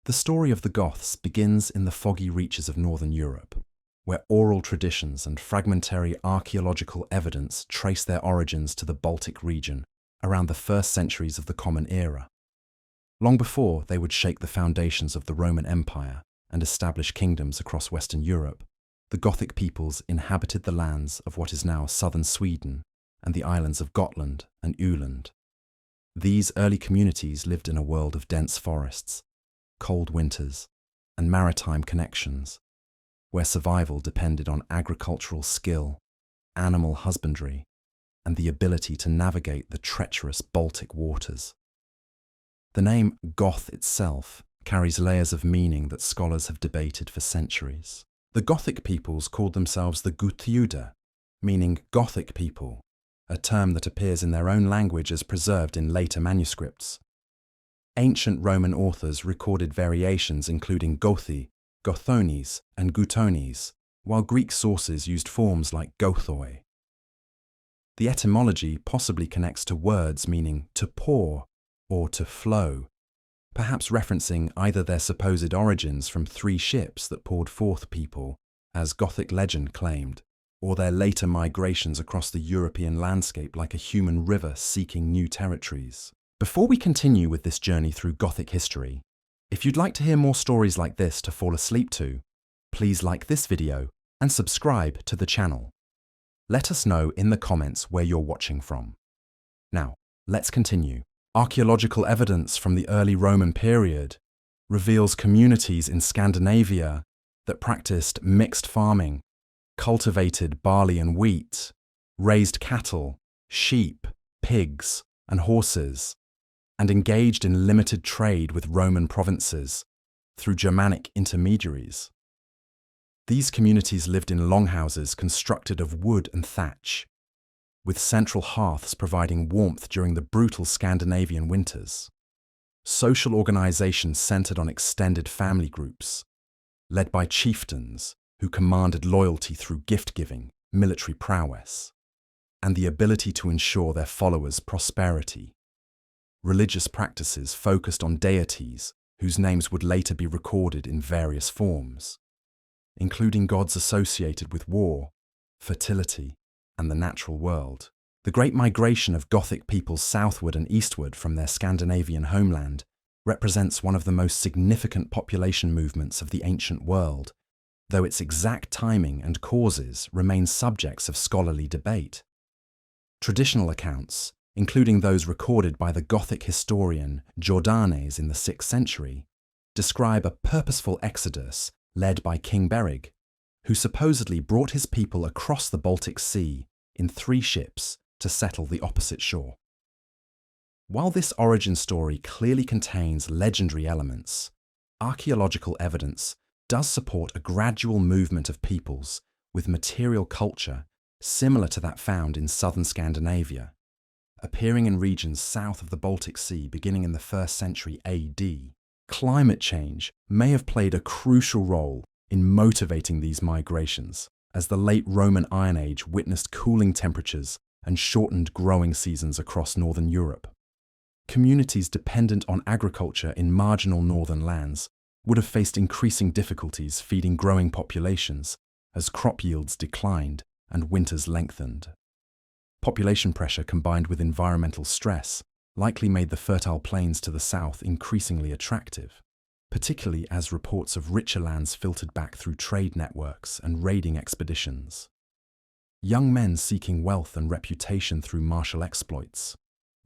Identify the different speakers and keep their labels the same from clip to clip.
Speaker 1: The story of the Goths begins in the foggy reaches of northern Europe, where oral traditions and fragmentary archaeological evidence trace their origins to the Baltic region around the first centuries of the Common Era. Long before they would shake the foundations of the Roman Empire and establish kingdoms across Western Europe, the Gothic peoples inhabited the lands of what is now southern Sweden and the islands of Gotland and Öland. These early communities lived in a world of dense forests, cold winters, and maritime connections, where survival depended on agricultural skill, animal husbandry, and the ability to navigate the treacherous Baltic waters. The name Goth itself carries layers of meaning that scholars have debated for centuries. The Gothic peoples called themselves the Guthiuda, meaning Gothic people, a term that appears in their own language as preserved in later manuscripts. Ancient Roman authors recorded variations including Gothi, Gothones, and Gutones, while Greek sources used forms like Gothoi. The etymology possibly connects to words meaning to pour or to flow, perhaps referencing either their supposed origins from 3 ships that poured forth people, as Gothic legend claimed, or their later migrations across the European landscape like a human river seeking new territories. Before we continue with this journey through Gothic history, if you'd like to hear more stories like this to fall asleep to, please like this video and subscribe to the channel. Let us know in the comments where you're watching from. Now, let's continue. Archaeological evidence from the early Roman period reveals communities in Scandinavia that practiced mixed farming, cultivated barley and wheat, raised cattle, sheep, pigs, and horses, and engaged in limited trade with Roman provinces through Germanic intermediaries. These communities lived in longhouses constructed of wood and thatch, with central hearths providing warmth during the brutal Scandinavian winters. Social organization centered on extended family groups, led by chieftains who commanded loyalty through gift-giving, military prowess, and the ability to ensure their followers' prosperity. Religious practices focused on deities whose names would later be recorded in various forms, including gods associated with war, fertility, and the natural world. The great migration of Gothic peoples southward and eastward from their Scandinavian homeland represents one of the most significant population movements of the ancient world, though its exact timing and causes remain subjects of scholarly debate. Traditional accounts, including those recorded by the Gothic historian Jordanes in the 6th century, describe a purposeful exodus led by King Berig, who supposedly brought his people across the Baltic Sea in 3 ships to settle the opposite shore. While this origin story clearly contains legendary elements, archaeological evidence does support a gradual movement of peoples with material culture similar to that found in southern Scandinavia, appearing in regions south of the Baltic Sea beginning in the 1st century AD. Climate change may have played a crucial role in motivating these migrations, as the late Roman Iron Age witnessed cooling temperatures and shortened growing seasons across northern Europe. Communities dependent on agriculture in marginal northern lands would have faced increasing difficulties feeding growing populations as crop yields declined and winters lengthened. Population pressure combined with environmental stress likely made the fertile plains to the south increasingly attractive, particularly as reports of richer lands filtered back through trade networks and raiding expeditions. Young men seeking wealth and reputation through martial exploits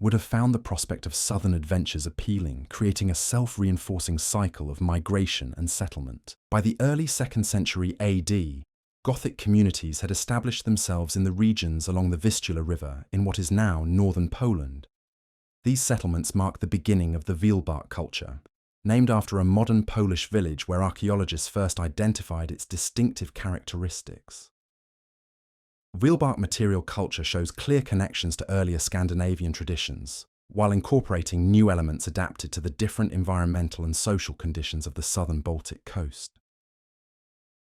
Speaker 1: would have found the prospect of southern adventures appealing, creating a self-reinforcing cycle of migration and settlement. By the early 2nd century AD, Gothic communities had established themselves in the regions along the Vistula River in what is now northern Poland. These settlements marked the beginning of the Wielbark culture, named after a modern Polish village where archaeologists first identified its distinctive characteristics. Wielbark material culture shows clear connections to earlier Scandinavian traditions, while incorporating new elements adapted to the different environmental and social conditions of the southern Baltic coast.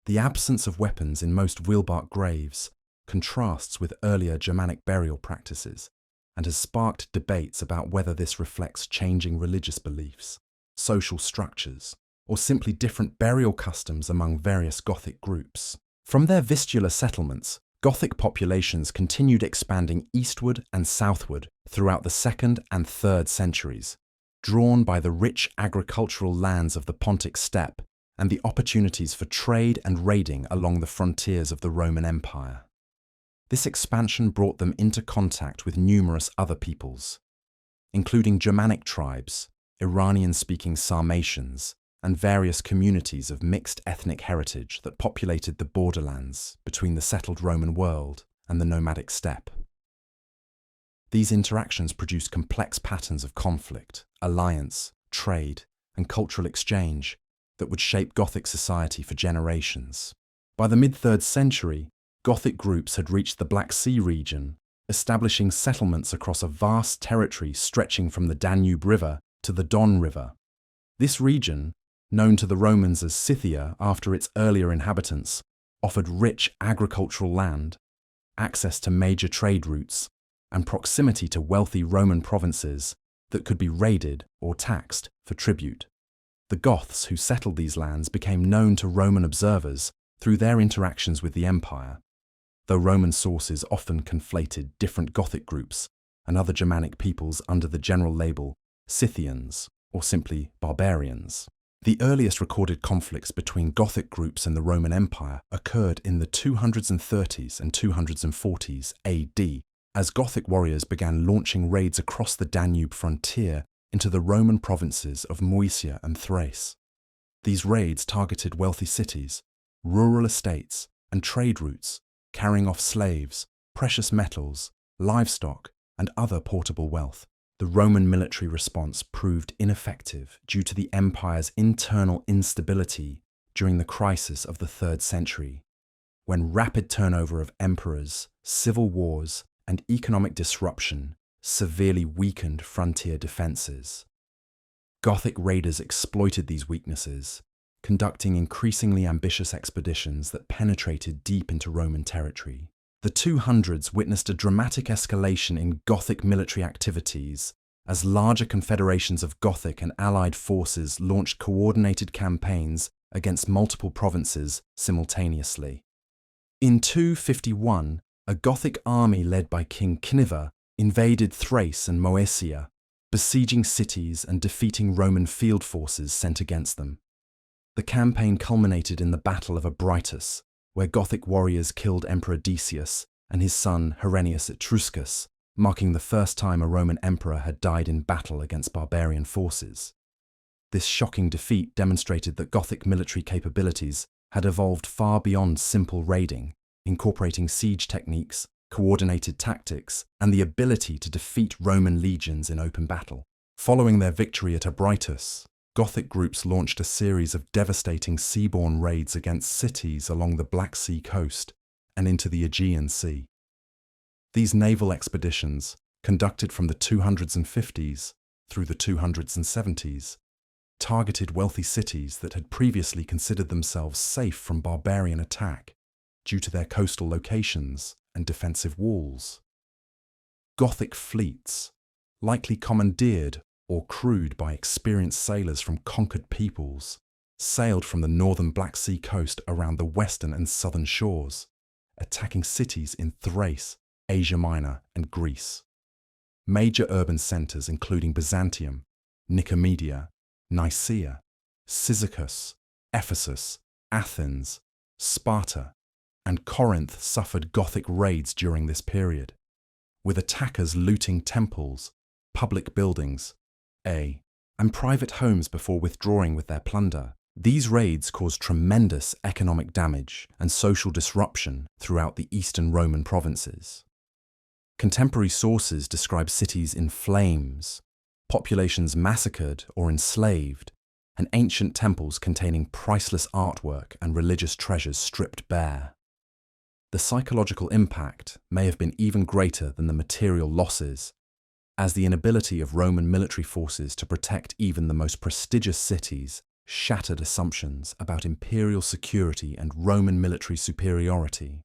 Speaker 1: The absence of weapons in most Wielbark graves contrasts with earlier Germanic burial practices and has sparked debates about whether this reflects changing religious beliefs, social structures, or simply different burial customs among various Gothic groups. From their Vistula settlements, Gothic populations continued expanding eastward and southward throughout the 2nd and 3rd centuries, drawn by the rich agricultural lands of the Pontic steppe and the opportunities for trade and raiding along the frontiers of the Roman Empire. This expansion brought them into contact with numerous other peoples, including Germanic tribes, Iranian-speaking Sarmatians, and various communities of mixed ethnic heritage that populated the borderlands between the settled Roman world and the nomadic steppe. These interactions produced complex patterns of conflict, alliance, trade, and cultural exchange that would shape Gothic society for generations. By the mid-3rd century, Gothic groups had reached the Black Sea region, establishing settlements across a vast territory stretching from the Danube River to the Don River. This region, known to the Romans as Scythia after its earlier inhabitants, offered rich agricultural land, access to major trade routes, and proximity to wealthy Roman provinces that could be raided or taxed for tribute. The Goths who settled these lands became known to Roman observers through their interactions with the empire, though Roman sources often conflated different Gothic groups and other Germanic peoples under the general label Scythians or simply barbarians. The earliest recorded conflicts between Gothic groups and the Roman Empire occurred in the 230s and 240s AD, as Gothic warriors began launching raids across the Danube frontier into the Roman provinces of Moesia and Thrace. These raids targeted wealthy cities, rural estates, and trade routes, carrying off slaves, precious metals, livestock, and other portable wealth. The Roman military response proved ineffective due to the empire's internal instability during the crisis of the 3rd century, when rapid turnover of emperors, civil wars, and economic disruption severely weakened frontier defences. Gothic raiders exploited these weaknesses, conducting increasingly ambitious expeditions that penetrated deep into Roman territory. The 200s witnessed a dramatic escalation in Gothic military activities as larger confederations of Gothic and allied forces launched coordinated campaigns against multiple provinces simultaneously. In 251, a Gothic army led by King Cniva invaded Thrace and Moesia, besieging cities and defeating Roman field forces sent against them. The campaign culminated in the Battle of Abritus, where Gothic warriors killed Emperor Decius and his son Herennius Etruscus, marking the first time a Roman emperor had died in battle against barbarian forces. This shocking defeat demonstrated that Gothic military capabilities had evolved far beyond simple raiding, incorporating siege techniques, coordinated tactics, and the ability to defeat Roman legions in open battle. Following their victory at Abritus, Gothic groups launched a series of devastating seaborne raids against cities along the Black Sea coast and into the Aegean Sea. These naval expeditions, conducted from the 250s through the 270s, targeted wealthy cities that had previously considered themselves safe from barbarian attack due to their coastal locations and defensive walls. Gothic fleets, likely commandeered or crewed by experienced sailors from conquered peoples, sailed from the northern Black Sea coast around the western and southern shores, attacking cities in Thrace, Asia Minor, and Greece. Major urban centres including Byzantium, Nicomedia, Nicaea, Cyzicus, Ephesus, Athens, Sparta, and Corinth suffered Gothic raids during this period, with attackers looting temples, public buildings, and private homes before withdrawing with their plunder. These raids caused tremendous economic damage and social disruption throughout the eastern Roman provinces. Contemporary sources describe cities in flames, populations massacred or enslaved, and ancient temples containing priceless artwork and religious treasures stripped bare. The psychological impact may have been even greater than the material losses, as the inability of Roman military forces to protect even the most prestigious cities shattered assumptions about imperial security and Roman military superiority.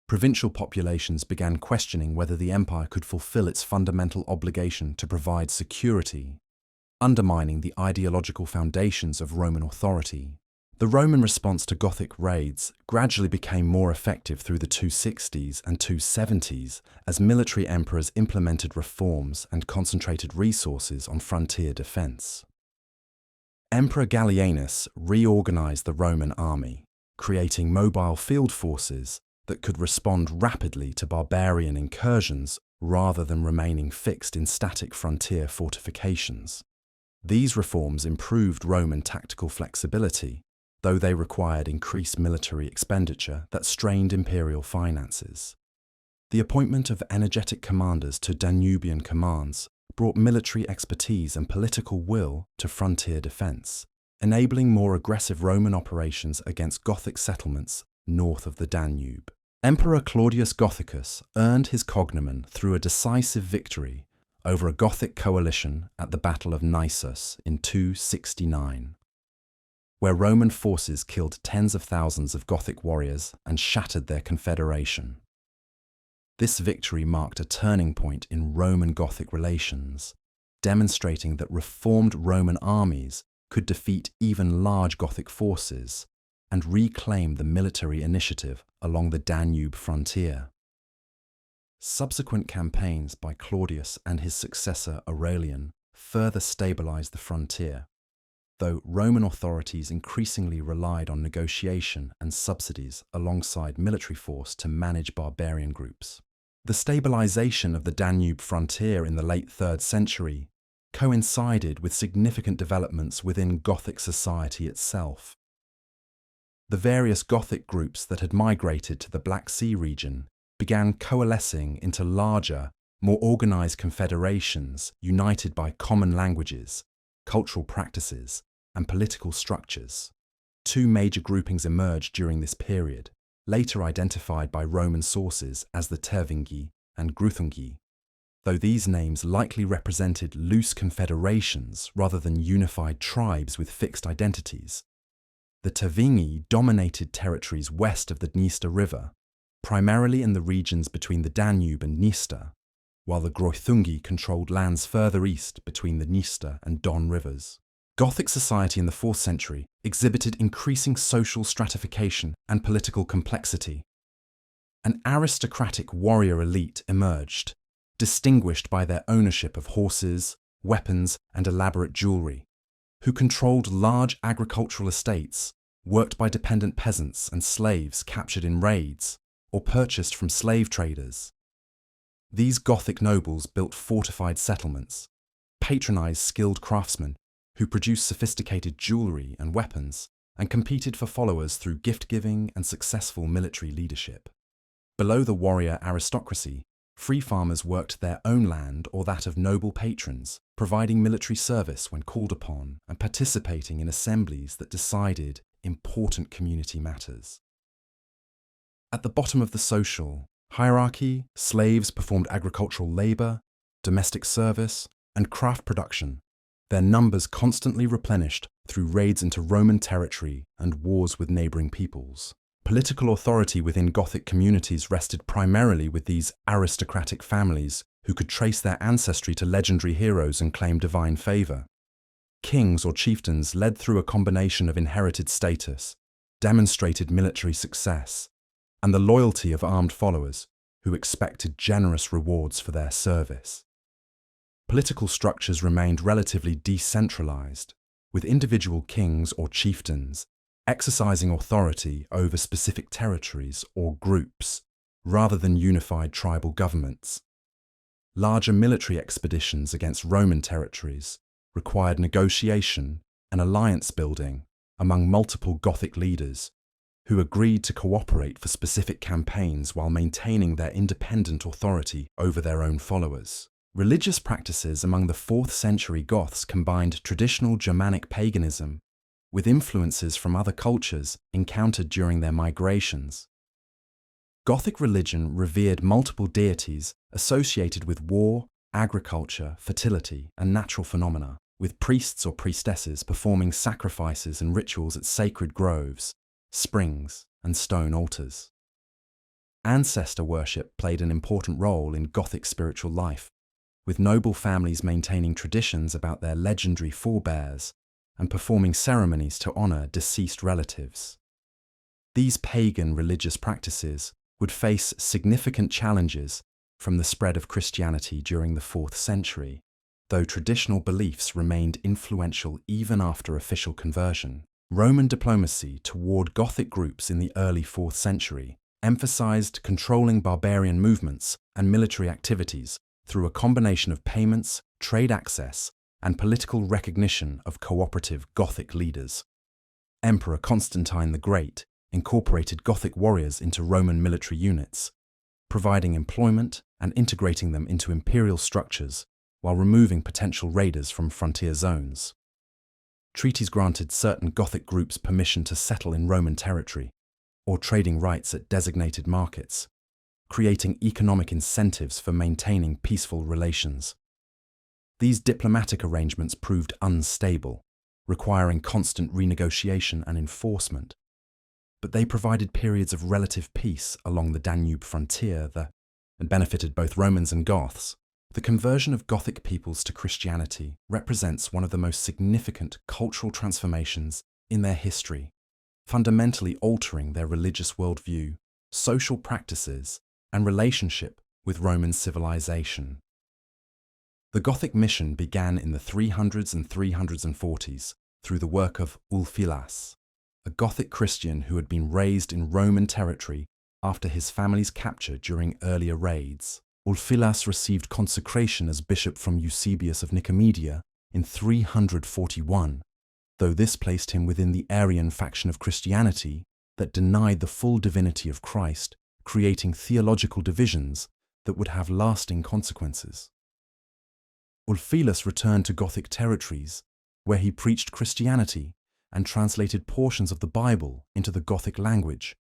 Speaker 1: Provincial populations began questioning whether the empire could fulfill its fundamental obligation to provide security. undermining the ideological foundations of Roman authority. The Roman response to Gothic raids gradually became more effective through the 260s and 270s as military emperors implemented reforms and concentrated resources on frontier defense. Emperor Gallienus reorganized the Roman army, creating mobile field forces that could respond rapidly to barbarian incursions rather than remaining fixed in static frontier fortifications. These reforms improved Roman tactical flexibility, though they required increased military expenditure that strained imperial finances. The appointment of energetic commanders to Danubian commands brought military expertise and political will to frontier defense, enabling more aggressive Roman operations against Gothic settlements north of the Danube. Emperor Claudius Gothicus earned his cognomen through a decisive victory over a Gothic coalition at the Battle of Naissus in 269, where Roman forces killed tens of thousands of Gothic warriors and shattered their confederation. This victory marked a turning point in Roman-Gothic relations, demonstrating that reformed Roman armies could defeat even large Gothic forces and reclaim the military initiative along the Danube frontier. Subsequent campaigns by Claudius and his successor Aurelian further stabilized the frontier, though Roman authorities increasingly relied on negotiation and subsidies alongside military force to manage barbarian groups. The stabilization of the Danube frontier in the late 3rd century coincided with significant developments within Gothic society itself. The various Gothic groups that had migrated to the Black Sea region began coalescing into larger, more organized confederations united by common languages, cultural practices, and political structures. Two major groupings emerged during this period, later identified by Roman sources as the Tervingi and Gruthungi, though these names likely represented loose confederations rather than unified tribes with fixed identities. The Tervingi dominated territories west of the Dniester River, primarily in the regions between the Danube and Dniester, while the Gruthungi controlled lands further east between the Dniester and Don rivers. Gothic society in the 4th century exhibited increasing social stratification and political complexity. An aristocratic warrior elite emerged, distinguished by their ownership of horses, weapons, and elaborate jewelry, who controlled large agricultural estates, worked by dependent peasants and slaves captured in raids, or purchased from slave traders. These Gothic nobles built fortified settlements, patronized skilled craftsmen who produced sophisticated jewelry and weapons, and competed for followers through gift-giving and successful military leadership. Below the warrior aristocracy, free farmers worked their own land or that of noble patrons, providing military service when called upon and participating in assemblies that decided important community matters. At the bottom of the social hierarchy, slaves performed agricultural labor, domestic service, and craft production, their numbers constantly replenished through raids into Roman territory and wars with neighboring peoples. Political authority within Gothic communities rested primarily with these aristocratic families who could trace their ancestry to legendary heroes and claim divine favor. Kings or chieftains led through a combination of inherited status, demonstrated military success, and the loyalty of armed followers who expected generous rewards for their service. Political structures remained relatively decentralized, with individual kings or chieftains exercising authority over specific territories or groups, rather than unified tribal governments. Larger military expeditions against Roman territories required negotiation and alliance building among multiple Gothic leaders who agreed to cooperate for specific campaigns while maintaining their independent authority over their own followers. Religious practices among the 4th century Goths combined traditional Germanic paganism with influences from other cultures encountered during their migrations. Gothic religion revered multiple deities associated with war, agriculture, fertility, and natural phenomena, with priests or priestesses performing sacrifices and rituals at sacred groves, springs, and stone altars. Ancestor worship played an important role in Gothic spiritual life, with noble families maintaining traditions about their legendary forebears and performing ceremonies to honor deceased relatives. These pagan religious practices would face significant challenges from the spread of Christianity during the 4th century, though traditional beliefs remained influential even after official conversion. Roman diplomacy toward Gothic groups in the early 4th century emphasized controlling barbarian movements and military activities through a combination of payments, trade access, and political recognition of cooperative Gothic leaders. Emperor Constantine the Great incorporated Gothic warriors into Roman military units, providing employment and integrating them into imperial structures while removing potential raiders from frontier zones. Treaties granted certain Gothic groups permission to settle in Roman territory or trading rights at designated markets, creating economic incentives for maintaining peaceful relations. These diplomatic arrangements proved unstable, requiring constant renegotiation and enforcement, but they provided periods of relative peace along the Danube frontier that benefited both Romans and Goths. The conversion of Gothic peoples to Christianity represents one of the most significant cultural transformations in their history, fundamentally altering their religious worldview, social practices, and relationship with Roman civilization. The Gothic mission began in the 300s and 340s through the work of Ulfilas, a Gothic Christian who had been raised in Roman territory after his family's capture during earlier raids. Ulfilas received consecration as bishop from Eusebius of Nicomedia in 341, though this placed him within the Arian faction of Christianity that denied the full divinity of Christ, creating theological divisions that would have lasting consequences. Ulfilas returned to Gothic territories, where he preached Christianity and translated portions of the Bible into the Gothic language,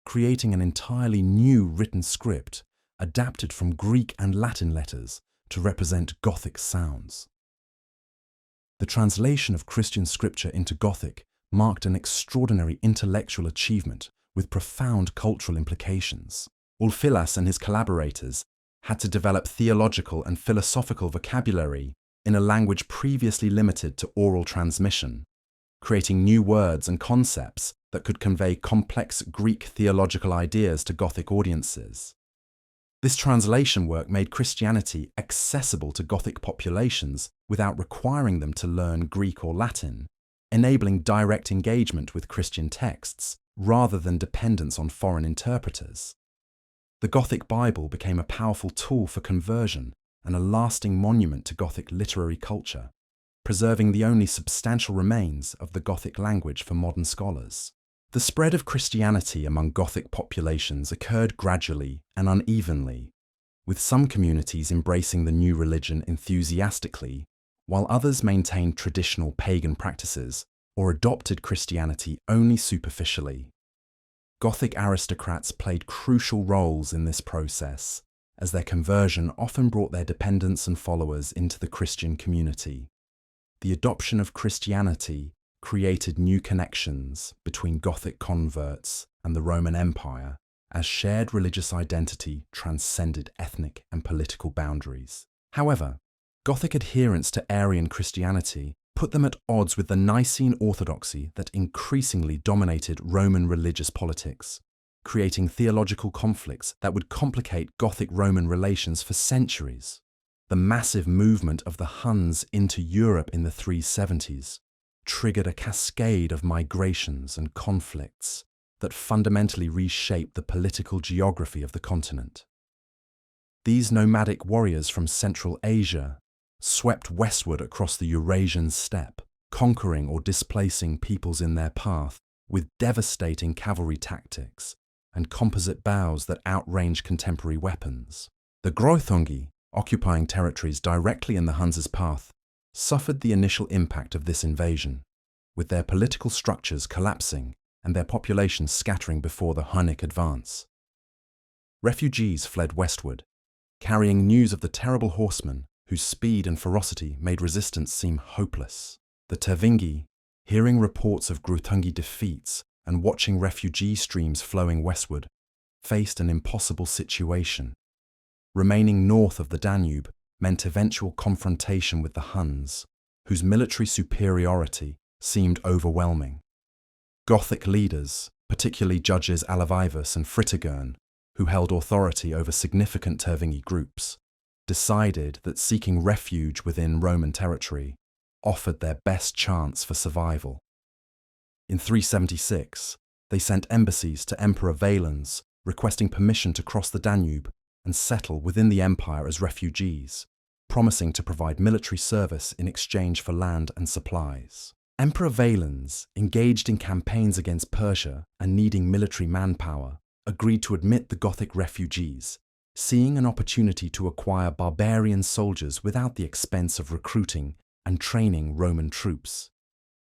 Speaker 1: creating an entirely new written script adapted from Greek and Latin letters to represent Gothic sounds. The translation of Christian scripture into Gothic marked an extraordinary intellectual achievement with profound cultural implications. Ulfilas and his collaborators had to develop theological and philosophical vocabulary in a language previously limited to oral transmission, creating new words and concepts that could convey complex Greek theological ideas to Gothic audiences. This translation work made Christianity accessible to Gothic populations without requiring them to learn Greek or Latin, enabling direct engagement with Christian texts rather than dependence on foreign interpreters. The Gothic Bible became a powerful tool for conversion and a lasting monument to Gothic literary culture, preserving the only substantial remains of the Gothic language for modern scholars. The spread of Christianity among Gothic populations occurred gradually and unevenly, with some communities embracing the new religion enthusiastically, while others maintained traditional pagan practices or adopted Christianity only superficially. Gothic aristocrats played crucial roles in this process, as their conversion often brought their dependents and followers into the Christian community. The adoption of Christianity created new connections between Gothic converts and the Roman Empire, as shared religious identity transcended ethnic and political boundaries. However, Gothic adherence to Arian Christianity put them at odds with the Nicene orthodoxy that increasingly dominated Roman religious politics, creating theological conflicts that would complicate Gothic-Roman relations for centuries. The massive movement of the Huns into Europe in the 370s triggered a cascade of migrations and conflicts that fundamentally reshaped the political geography of the continent. These nomadic warriors from Central Asia swept westward across the Eurasian steppe, conquering or displacing peoples in their path with devastating cavalry tactics and composite bows that outranged contemporary weapons. The Greuthungi, occupying territories directly in the Huns' path, suffered the initial impact of this invasion, with their political structures collapsing and their populations scattering before the Hunnic advance. Refugees fled westward, carrying news of the terrible horsemen whose speed and ferocity made resistance seem hopeless. The Tervingi, hearing reports of Greuthungi defeats and watching refugee streams flowing westward, faced an impossible situation. Remaining north of the Danube meant eventual confrontation with the Huns, whose military superiority seemed overwhelming. Gothic leaders, particularly judges Alavivus and Fritigern, who held authority over significant Tervingi groups, decided that seeking refuge within Roman territory offered their best chance for survival. In 376, they sent embassies to Emperor Valens requesting permission to cross the Danube and settle within the empire as refugees, promising to provide military service in exchange for land and supplies. Emperor Valens, engaged in campaigns against Persia and needing military manpower, agreed to admit the Gothic refugees, seeing an opportunity to acquire barbarian soldiers without the expense of recruiting and training Roman troops.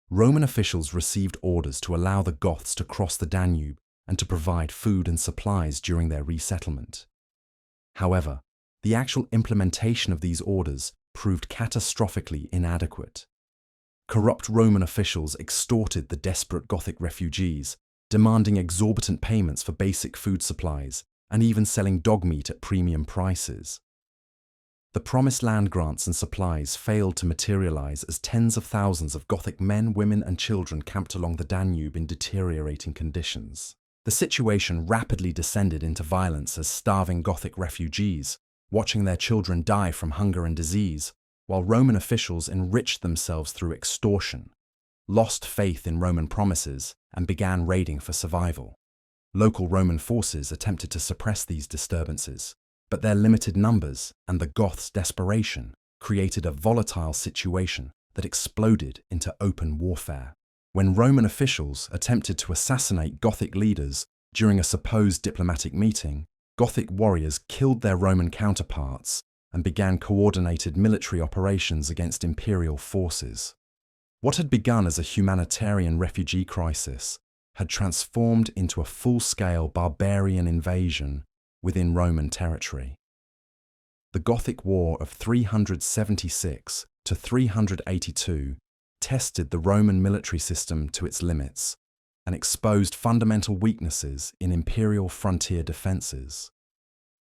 Speaker 1: Roman officials received orders to allow the Goths to cross the Danube and to provide food and supplies during their resettlement. However, the actual implementation of these orders proved catastrophically inadequate. Corrupt Roman officials extorted the desperate Gothic refugees, demanding exorbitant payments for basic food supplies and even selling dog meat at premium prices. The promised land grants and supplies failed to materialize as tens of thousands of Gothic men, women and children camped along the Danube in deteriorating conditions. The situation rapidly descended into violence as starving Gothic refugees, watching their children die from hunger and disease, while Roman officials enriched themselves through extortion, lost faith in Roman promises, and began raiding for survival. Local Roman forces attempted to suppress these disturbances, but their limited numbers and the Goths' desperation created a volatile situation that exploded into open warfare. When Roman officials attempted to assassinate Gothic leaders during a supposed diplomatic meeting, Gothic warriors killed their Roman counterparts and began coordinated military operations against imperial forces. What had begun as a humanitarian refugee crisis had transformed into a full-scale barbarian invasion within Roman territory. The Gothic War of 376 to 382 tested the Roman military system to its limits and exposed fundamental weaknesses in imperial frontier defences.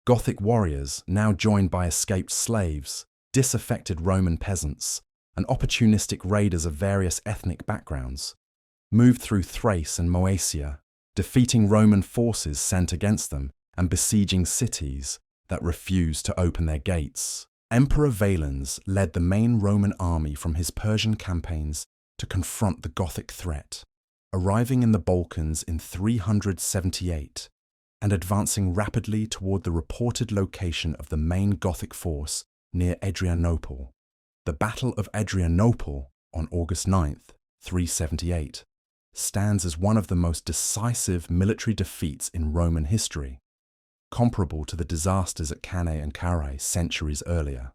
Speaker 1: Gothic warriors, now joined by escaped slaves, disaffected Roman peasants, and opportunistic raiders of various ethnic backgrounds, moved through Thrace and Moesia, defeating Roman forces sent against them and besieging cities that refused to open their gates. Emperor Valens led the main Roman army from his Persian campaigns to confront the Gothic threat, arriving in the Balkans in 378 and advancing rapidly toward the reported location of the main Gothic force near Adrianople. The Battle of Adrianople on August 9th, 378, stands as one of the most decisive military defeats in Roman history, comparable to the disasters at Cannae and Carrhae centuries earlier.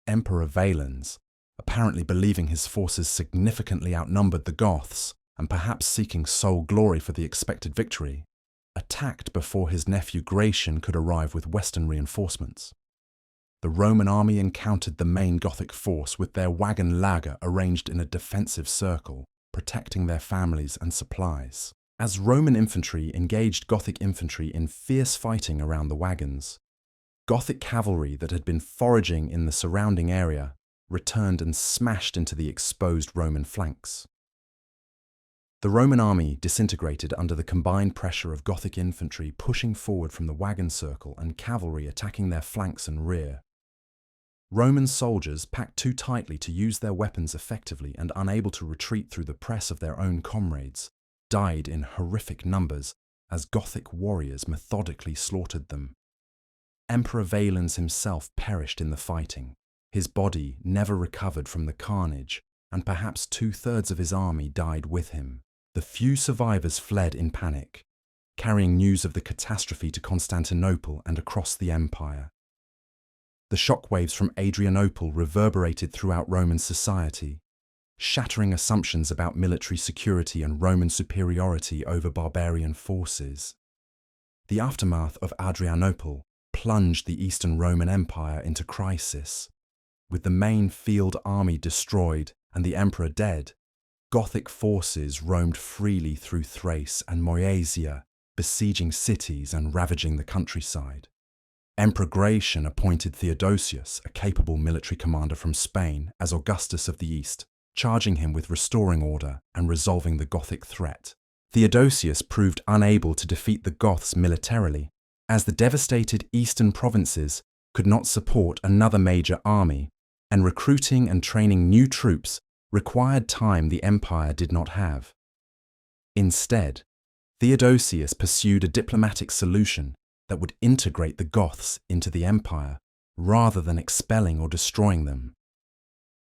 Speaker 1: Emperor Valens, apparently believing his forces significantly outnumbered the Goths and perhaps seeking sole glory for the expected victory, attacked before his nephew Gratian could arrive with Western reinforcements. The Roman army encountered the main Gothic force with their wagon lager arranged in a defensive circle, protecting their families and supplies. As Roman infantry engaged Gothic infantry in fierce fighting around the wagons, Gothic cavalry that had been foraging in the surrounding area returned and smashed into the exposed Roman flanks. The Roman army disintegrated under the combined pressure of Gothic infantry pushing forward from the wagon circle and cavalry attacking their flanks and rear. Roman soldiers, packed too tightly to use their weapons effectively and unable to retreat through the press of their own comrades, died in horrific numbers as Gothic warriors methodically slaughtered them. Emperor Valens himself perished in the fighting. His body never recovered from the carnage, and perhaps 2/3 of his army died with him. The few survivors fled in panic, carrying news of the catastrophe to Constantinople and across the empire. The shockwaves from Adrianople reverberated throughout Roman society, shattering assumptions about military security and Roman superiority over barbarian forces. The aftermath of Adrianople plunged the Eastern Roman Empire into crisis. With the main field army destroyed and the emperor dead, Gothic forces roamed freely through Thrace and Moesia, besieging cities and ravaging the countryside. Emperor Gratian appointed Theodosius, a capable military commander from Spain, as Augustus of the East, charging him with restoring order and resolving the Gothic threat. Theodosius proved unable to defeat the Goths militarily, as the devastated eastern provinces could not support another major army, and recruiting and training new troops required time the empire did not have. Instead, Theodosius pursued a diplomatic solution that would integrate the Goths into the empire rather than expelling or destroying them.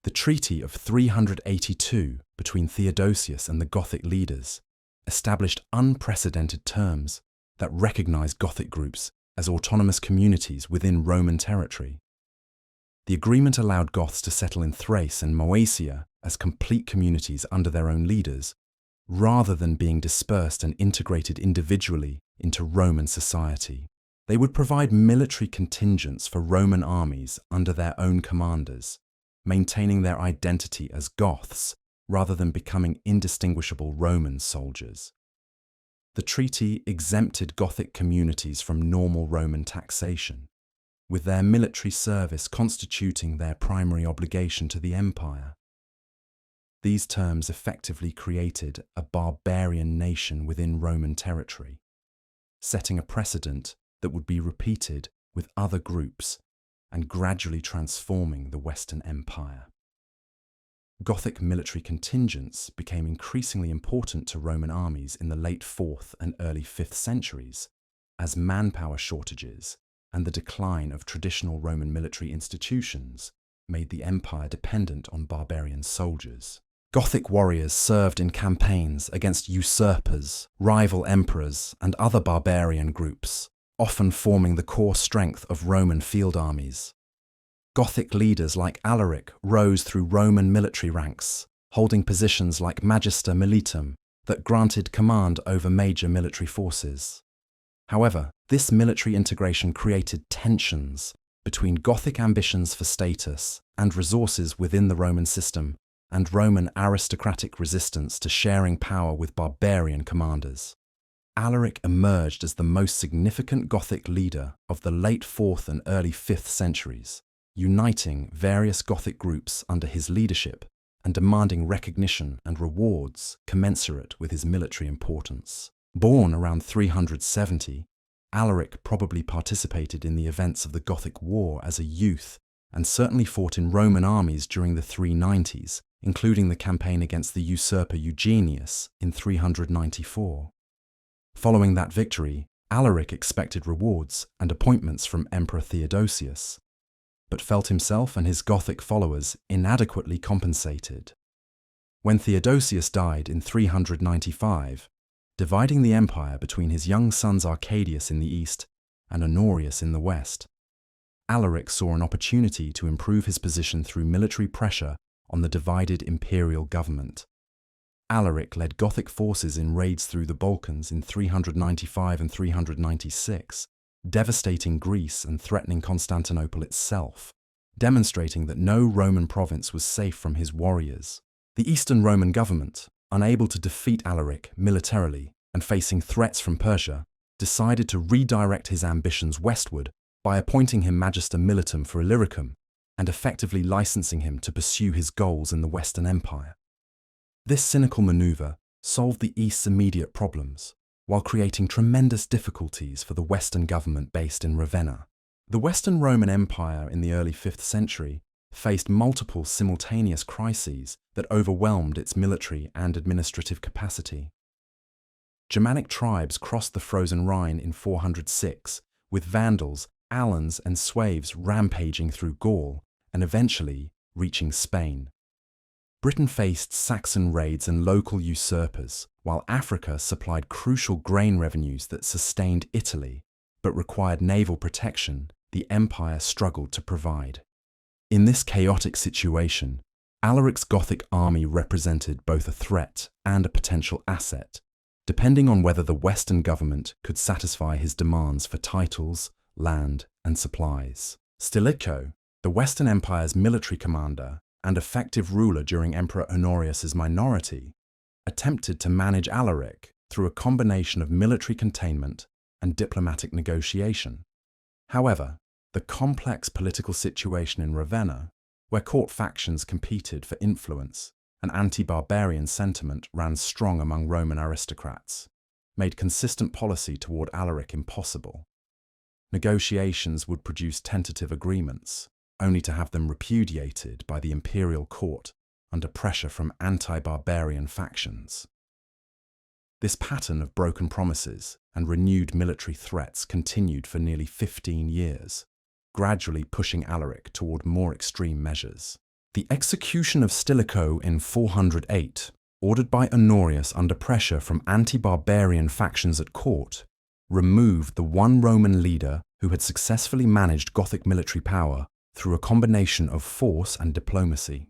Speaker 1: The Treaty of 382 between Theodosius and the Gothic leaders established unprecedented terms that recognized Gothic groups as autonomous communities within Roman territory. The agreement allowed Goths to settle in Thrace and Moesia as complete communities under their own leaders, rather than being dispersed and integrated individually into Roman society. They would provide military contingents for Roman armies under their own commanders, maintaining their identity as Goths rather than becoming indistinguishable Roman soldiers. The treaty exempted Gothic communities from normal Roman taxation, with their military service constituting their primary obligation to the empire. These terms effectively created a barbarian nation within Roman territory, setting a precedent that would be repeated with other groups and gradually transforming the Western Empire. Gothic military contingents became increasingly important to Roman armies in the late 4th and early 5th centuries, as manpower shortages and the decline of traditional Roman military institutions made the empire dependent on barbarian soldiers. Gothic warriors served in campaigns against usurpers, rival emperors, and other barbarian groups, often forming the core strength of Roman field armies. Gothic leaders like Alaric rose through Roman military ranks, holding positions like Magister Militum that granted command over major military forces. However, this military integration created tensions between Gothic ambitions for status and resources within the Roman system, and Roman aristocratic resistance to sharing power with barbarian commanders. Alaric emerged as the most significant Gothic leader of the late 4th and early 5th centuries, uniting various Gothic groups under his leadership and demanding recognition and rewards commensurate with his military importance. Born around 370, Alaric probably participated in the events of the Gothic War as a youth and certainly fought in Roman armies during the 390s, including the campaign against the usurper Eugenius in 394. Following that victory, Alaric expected rewards and appointments from Emperor Theodosius, but felt himself and his Gothic followers inadequately compensated. When Theodosius died in 395, dividing the empire between his young sons Arcadius in the east and Honorius in the west, Alaric saw an opportunity to improve his position through military pressure on the divided imperial government. Alaric led Gothic forces in raids through the Balkans in 395 and 396, devastating Greece and threatening Constantinople itself, demonstrating that no Roman province was safe from his warriors. The Eastern Roman government, unable to defeat Alaric militarily and facing threats from Persia, decided to redirect his ambitions westward by appointing him Magister Militum for Illyricum and effectively licensing him to pursue his goals in the Western Empire. This cynical maneuver solved the East's immediate problems, while creating tremendous difficulties for the Western government based in Ravenna. The Western Roman Empire in the early 5th century faced multiple simultaneous crises that overwhelmed its military and administrative capacity. Germanic tribes crossed the frozen Rhine in 406, with Vandals, Alans, and Sueves rampaging through Gaul and eventually reaching Spain. Britain faced Saxon raids and local usurpers, while Africa supplied crucial grain revenues that sustained Italy, but required naval protection the empire struggled to provide. In this chaotic situation, Alaric's Gothic army represented both a threat and a potential asset, depending on whether the Western government could satisfy his demands for titles, land, and supplies. Stilicho, the Western Empire's military commander and effective ruler during Emperor Honorius's minority, attempted to manage Alaric through a combination of military containment and diplomatic negotiation. However, the complex political situation in Ravenna, where court factions competed for influence and anti-barbarian sentiment ran strong among Roman aristocrats, made consistent policy toward Alaric impossible. Negotiations would produce tentative agreements, only to have them repudiated by the imperial court under pressure from anti-barbarian factions. This pattern of broken promises and renewed military threats continued for nearly 15 years, gradually pushing Alaric toward more extreme measures. The execution of Stilicho in 408, ordered by Honorius under pressure from anti-barbarian factions at court, removed the one Roman leader who had successfully managed Gothic military power through a combination of force and diplomacy.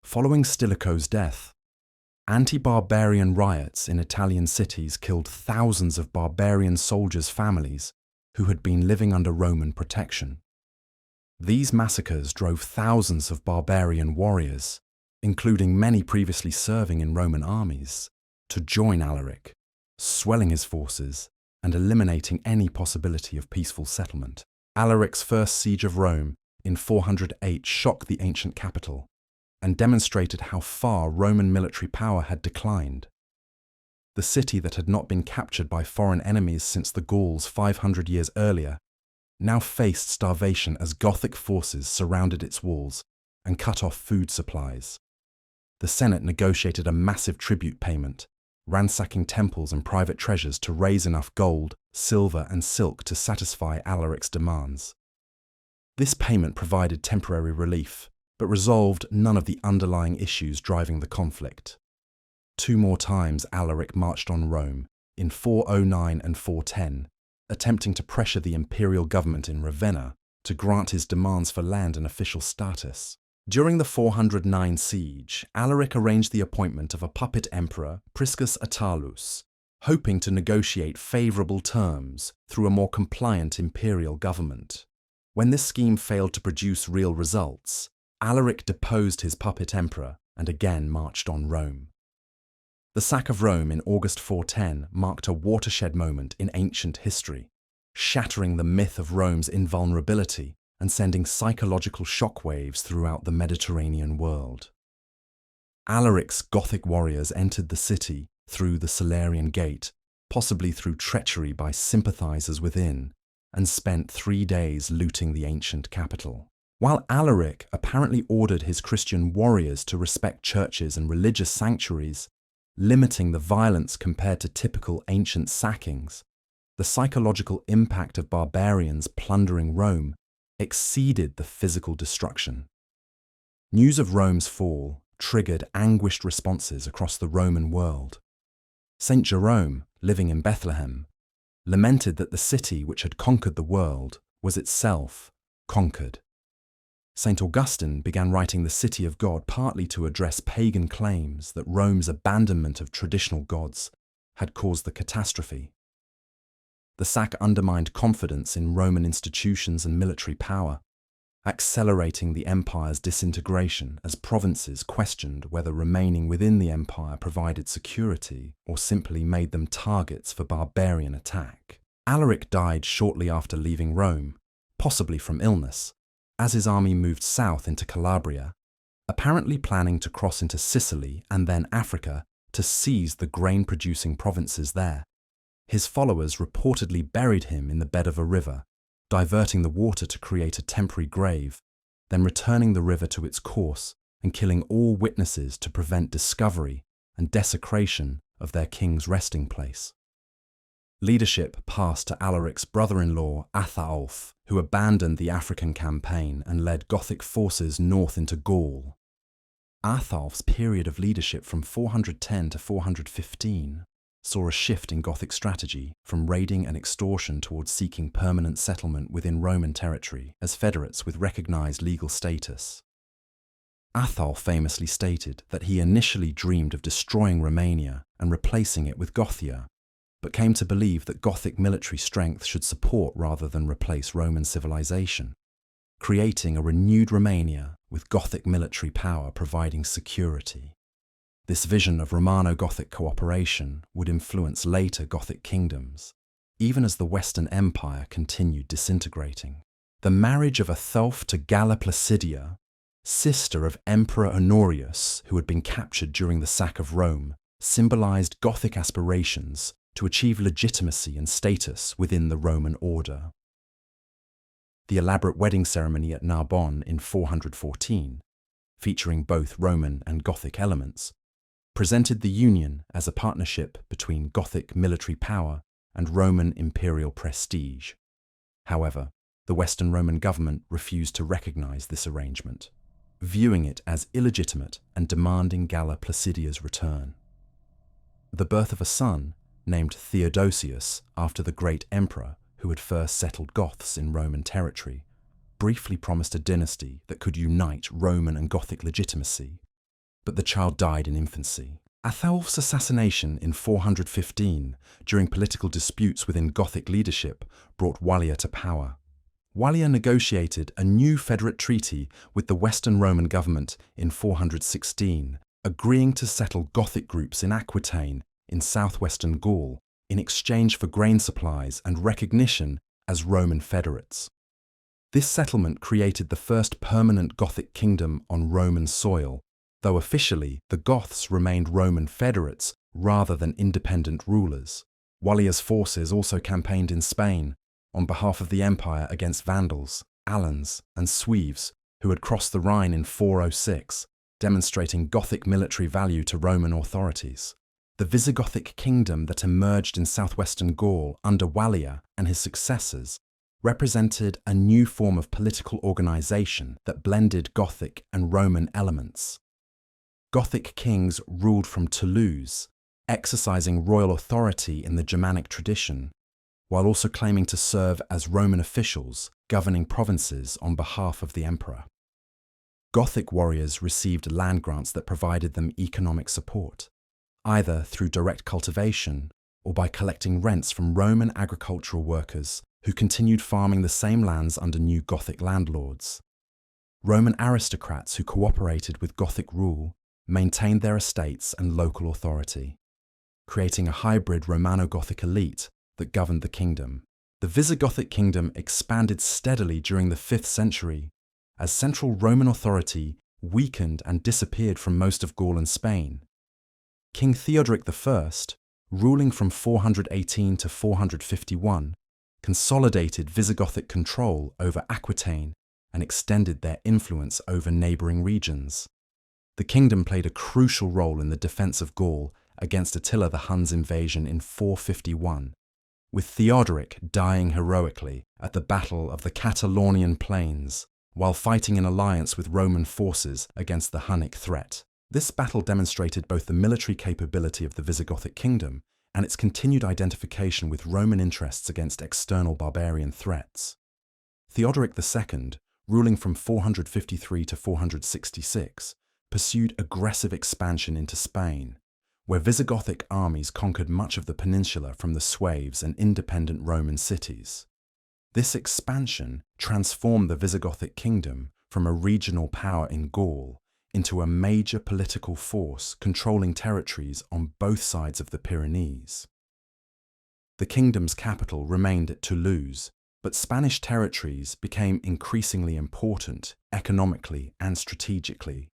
Speaker 1: Following Stilicho's death, anti-barbarian riots in Italian cities killed thousands of barbarian soldiers' families who had been living under Roman protection. These massacres drove thousands of barbarian warriors, including many previously serving in Roman armies, to join Alaric, swelling his forces and eliminating any possibility of peaceful settlement. Alaric's first siege of Rome in 408 shocked the ancient capital and demonstrated how far Roman military power had declined. The city that had not been captured by foreign enemies since the Gauls 500 years earlier now faced starvation as Gothic forces surrounded its walls and cut off food supplies. The Senate negotiated a massive tribute payment, ransacking temples and private treasures to raise enough gold, silver, and silk to satisfy Alaric's demands. This payment provided temporary relief, but resolved none of the underlying issues driving the conflict. 2 more times Alaric marched on Rome, in 409 and 410, attempting to pressure the imperial government in Ravenna to grant his demands for land and official status. During the 409 siege, Alaric arranged the appointment of a puppet emperor, Priscus Attalus, hoping to negotiate favourable terms through a more compliant imperial government. When this scheme failed to produce real results, Alaric deposed his puppet emperor and again marched on Rome. The sack of Rome in August 410 marked a watershed moment in ancient history, shattering the myth of Rome's invulnerability and sending psychological shockwaves throughout the Mediterranean world. Alaric's Gothic warriors entered the city through the Salarian Gate, possibly through treachery by sympathizers within, and spent 3 days looting the ancient capital. While Alaric apparently ordered his Christian warriors to respect churches and religious sanctuaries, limiting the violence compared to typical ancient sackings, the psychological impact of barbarians plundering Rome exceeded the physical destruction. News of Rome's fall triggered anguished responses across the Roman world. Saint Jerome, living in Bethlehem, lamented that the city which had conquered the world was itself conquered. St. Augustine began writing The City of God partly to address pagan claims that Rome's abandonment of traditional gods had caused the catastrophe. The sack undermined confidence in Roman institutions and military power, accelerating the empire's disintegration as provinces questioned whether remaining within the empire provided security or simply made them targets for barbarian attack. Alaric died shortly after leaving Rome, possibly from illness, as his army moved south into Calabria, apparently planning to cross into Sicily and then Africa to seize the grain-producing provinces there. His followers reportedly buried him in the bed of a river, diverting the water to create a temporary grave, then returning the river to its course and killing all witnesses to prevent discovery and desecration of their king's resting place. Leadership passed to Alaric's brother-in-law Athaulf, who abandoned the African campaign and led Gothic forces north into Gaul. Athaulf's period of leadership from 410 to 415 saw a shift in Gothic strategy from raiding and extortion towards seeking permanent settlement within Roman territory as federates with recognized legal status. Athaulf famously stated that he initially dreamed of destroying Romania and replacing it with Gothia, but came to believe that Gothic military strength should support rather than replace Roman civilization, creating a renewed Romania with Gothic military power providing security. This vision of Romano-Gothic cooperation would influence later Gothic kingdoms, even as the Western Empire continued disintegrating. The marriage of Athelf to Galla Placidia, sister of Emperor Honorius, who had been captured during the sack of Rome, symbolized Gothic aspirations to achieve legitimacy and status within the Roman order. The elaborate wedding ceremony at Narbonne in 414, featuring both Roman and Gothic elements, presented the union as a partnership between Gothic military power and Roman imperial prestige. However, the Western Roman government refused to recognize this arrangement, viewing it as illegitimate and demanding Galla Placidia's return. The birth of a son, named Theodosius after the great emperor who had first settled Goths in Roman territory, briefly promised a dynasty that could unite Roman and Gothic legitimacy, but the child died in infancy. Athelf's assassination in 415 during political disputes within Gothic leadership brought Wallia to power. Wallia negotiated a new federate treaty with the Western Roman government in 416, agreeing to settle Gothic groups in Aquitaine in southwestern Gaul in exchange for grain supplies and recognition as Roman federates. This settlement created the first permanent Gothic kingdom on Roman soil, though officially the Goths remained Roman federates rather than independent rulers. Wallia's forces also campaigned in Spain on behalf of the empire against Vandals, Alans, and Sueves, who had crossed the Rhine in 406, demonstrating Gothic military value to Roman authorities. The Visigothic kingdom that emerged in southwestern Gaul under Wallia and his successors represented a new form of political organization that blended Gothic and Roman elements. Gothic kings ruled from Toulouse, exercising royal authority in the Germanic tradition, while also claiming to serve as Roman officials governing provinces on behalf of the emperor. Gothic warriors received land grants that provided them economic support, either through direct cultivation or by collecting rents from Roman agricultural workers who continued farming the same lands under new Gothic landlords. Roman aristocrats who cooperated with Gothic rule maintained their estates and local authority, creating a hybrid Romano-Gothic elite that governed the kingdom. The Visigothic kingdom expanded steadily during the 5th century as central Roman authority weakened and disappeared from most of Gaul and Spain. King Theodoric I, ruling from 418 to 451, consolidated Visigothic control over Aquitaine and extended their influence over neighbouring regions. The kingdom played a crucial role in the defence of Gaul against Attila the Hun's invasion in 451, with Theodoric dying heroically at the Battle of the Catalaunian Plains while fighting in alliance with Roman forces against the Hunnic threat. This battle demonstrated both the military capability of the Visigothic kingdom and its continued identification with Roman interests against external barbarian threats. Theodoric II, ruling from 453 to 466, pursued aggressive expansion into Spain, where Visigothic armies conquered much of the peninsula from the Sueves and independent Roman cities. This expansion transformed the Visigothic kingdom from a regional power in Gaul into a major political force controlling territories on both sides of the Pyrenees. The kingdom's capital remained at Toulouse, but Spanish territories became increasingly important economically and strategically,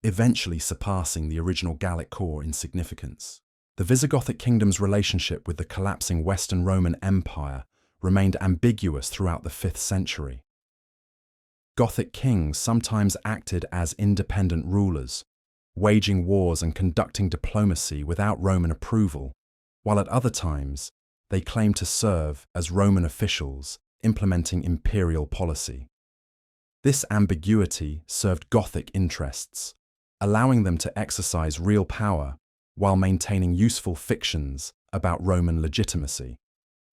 Speaker 1: eventually surpassing the original Gallic core in significance. The Visigothic kingdom's relationship with the collapsing Western Roman Empire remained ambiguous throughout the 5th century. Gothic kings sometimes acted as independent rulers, waging wars and conducting diplomacy without Roman approval, while at other times they claimed to serve as Roman officials implementing imperial policy. This ambiguity served Gothic interests, allowing them to exercise real power while maintaining useful fictions about Roman legitimacy.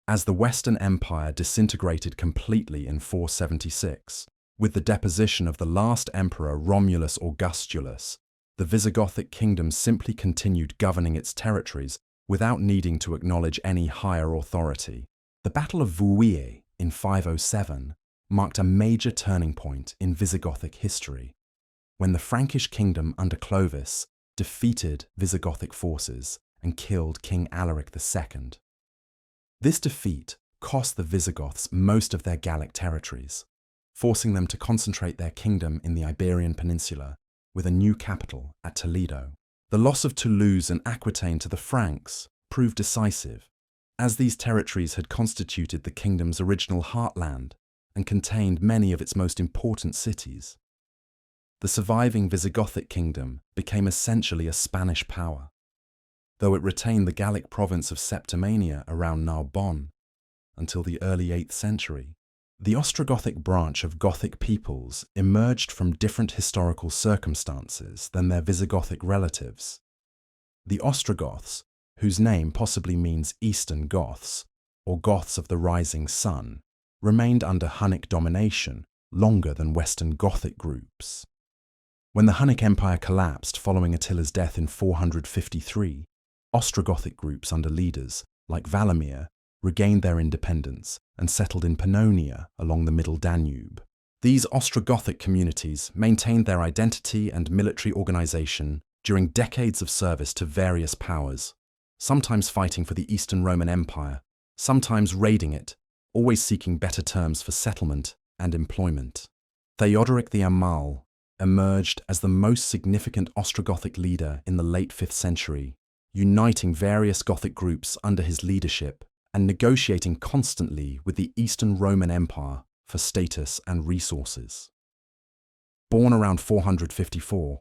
Speaker 1: As the Western Empire disintegrated completely in 476, with the deposition of the last emperor Romulus Augustulus, the Visigothic kingdom simply continued governing its territories without needing to acknowledge any higher authority. The Battle of Vouillé in 507 marked a major turning point in Visigothic history, when the Frankish kingdom under Clovis defeated Visigothic forces and killed King Alaric II. This defeat cost the Visigoths most of their Gallic territories, forcing them to concentrate their kingdom in the Iberian Peninsula, with a new capital at Toledo. The loss of Toulouse and Aquitaine to the Franks proved decisive, as these territories had constituted the kingdom's original heartland and contained many of its most important cities. The surviving Visigothic kingdom became essentially a Spanish power, though it retained the Gallic province of Septimania around Narbonne until the early 8th century. The Ostrogothic branch of Gothic peoples emerged from different historical circumstances than their Visigothic relatives. The Ostrogoths, whose name possibly means Eastern Goths, or Goths of the rising sun, remained under Hunnic domination longer than Western Gothic groups. When the Hunnic Empire collapsed following Attila's death in 453, Ostrogothic groups under leaders like Valamir regained their independence and settled in Pannonia along the Middle Danube. These Ostrogothic communities maintained their identity and military organization during decades of service to various powers, sometimes fighting for the Eastern Roman Empire, sometimes raiding it, always seeking better terms for settlement and employment. Theodoric the Great emerged as the most significant Ostrogothic leader in the late 5th century, uniting various Gothic groups under his leadership and negotiating constantly with the Eastern Roman Empire for status and resources. Born around 454,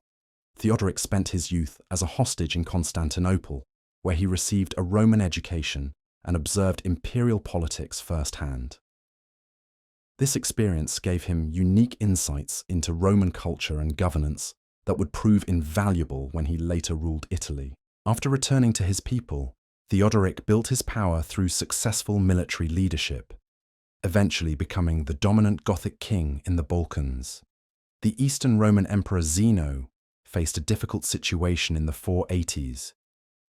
Speaker 1: Theodoric spent his youth as a hostage in Constantinople, where he received a Roman education and observed imperial politics firsthand. This experience gave him unique insights into Roman culture and governance that would prove invaluable when he later ruled Italy. After returning to his people, Theodoric built his power through successful military leadership, eventually becoming the dominant Gothic king in the Balkans. The Eastern Roman Emperor Zeno faced a difficult situation in the 480s,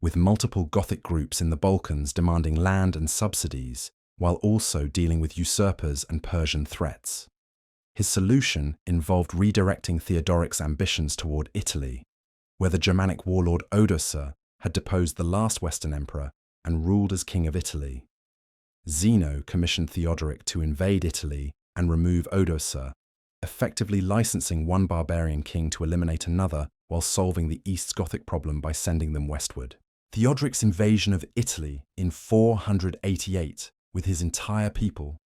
Speaker 1: with multiple Gothic groups in the Balkans demanding land and subsidies, while also dealing with usurpers and Persian threats. His solution involved redirecting Theodoric's ambitions toward Italy, where the Germanic warlord Odoacer had deposed the last Western emperor and ruled as king of Italy. Zeno commissioned Theodoric to invade Italy and remove Odoacer, effectively licensing one barbarian king to eliminate another while solving the East's Gothic problem by sending them westward. Theodoric's invasion of Italy in 488 with his entire people,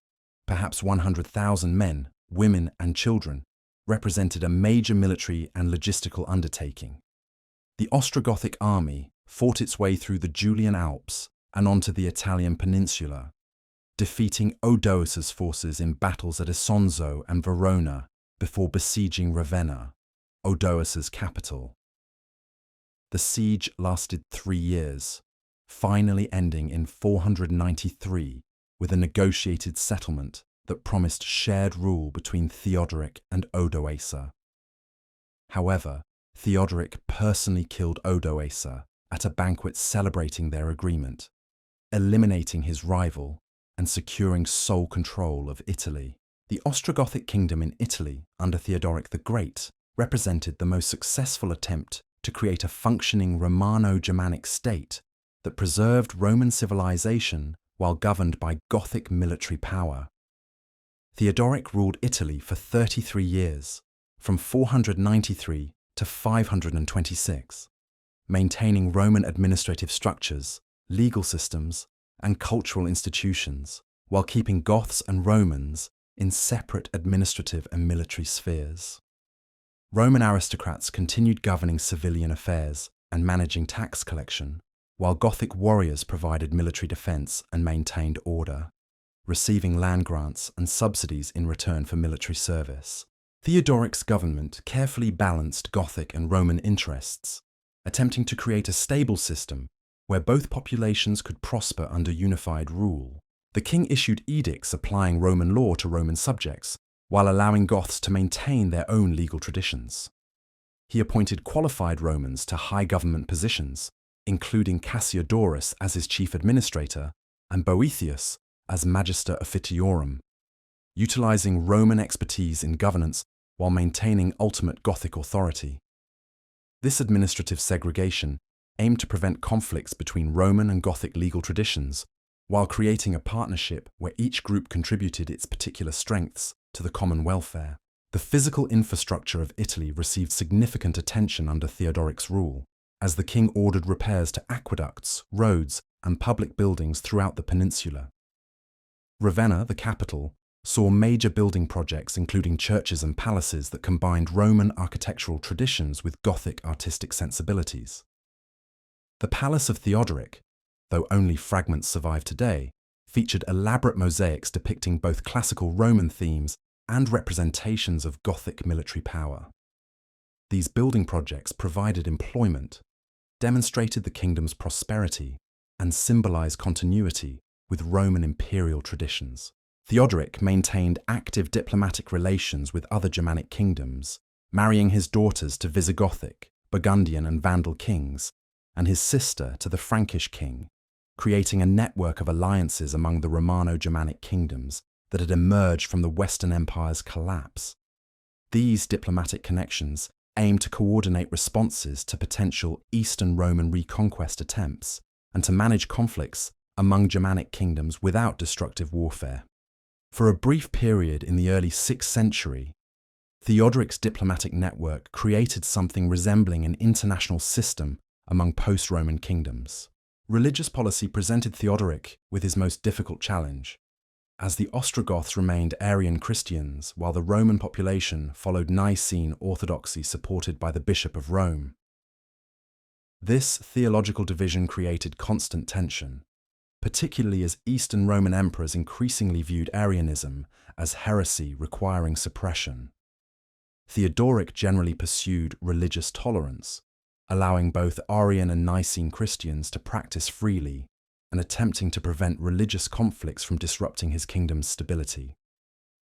Speaker 1: perhaps 100,000 men, women and children, represented a major military and logistical undertaking. The Ostrogothic army fought its way through the Julian Alps and onto the Italian peninsula, defeating Odoacer's forces in battles at Isonzo and Verona before besieging Ravenna, Odoacer's capital. The siege lasted 3 years, finally ending in 493 with a negotiated settlement that promised shared rule between Theodoric and Odoacer. However, Theodoric personally killed Odoacer at a banquet celebrating their agreement, eliminating his rival and securing sole control of Italy. The Ostrogothic kingdom in Italy under Theodoric the Great represented the most successful attempt to create a functioning Romano-Germanic state that preserved Roman civilization while governed by Gothic military power. Theodoric ruled Italy for 33 years, from 493 to 526, maintaining Roman administrative structures, legal systems, and cultural institutions, while keeping Goths and Romans in separate administrative and military spheres. Roman aristocrats continued governing civilian affairs and managing tax collection, while Gothic warriors provided military defense and maintained order, receiving land grants and subsidies in return for military service. Theodoric's government carefully balanced Gothic and Roman interests, attempting to create a stable system where both populations could prosper under unified rule. The king issued edicts applying Roman law to Roman subjects, while allowing Goths to maintain their own legal traditions. He appointed qualified Romans to high government positions, including Cassiodorus as his chief administrator and Boethius as Magister Officiorum, utilizing Roman expertise in governance while maintaining ultimate Gothic authority. This administrative segregation aimed to prevent conflicts between Roman and Gothic legal traditions, while creating a partnership where each group contributed its particular strengths to the common welfare. The physical infrastructure of Italy received significant attention under Theodoric's rule, as the king ordered repairs to aqueducts, roads, and public buildings throughout the peninsula. Ravenna, the capital, saw major building projects including churches and palaces that combined Roman architectural traditions with Gothic artistic sensibilities. The Palace of Theodoric, though only fragments survive today, featured elaborate mosaics depicting both classical Roman themes and representations of Gothic military power. These building projects provided employment, demonstrated the kingdom's prosperity, and symbolized continuity with Roman imperial traditions. Theodoric maintained active diplomatic relations with other Germanic kingdoms, marrying his daughters to Visigothic, Burgundian and Vandal kings, and his sister to the Frankish king, creating a network of alliances among the Romano-Germanic kingdoms that had emerged from the Western Empire's collapse. These diplomatic connections aimed to coordinate responses to potential Eastern Roman reconquest attempts and to manage conflicts among Germanic kingdoms without destructive warfare. For a brief period in the early 6th century, Theodoric's diplomatic network created something resembling an international system among post-Roman kingdoms. Religious policy presented Theodoric with his most difficult challenge, as the Ostrogoths remained Arian Christians while the Roman population followed Nicene orthodoxy supported by the Bishop of Rome. This theological division created constant tension, particularly as Eastern Roman emperors increasingly viewed Arianism as heresy requiring suppression. Theodoric generally pursued religious tolerance, allowing both Arian and Nicene Christians to practice freely and attempting to prevent religious conflicts from disrupting his kingdom's stability.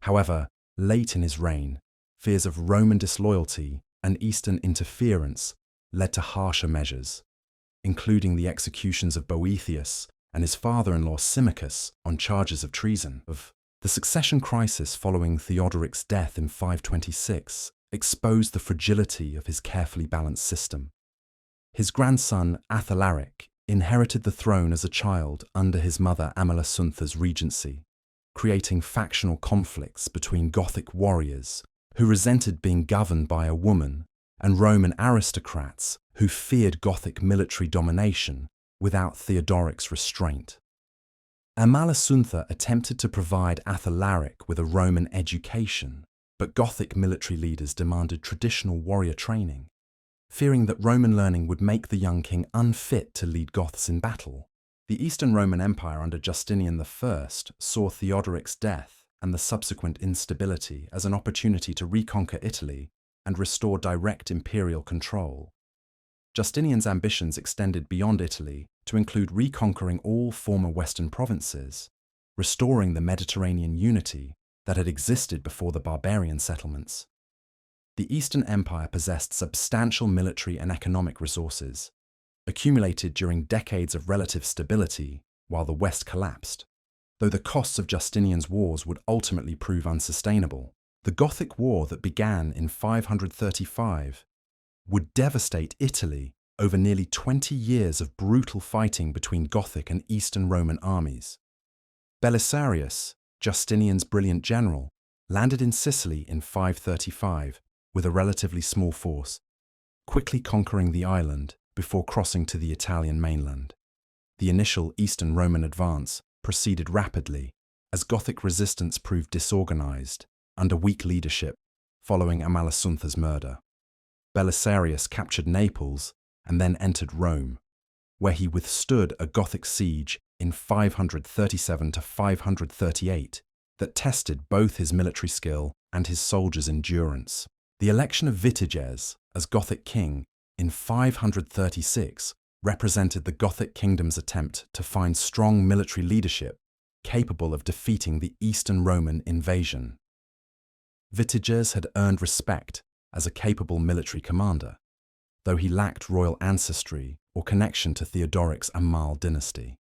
Speaker 1: However, late in his reign, fears of Roman disloyalty and Eastern interference led to harsher measures, including the executions of Boethius and his father-in-law Symmachus on charges of treason. The succession crisis following Theodoric's death in 526 exposed the fragility of his carefully balanced system. His grandson Alaric inherited the throne as a child under his mother Amalasuntha's regency, creating factional conflicts between Gothic warriors who resented being governed by a woman and Roman aristocrats who feared Gothic military domination without Theodoric's restraint. Amalasuntha attempted to provide Alaric with a Roman education, but Gothic military leaders demanded traditional warrior training, fearing that Roman learning would make the young king unfit to lead Goths in battle. The Eastern Roman Empire under Justinian I saw Theodoric's death and the subsequent instability as an opportunity to reconquer Italy and restore direct imperial control. Justinian's ambitions extended beyond Italy to include reconquering all former Western provinces, restoring the Mediterranean unity that had existed before the barbarian settlements. The Eastern Empire possessed substantial military and economic resources, accumulated during decades of relative stability while the West collapsed. Though the costs of Justinian's wars would ultimately prove unsustainable, the Gothic War that began in 535 would devastate Italy over nearly 20 years of brutal fighting between Gothic and Eastern Roman armies. Belisarius, Justinian's brilliant general, landed in Sicily in 535 with a relatively small force, quickly conquering the island before crossing to the Italian mainland. The initial Eastern Roman advance proceeded rapidly as Gothic resistance proved disorganized under weak leadership following Amalasuntha's murder. Belisarius captured Naples and then entered Rome, where he withstood a Gothic siege in 537 to 538 that tested both his military skill and his soldiers' endurance. The election of Vitiges as Gothic king in 536 represented the Gothic kingdom's attempt to find strong military leadership capable of defeating the Eastern Roman invasion. Vitiges had earned respect as a capable military commander, though he lacked royal ancestry or connection to Theodoric's Amal dynasty.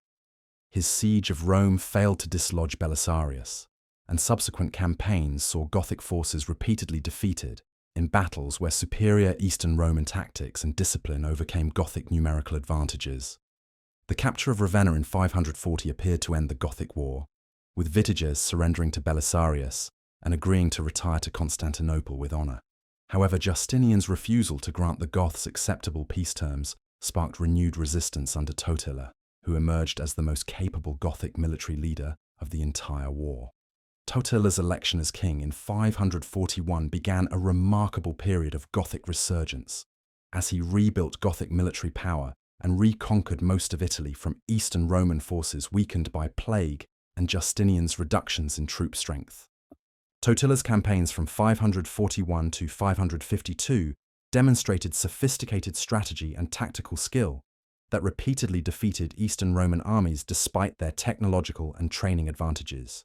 Speaker 1: His siege of Rome failed to dislodge Belisarius, and subsequent campaigns saw Gothic forces repeatedly defeated in battles where superior Eastern Roman tactics and discipline overcame Gothic numerical advantages. The capture of Ravenna in 540 appeared to end the Gothic War, with Vitiges surrendering to Belisarius and agreeing to retire to Constantinople with honour. However, Justinian's refusal to grant the Goths acceptable peace terms sparked renewed resistance under Totila, who emerged as the most capable Gothic military leader of the entire war. Totila's election as king in 541 began a remarkable period of Gothic resurgence, as he rebuilt Gothic military power and reconquered most of Italy from Eastern Roman forces weakened by plague and Justinian's reductions in troop strength. Totila's campaigns from 541 to 552 demonstrated sophisticated strategy and tactical skill that repeatedly defeated Eastern Roman armies despite their technological and training advantages.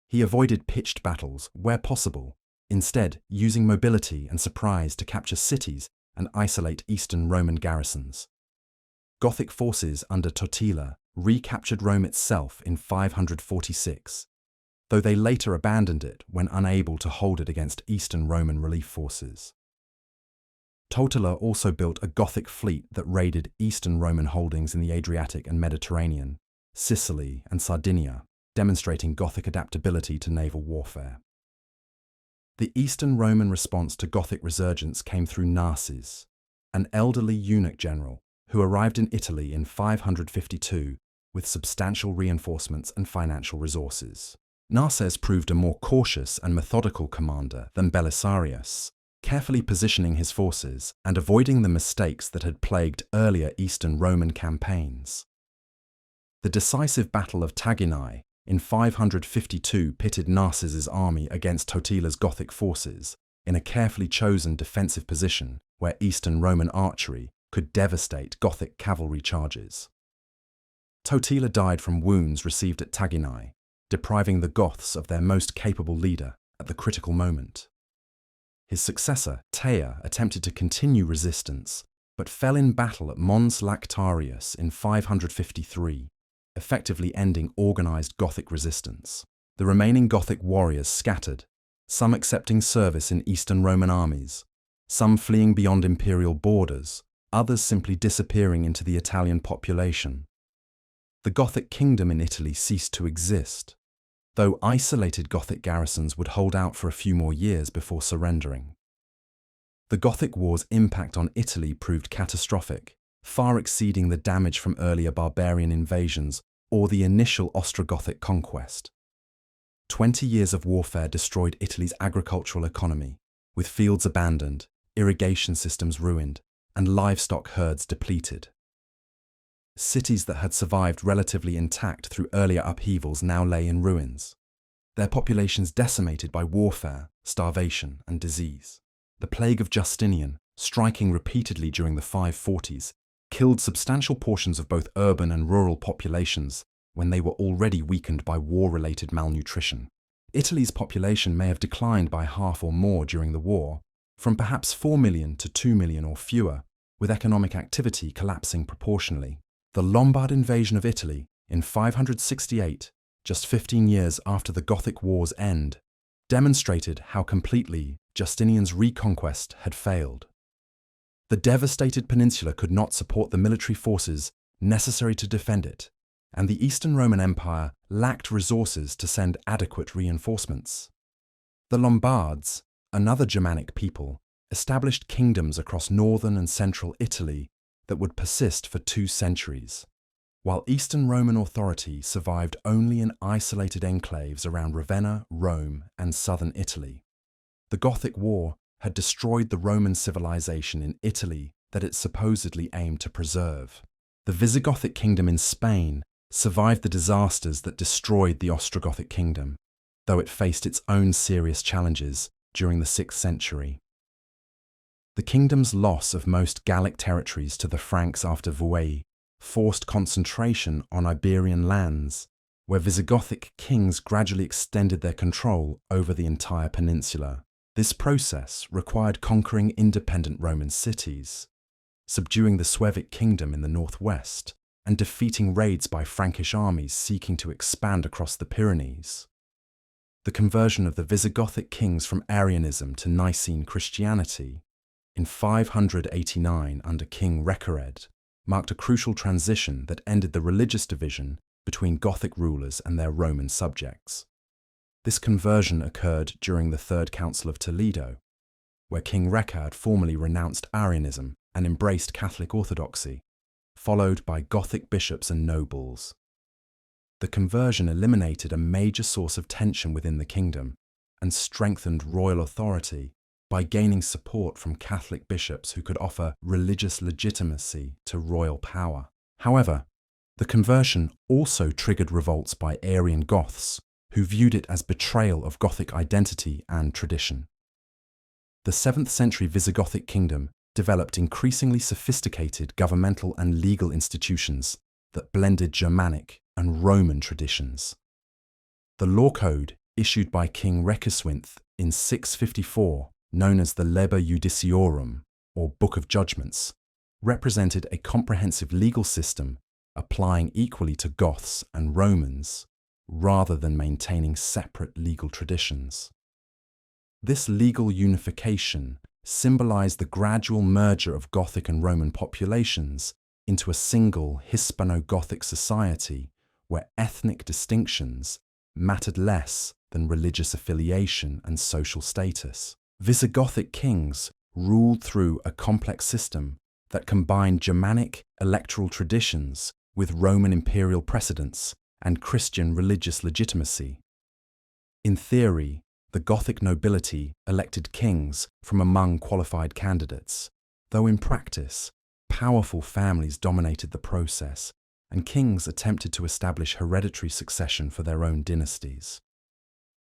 Speaker 1: He avoided pitched battles where possible, instead using mobility and surprise to capture cities and isolate Eastern Roman garrisons. Gothic forces under Totila recaptured Rome itself in 546, though they later abandoned it when unable to hold it against Eastern Roman relief forces. Totila also built a Gothic fleet that raided Eastern Roman holdings in the Adriatic and Mediterranean, Sicily and Sardinia, demonstrating Gothic adaptability to naval warfare. The Eastern Roman response to Gothic resurgence came through Narses, an elderly eunuch general who arrived in Italy in 552 with substantial reinforcements and financial resources. Narses proved a more cautious and methodical commander than Belisarius, carefully positioning his forces and avoiding the mistakes that had plagued earlier Eastern Roman campaigns. The decisive Battle of Taginae in 552 pitted Narses's army against Totila's Gothic forces in a carefully chosen defensive position where Eastern Roman archery could devastate Gothic cavalry charges. Totila died from wounds received at Taginae, depriving the Goths of their most capable leader at the critical moment. His successor, Teia, attempted to continue resistance, but fell in battle at Mons Lactarius in 553, effectively ending organised Gothic resistance. The remaining Gothic warriors scattered, some accepting service in Eastern Roman armies, some fleeing beyond imperial borders, others simply disappearing into the Italian population. The Gothic kingdom in Italy ceased to exist, though isolated Gothic garrisons would hold out for a few more years before surrendering. The Gothic War's impact on Italy proved catastrophic, far exceeding the damage from earlier barbarian invasions or the initial Ostrogothic conquest. 20 years of warfare destroyed Italy's agricultural economy, with fields abandoned, irrigation systems ruined, and livestock herds depleted. Cities that had survived relatively intact through earlier upheavals now lay in ruins, their populations decimated by warfare, starvation, and disease. The plague of Justinian, striking repeatedly during the 540s, killed substantial portions of both urban and rural populations when they were already weakened by war-related malnutrition. Italy's population may have declined by half or more during the war, from perhaps 4 million to 2 million or fewer, with economic activity collapsing proportionally. The Lombard invasion of Italy in 568, just 15 years after the Gothic War's end, demonstrated how completely Justinian's reconquest had failed. The devastated peninsula could not support the military forces necessary to defend it, and the Eastern Roman Empire lacked resources to send adequate reinforcements. The Lombards, another Germanic people, established kingdoms across northern and central Italy that would persist for 2 centuries, while Eastern Roman authority survived only in isolated enclaves around Ravenna, Rome, and southern Italy. The Gothic War had destroyed the Roman civilization in Italy that it supposedly aimed to preserve. The Visigothic kingdom in Spain survived the disasters that destroyed the Ostrogothic kingdom, though it faced its own serious challenges during the 6th century. The kingdom's loss of most Gallic territories to the Franks after Vouillé forced concentration on Iberian lands, where Visigothic kings gradually extended their control over the entire peninsula. This process required conquering independent Roman cities, subduing the Suevic kingdom in the northwest, and defeating raids by Frankish armies seeking to expand across the Pyrenees. The conversion of the Visigothic kings from Arianism to Nicene Christianity in 589 under King Recared marked a crucial transition that ended the religious division between Gothic rulers and their Roman subjects. This conversion occurred during the Third Council of Toledo, where King Recared formally renounced Arianism and embraced Catholic orthodoxy, followed by Gothic bishops and nobles. The conversion eliminated a major source of tension within the kingdom and strengthened royal authority by gaining support from Catholic bishops who could offer religious legitimacy to royal power. However, the conversion also triggered revolts by Arian Goths, who viewed it as betrayal of Gothic identity and tradition. The 7th century Visigothic kingdom developed increasingly sophisticated governmental and legal institutions that blended Germanic and Roman traditions. The law code issued by King Reciswinth in 654, known as the Liber Judiciorum, or Book of Judgments, represented a comprehensive legal system applying equally to Goths and Romans, rather than maintaining separate legal traditions. This legal unification symbolized the gradual merger of Gothic and Roman populations into a single Hispano-Gothic society where ethnic distinctions mattered less than religious affiliation and social status. Visigothic kings ruled through a complex system that combined Germanic electoral traditions with Roman imperial precedents and Christian religious legitimacy. In theory, the Gothic nobility elected kings from among qualified candidates, though in practice, powerful families dominated the process, and kings attempted to establish hereditary succession for their own dynasties.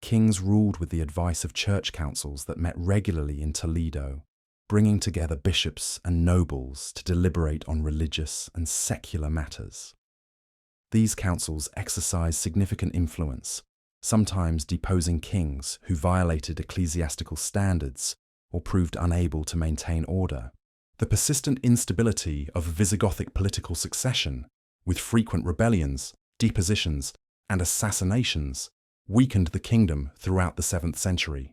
Speaker 1: Kings ruled with the advice of church councils that met regularly in Toledo, bringing together bishops and nobles to deliberate on religious and secular matters. These councils exercised significant influence, sometimes deposing kings who violated ecclesiastical standards or proved unable to maintain order. The persistent instability of Visigothic political succession, with frequent rebellions, depositions, and assassinations, weakened the kingdom throughout the 7th century.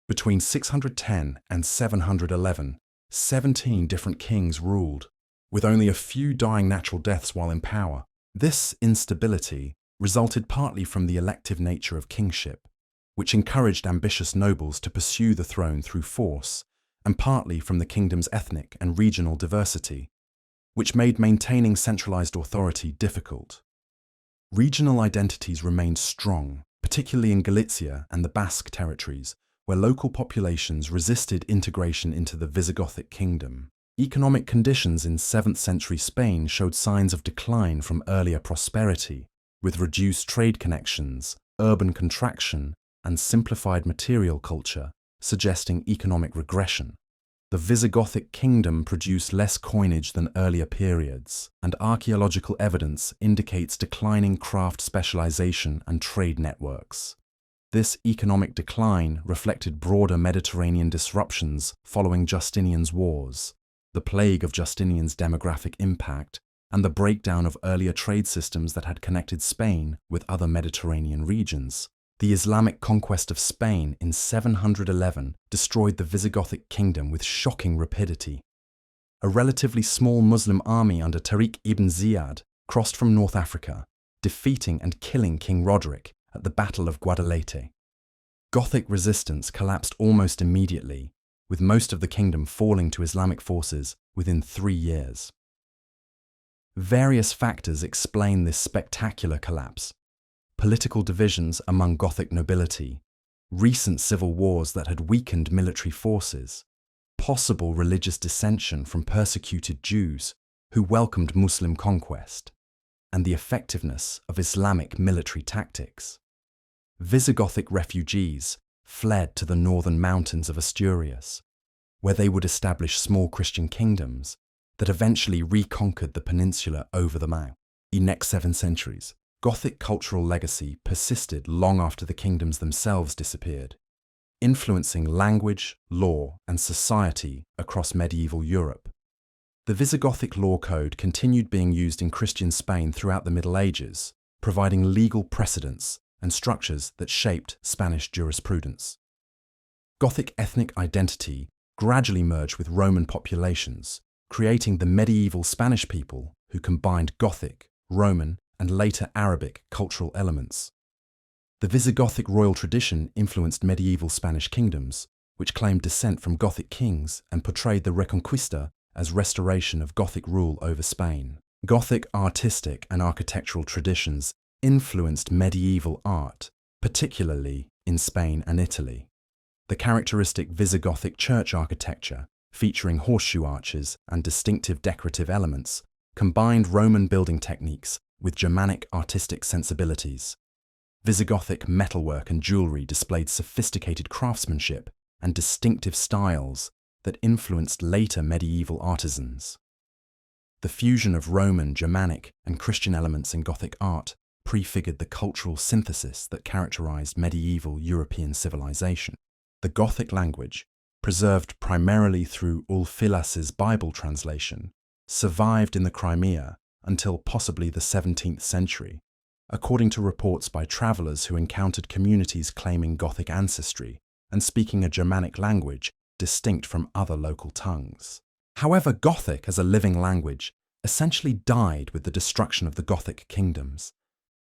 Speaker 1: Between 610 and 711, 17 different kings ruled, with only a few dying natural deaths while in power. This instability resulted partly from the elective nature of kingship, which encouraged ambitious nobles to pursue the throne through force, and partly from the kingdom's ethnic and regional diversity, which made maintaining centralized authority difficult. Regional identities remained strong, particularly in Galicia and the Basque territories, where local populations resisted integration into the Visigothic kingdom. Economic conditions in 7th century Spain showed signs of decline from earlier prosperity, with reduced trade connections, urban contraction, and simplified material culture, suggesting economic regression. The Visigothic kingdom produced less coinage than earlier periods, and archaeological evidence indicates declining craft specialization and trade networks. This economic decline reflected broader Mediterranean disruptions following Justinian's wars, the plague of Justinian's demographic impact, and the breakdown of earlier trade systems that had connected Spain with other Mediterranean regions. The Islamic conquest of Spain in 711 destroyed the Visigothic kingdom with shocking rapidity. A relatively small Muslim army under Tariq ibn Ziyad crossed from North Africa, defeating and killing King Roderick at the Battle of Guadalete. Gothic resistance collapsed almost immediately, with most of the kingdom falling to Islamic forces within 3 years. Various factors explain this spectacular collapse. Political divisions among Gothic nobility, recent civil wars that had weakened military forces, possible religious dissension from persecuted Jews who welcomed Muslim conquest, and the effectiveness of Islamic military tactics. Visigothic refugees fled to the northern mountains of Asturias, where they would establish small Christian kingdoms that eventually reconquered the peninsula over the Mau. In next 7 centuries, Gothic cultural legacy persisted long after the kingdoms themselves disappeared, influencing language, law, and society across medieval Europe. The Visigothic law code continued being used in Christian Spain throughout the Middle Ages, providing legal precedents and structures that shaped Spanish jurisprudence. Gothic ethnic identity gradually merged with Roman populations, creating the medieval Spanish people who combined Gothic, Roman, and later Arabic cultural elements. The Visigothic royal tradition influenced medieval Spanish kingdoms, which claimed descent from Gothic kings and portrayed the Reconquista as restoration of Gothic rule over Spain. Gothic artistic and architectural traditions influenced medieval art, particularly in Spain and Italy. The characteristic Visigothic church architecture, featuring horseshoe arches and distinctive decorative elements, combined Roman building techniques with Germanic artistic sensibilities. Visigothic metalwork and jewellery displayed sophisticated craftsmanship and distinctive styles that influenced later medieval artisans. The fusion of Roman, Germanic, and Christian elements in Gothic art prefigured the cultural synthesis that characterized medieval European civilization. The Gothic language, preserved primarily through Ulfilas's Bible translation, survived in the Crimea until possibly the 17th century, according to reports by travelers who encountered communities claiming Gothic ancestry and speaking a Germanic language distinct from other local tongues. However, Gothic as a living language essentially died with the destruction of the Gothic kingdoms,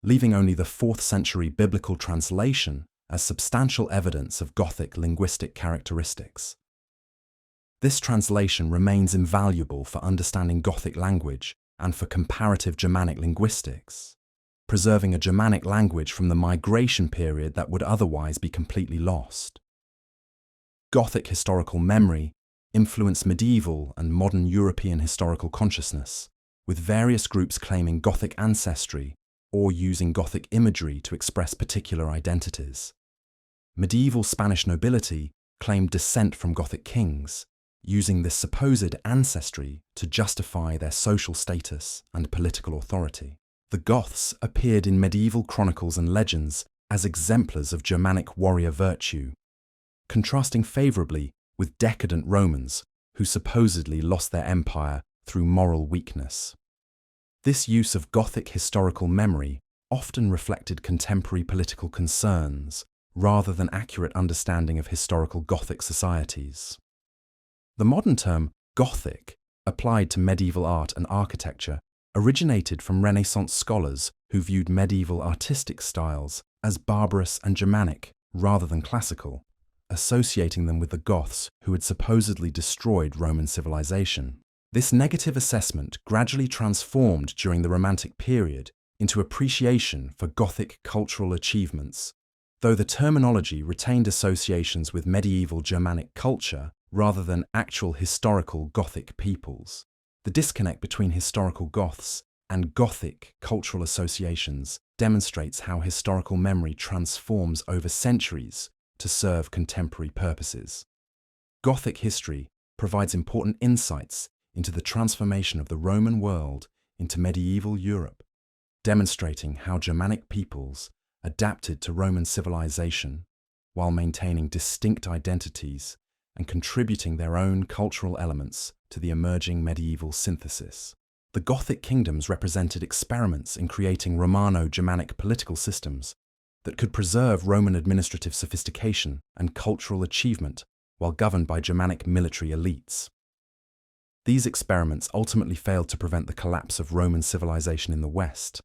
Speaker 1: leaving only the 4th century biblical translation as substantial evidence of Gothic linguistic characteristics. This translation remains invaluable for understanding Gothic language and for comparative Germanic linguistics, preserving a Germanic language from the migration period that would otherwise be completely lost. Gothic historical memory influenced medieval and modern European historical consciousness, with various groups claiming Gothic ancestry or using Gothic imagery to express particular identities. Medieval Spanish nobility claimed descent from Gothic kings, using this supposed ancestry to justify their social status and political authority. The Goths appeared in medieval chronicles and legends as exemplars of Germanic warrior virtue, contrasting favourably with decadent Romans who supposedly lost their empire through moral weakness. This use of Gothic historical memory often reflected contemporary political concerns rather than accurate understanding of historical Gothic societies. The modern term Gothic, applied to medieval art and architecture, originated from Renaissance scholars who viewed medieval artistic styles as barbarous and Germanic rather than classical, associating them with the Goths who had supposedly destroyed Roman civilization. This negative assessment gradually transformed during the Romantic period into appreciation for Gothic cultural achievements, though the terminology retained associations with medieval Germanic culture rather than actual historical Gothic peoples. The disconnect between historical Goths and Gothic cultural associations demonstrates how historical memory transforms over centuries to serve contemporary purposes. Gothic history provides important insights into the transformation of the Roman world into medieval Europe, demonstrating how Germanic peoples adapted to Roman civilization while maintaining distinct identities and contributing their own cultural elements to the emerging medieval synthesis. The Gothic kingdoms represented experiments in creating Romano-Germanic political systems that could preserve Roman administrative sophistication and cultural achievement while governed by Germanic military elites. These experiments ultimately failed to prevent the collapse of Roman civilization in the West,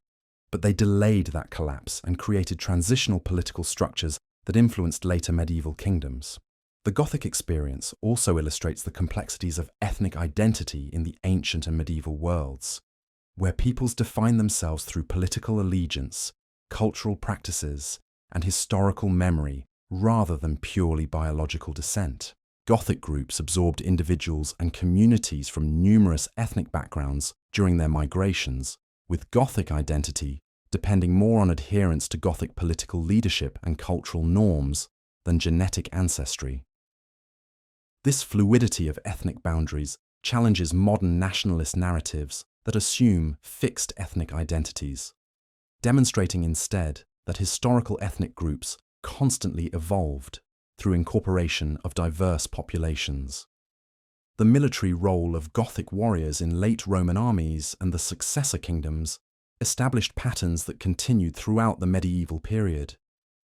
Speaker 1: but they delayed that collapse and created transitional political structures that influenced later medieval kingdoms. The Gothic experience also illustrates the complexities of ethnic identity in the ancient and medieval worlds, where peoples define themselves through political allegiance, cultural practices, and historical memory rather than purely biological descent. Gothic groups absorbed individuals and communities from numerous ethnic backgrounds during their migrations, with Gothic identity depending more on adherence to Gothic political leadership and cultural norms than genetic ancestry. This fluidity of ethnic boundaries challenges modern nationalist narratives that assume fixed ethnic identities, demonstrating instead that historical ethnic groups constantly evolved through incorporation of diverse populations. The military role of Gothic warriors in late Roman armies and the successor kingdoms established patterns that continued throughout the medieval period,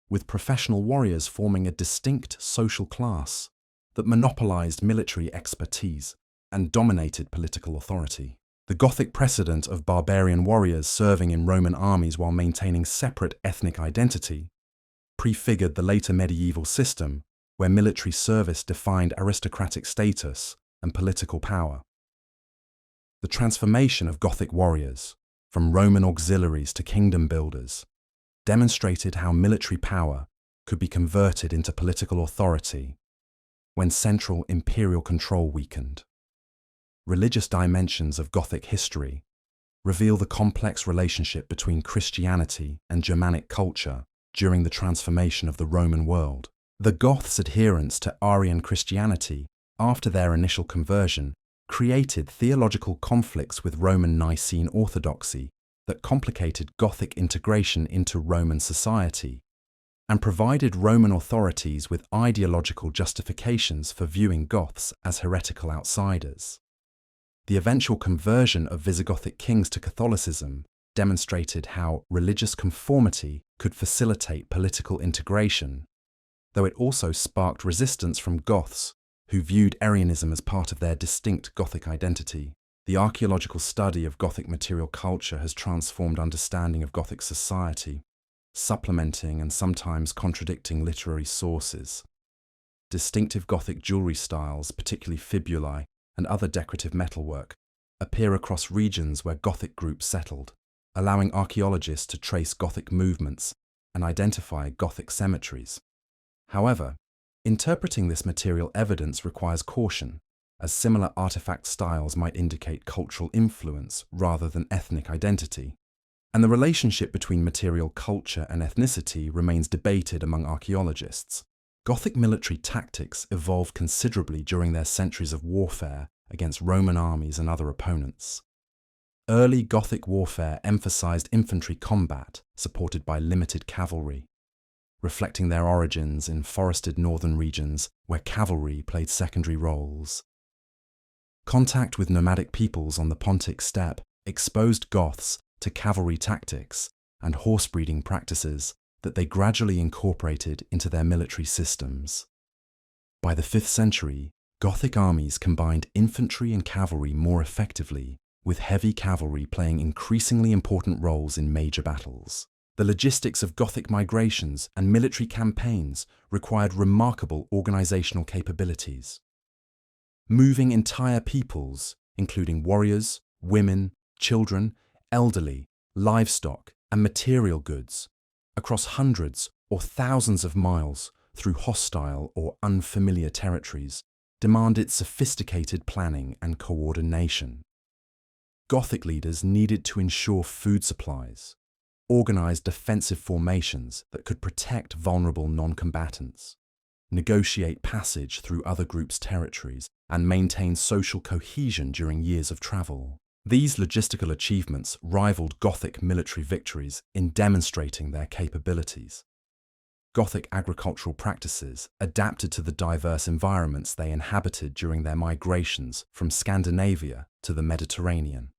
Speaker 1: with professional warriors forming a distinct social class that monopolized military expertise and dominated political authority. The Gothic precedent of barbarian warriors serving in Roman armies while maintaining separate ethnic identity prefigured the later medieval system where military service defined aristocratic status and political power. The transformation of Gothic warriors, from Roman auxiliaries to kingdom builders, demonstrated how military power could be converted into political authority when central imperial control weakened. Religious dimensions of Gothic history reveal the complex relationship between Christianity and Germanic culture during the transformation of the Roman world. The Goths' adherence to Arian Christianity after their initial conversion created theological conflicts with Roman Nicene orthodoxy that complicated Gothic integration into Roman society and provided Roman authorities with ideological justifications for viewing Goths as heretical outsiders. The eventual conversion of Visigothic kings to Catholicism demonstrated how religious conformity could facilitate political integration, though it also sparked resistance from Goths who viewed Arianism as part of their distinct Gothic identity. The archaeological study of Gothic material culture has transformed understanding of Gothic society, supplementing and sometimes contradicting literary sources. Distinctive Gothic jewelry styles, particularly fibulae and other decorative metalwork, appear across regions where Gothic groups settled, allowing archaeologists to trace Gothic movements and identify Gothic cemeteries. However, interpreting this material evidence requires caution, as similar artifact styles might indicate cultural influence rather than ethnic identity, and the relationship between material culture and ethnicity remains debated among archaeologists. Gothic military tactics evolved considerably during their centuries of warfare against Roman armies and other opponents. Early Gothic warfare emphasized infantry combat supported by limited cavalry, reflecting their origins in forested northern regions where cavalry played secondary roles. Contact with nomadic peoples on the Pontic steppe exposed Goths to cavalry tactics and horse breeding practices that they gradually incorporated into their military systems. By the 5th century, Gothic armies combined infantry and cavalry more effectively, with heavy cavalry playing increasingly important roles in major battles. The logistics of Gothic migrations and military campaigns required remarkable organizational capabilities. Moving entire peoples, including warriors, women, children, elderly, livestock, and material goods, across hundreds or thousands of miles through hostile or unfamiliar territories, demanded sophisticated planning and coordination. Gothic leaders needed to ensure food supplies, organize defensive formations that could protect vulnerable non-combatants, negotiate passage through other groups' territories, and maintain social cohesion during years of travel. These logistical achievements rivaled Gothic military victories in demonstrating their capabilities. Gothic agricultural practices adapted to the diverse environments they inhabited during their migrations from Scandinavia to the Mediterranean.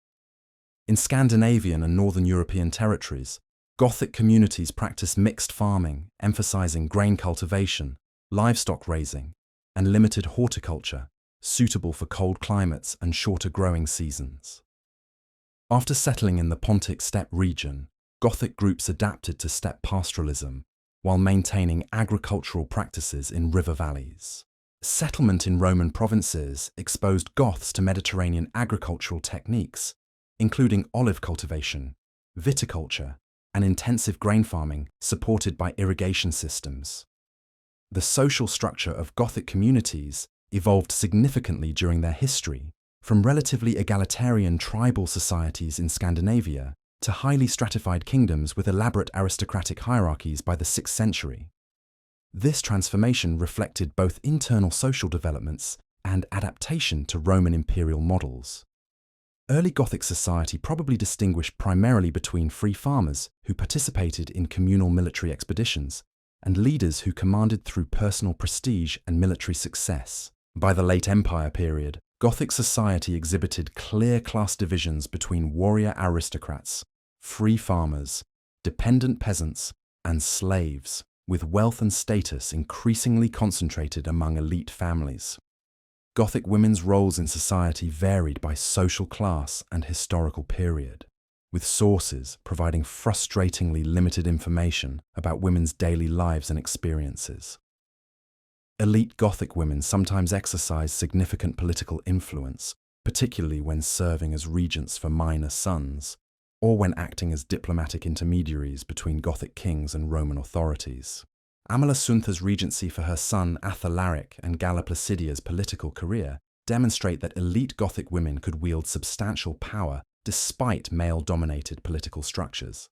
Speaker 1: In Scandinavian and Northern European territories, Gothic communities practiced mixed farming, emphasizing grain cultivation, livestock raising, and limited horticulture, suitable for cold climates and shorter growing seasons. After settling in the Pontic steppe region, Gothic groups adapted to steppe pastoralism while maintaining agricultural practices in river valleys. Settlement in Roman provinces exposed Goths to Mediterranean agricultural techniques, including olive cultivation, viticulture, and intensive grain farming supported by irrigation systems. The social structure of Gothic communities evolved significantly during their history, from relatively egalitarian tribal societies in Scandinavia to highly stratified kingdoms with elaborate aristocratic hierarchies by the 6th century. This transformation reflected both internal social developments and adaptation to Roman imperial models. Early Gothic society probably distinguished primarily between free farmers who participated in communal military expeditions and leaders who commanded through personal prestige and military success. By the late Empire period, Gothic society exhibited clear class divisions between warrior aristocrats, free farmers, dependent peasants, and slaves, with wealth and status increasingly concentrated among elite families. Gothic women's roles in society varied by social class and historical period, with sources providing frustratingly limited information about women's daily lives and experiences. Elite Gothic women sometimes exercised significant political influence, particularly when serving as regents for minor sons, or when acting as diplomatic intermediaries between Gothic kings and Roman authorities. Amalasuntha's regency for her son Alaric and Galla Placidia's political career demonstrate that elite Gothic women could wield substantial power despite male-dominated political structures.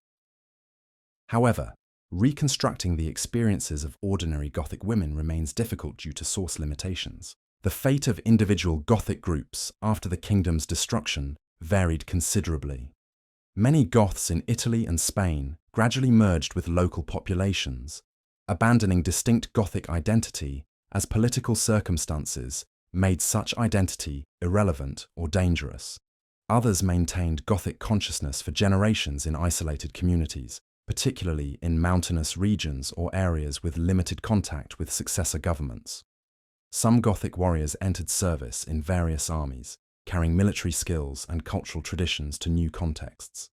Speaker 1: However, reconstructing the experiences of ordinary Gothic women remains difficult due to source limitations. The fate of individual Gothic groups after the kingdom's destruction varied considerably. Many Goths in Italy and Spain gradually merged with local populations, abandoning distinct Gothic identity as political circumstances made such identity irrelevant or dangerous. Others maintained Gothic consciousness for generations in isolated communities, particularly in mountainous regions or areas with limited contact with successor governments. Some Gothic warriors entered service in various armies, carrying military skills and cultural traditions to new contexts.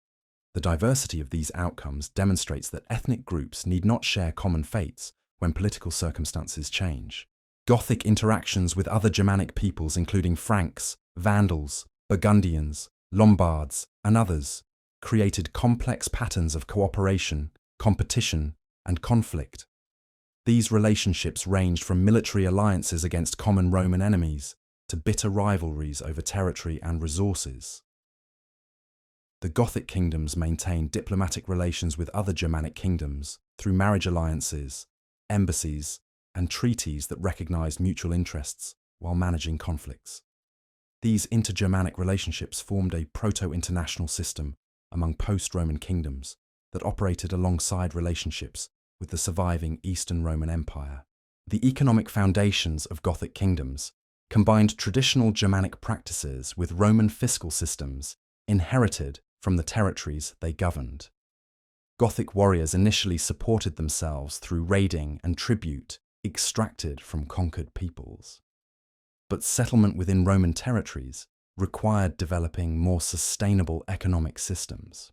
Speaker 1: The diversity of these outcomes demonstrates that ethnic groups need not share common fates when political circumstances change. Gothic interactions with other Germanic peoples, including Franks, Vandals, Burgundians, Lombards, and others, created complex patterns of cooperation, competition, and conflict. These relationships ranged from military alliances against common Roman enemies to bitter rivalries over territory and resources. The Gothic kingdoms maintained diplomatic relations with other Germanic kingdoms through marriage alliances, embassies, and treaties that recognized mutual interests while managing conflicts. These inter-Germanic relationships formed a proto-international system among post-Roman kingdoms that operated alongside relationships with the surviving Eastern Roman Empire. The economic foundations of Gothic kingdoms combined traditional Germanic practices with Roman fiscal systems inherited from the territories they governed. Gothic warriors initially supported themselves through raiding and tribute extracted from conquered peoples. But settlement within Roman territories required developing more sustainable economic systems.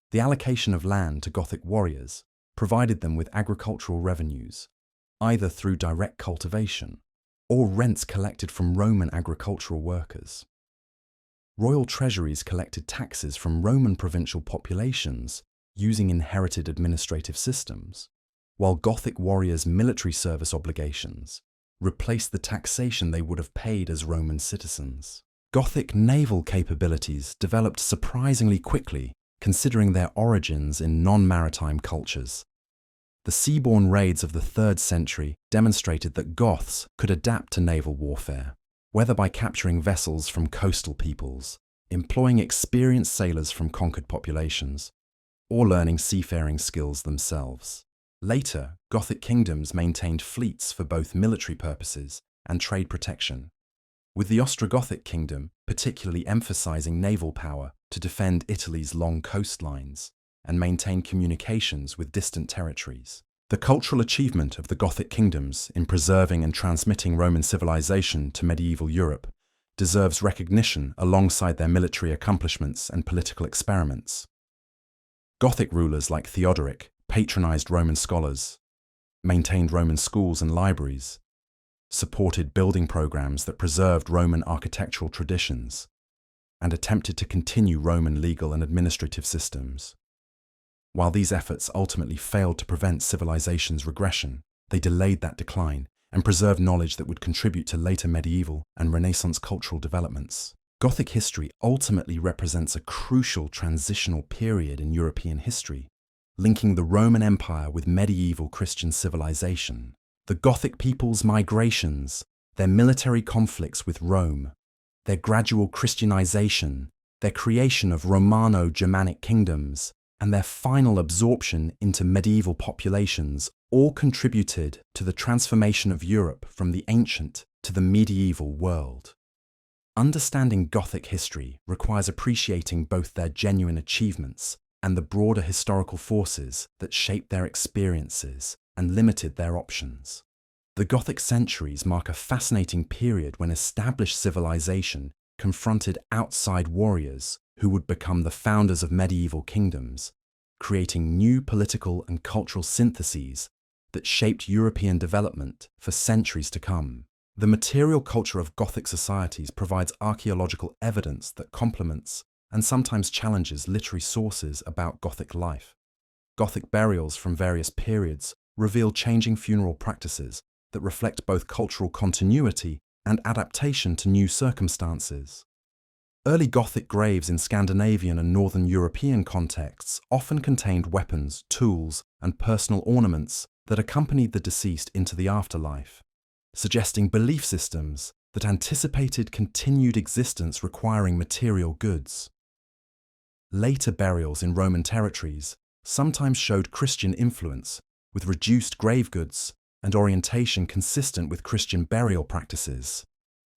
Speaker 1: The allocation of land to Gothic warriors provided them with agricultural revenues, either through direct cultivation or rents collected from Roman agricultural workers. Royal treasuries collected taxes from Roman provincial populations using inherited administrative systems, while Gothic warriors' military service obligations replaced the taxation they would have paid as Roman citizens. Gothic naval capabilities developed surprisingly quickly, considering their origins in non-maritime cultures. The seaborne raids of the 3rd century demonstrated that Goths could adapt to naval warfare, whether by capturing vessels from coastal peoples, employing experienced sailors from conquered populations, or learning seafaring skills themselves. Later, Gothic kingdoms maintained fleets for both military purposes and trade protection, with the Ostrogothic kingdom particularly emphasizing naval power to defend Italy's long coastlines and maintain communications with distant territories. The cultural achievement of the Gothic kingdoms in preserving and transmitting Roman civilization to medieval Europe deserves recognition alongside their military accomplishments and political experiments. Gothic rulers like Theodoric patronized Roman scholars, maintained Roman schools and libraries, supported building programs that preserved Roman architectural traditions, and attempted to continue Roman legal and administrative systems. While these efforts ultimately failed to prevent civilization's regression, they delayed that decline and preserved knowledge that would contribute to later medieval and Renaissance cultural developments. Gothic history ultimately represents a crucial transitional period in European history, linking the Roman Empire with medieval Christian civilization. The Gothic people's migrations, their military conflicts with Rome, their gradual Christianization, their creation of Romano-Germanic kingdoms, and their final absorption into medieval populations all contributed to the transformation of Europe from the ancient to the medieval world. Understanding Gothic history requires appreciating both their genuine achievements and the broader historical forces that shaped their experiences and limited their options. The Gothic centuries mark a fascinating period when established civilization confronted outside warriors who would become the founders of medieval kingdoms, creating new political and cultural syntheses that shaped European development for centuries to come. The material culture of Gothic societies provides archaeological evidence that complements and sometimes challenges literary sources about Gothic life. Gothic burials from various periods reveal changing funeral practices that reflect both cultural continuity and adaptation to new circumstances. Early Gothic graves in Scandinavian and Northern European contexts often contained weapons, tools, and personal ornaments that accompanied the deceased into the afterlife, suggesting belief systems that anticipated continued existence requiring material goods. Later burials in Roman territories sometimes showed Christian influence, with reduced grave goods and orientation consistent with Christian burial practices.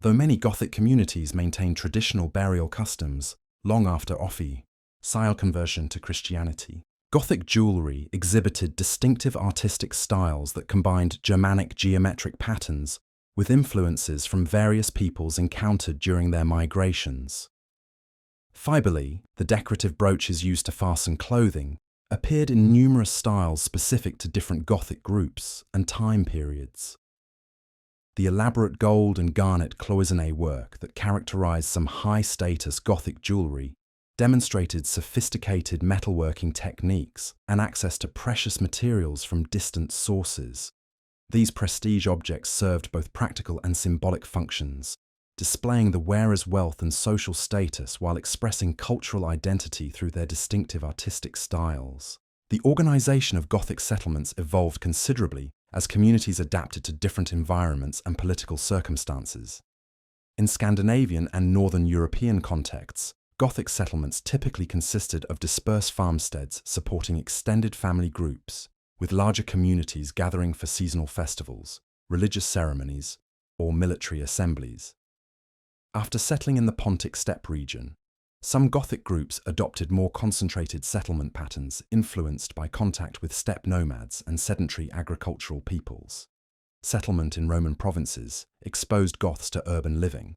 Speaker 1: Though many Gothic communities maintained traditional burial customs long after official conversion to Christianity, Gothic jewellery exhibited distinctive artistic styles that combined Germanic geometric patterns with influences from various peoples encountered during their migrations. Fibulae, the decorative brooches used to fasten clothing, appeared in numerous styles specific to different Gothic groups and time periods. The elaborate gold and garnet cloisonné work that characterized some high-status Gothic jewellery demonstrated sophisticated metalworking techniques and access to precious materials from distant sources. These prestige objects served both practical and symbolic functions, displaying the wearer's wealth and social status while expressing cultural identity through their distinctive artistic styles. The organization of Gothic settlements evolved considerably as communities adapted to different environments and political circumstances. In Scandinavian and Northern European contexts, Gothic settlements typically consisted of dispersed farmsteads supporting extended family groups, with larger communities gathering for seasonal festivals, religious ceremonies, or military assemblies. After settling in the Pontic steppe region, some Gothic groups adopted more concentrated settlement patterns influenced by contact with steppe nomads and sedentary agricultural peoples. Settlement in Roman provinces exposed Goths to urban living,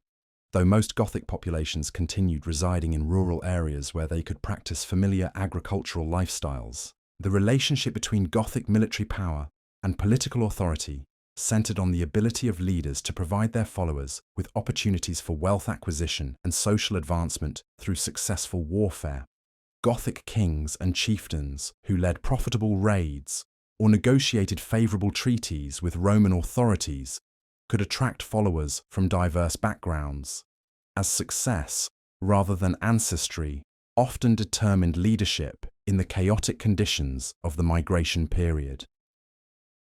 Speaker 1: though most Gothic populations continued residing in rural areas where they could practice familiar agricultural lifestyles. The relationship between Gothic military power and political authority centered on the ability of leaders to provide their followers with opportunities for wealth acquisition and social advancement through successful warfare. Gothic kings and chieftains who led profitable raids or negotiated favorable treaties with Roman authorities could attract followers from diverse backgrounds, as success, rather than ancestry, often determined leadership in the chaotic conditions of the migration period.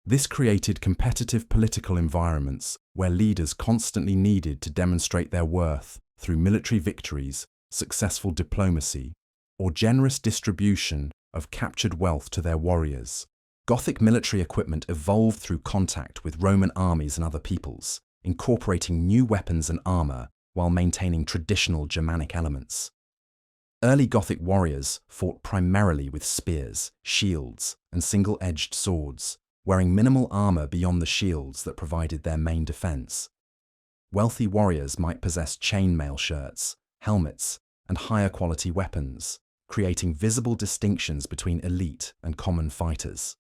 Speaker 1: This created competitive political environments where leaders constantly needed to demonstrate their worth through military victories, successful diplomacy, or generous distribution of captured wealth to their warriors. Gothic military equipment evolved through contact with Roman armies and other peoples, incorporating new weapons and armor while maintaining traditional Germanic elements. Early Gothic warriors fought primarily with spears, shields, and single-edged swords, wearing minimal armor beyond the shields that provided their main defense. Wealthy warriors might possess chainmail shirts, helmets, and higher quality weapons, creating visible distinctions between elite and common fighters.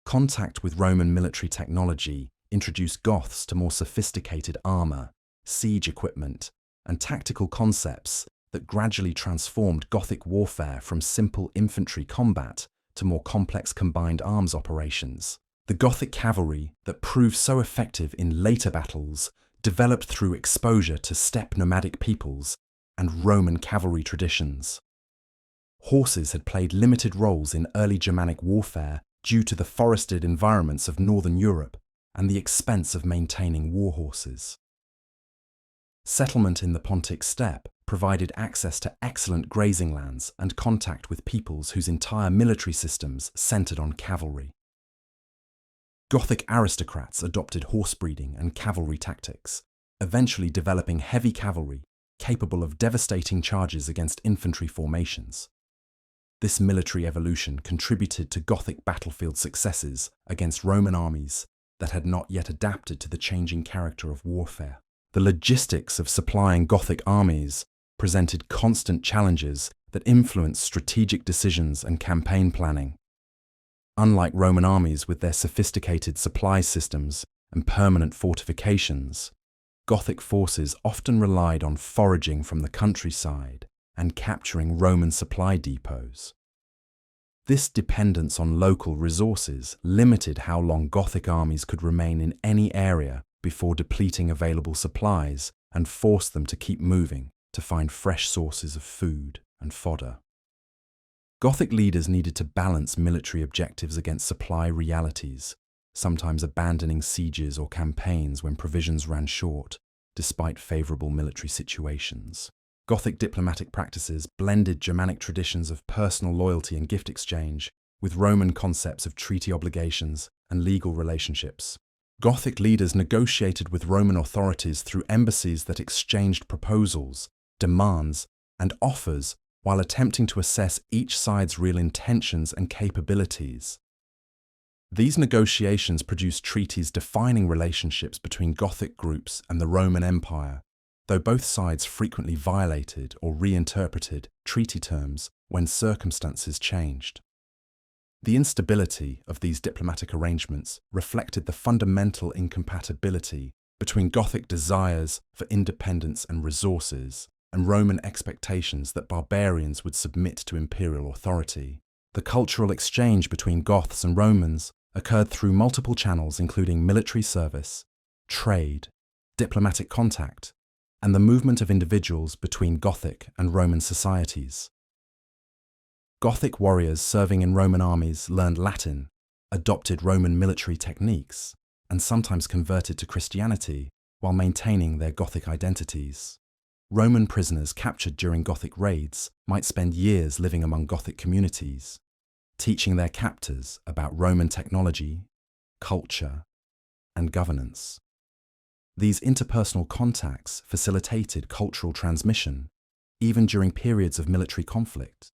Speaker 1: Contact with Roman military technology introduced Goths to more sophisticated armor, siege equipment, and tactical concepts that gradually transformed Gothic warfare from simple infantry combat to more complex combined arms operations. The Gothic cavalry that proved so effective in later battles developed through exposure to steppe nomadic peoples and Roman cavalry traditions. Horses had played limited roles in early Germanic warfare due to the forested environments of northern Europe and the expense of maintaining war horses. Settlement in the Pontic steppe provided access to excellent grazing lands and contact with peoples whose entire military systems centered on cavalry. Gothic aristocrats adopted horse breeding and cavalry tactics, eventually developing heavy cavalry capable of devastating charges against infantry formations. This military evolution contributed to Gothic battlefield successes against Roman armies that had not yet adapted to the changing character of warfare. The logistics of supplying Gothic armies presented constant challenges that influenced strategic decisions and campaign planning. Unlike Roman armies with their sophisticated supply systems and permanent fortifications, Gothic forces often relied on foraging from the countryside and capturing Roman supply depots. This dependence on local resources limited how long Gothic armies could remain in any area before depleting available supplies and forced them to keep moving to find fresh sources of food and fodder. Gothic leaders needed to balance military objectives against supply realities, sometimes abandoning sieges or campaigns when provisions ran short, despite favourable military situations. Gothic diplomatic practices blended Germanic traditions of personal loyalty and gift exchange with Roman concepts of treaty obligations and legal relationships. Gothic leaders negotiated with Roman authorities through embassies that exchanged proposals, demands, and offers while attempting to assess each side's real intentions and capabilities. These negotiations produced treaties defining relationships between Gothic groups and the Roman Empire, though both sides frequently violated or reinterpreted treaty terms when circumstances changed. The instability of these diplomatic arrangements reflected the fundamental incompatibility between Gothic desires for independence and resources and Roman expectations that barbarians would submit to imperial authority. The cultural exchange between Goths and Romans occurred through multiple channels including military service, trade, diplomatic contact, and the movement of individuals between Gothic and Roman societies. Gothic warriors serving in Roman armies learned Latin, adopted Roman military techniques, and sometimes converted to Christianity while maintaining their Gothic identities. Roman prisoners captured during Gothic raids might spend years living among Gothic communities, teaching their captors about Roman technology, culture, and governance. These interpersonal contacts facilitated cultural transmission, even during periods of military conflict,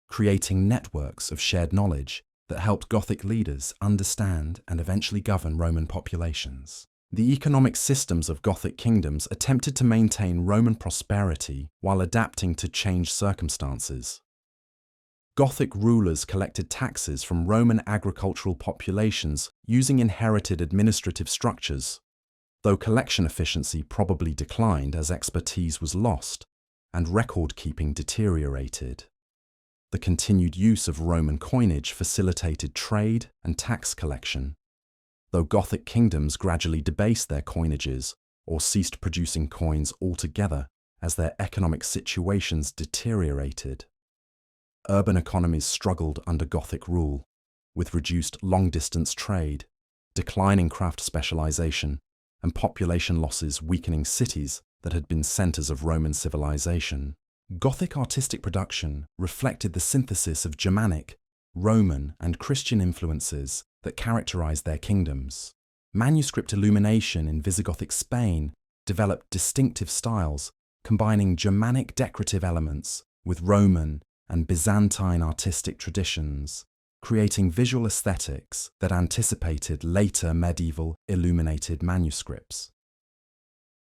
Speaker 1: creating networks of shared knowledge that helped Gothic leaders understand and eventually govern Roman populations. The economic systems of Gothic kingdoms attempted to maintain Roman prosperity while adapting to changed circumstances. Gothic rulers collected taxes from Roman agricultural populations using inherited administrative structures, though collection efficiency probably declined as expertise was lost and record-keeping deteriorated. The continued use of Roman coinage facilitated trade and tax collection, though Gothic kingdoms gradually debased their coinages or ceased producing coins altogether as their economic situations deteriorated. Urban economies struggled under Gothic rule, with reduced long-distance trade, declining craft specialization, and population losses weakening cities that had been centers of Roman civilization. Gothic artistic production reflected the synthesis of Germanic, Roman, and Christian influences that characterized their kingdoms. Manuscript illumination in Visigothic Spain developed distinctive styles combining Germanic decorative elements with Roman and Byzantine artistic traditions, creating visual aesthetics that anticipated later medieval illuminated manuscripts.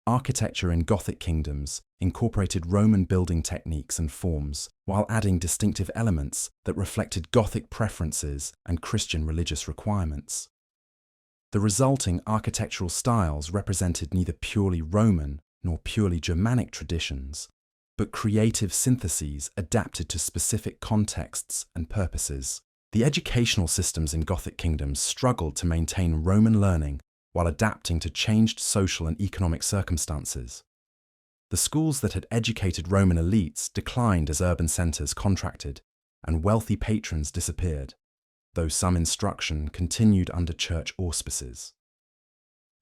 Speaker 1: Architecture in Gothic kingdoms incorporated Roman building techniques and forms while adding distinctive elements that reflected Gothic preferences and Christian religious requirements. The resulting architectural styles represented neither purely Roman nor purely Germanic traditions, but creative syntheses adapted to specific contexts and purposes. The educational systems in Gothic kingdoms struggled to maintain Roman learning while adapting to changed social and economic circumstances. The schools that had educated Roman elites declined as urban centres contracted and wealthy patrons disappeared, though some instruction continued under church auspices.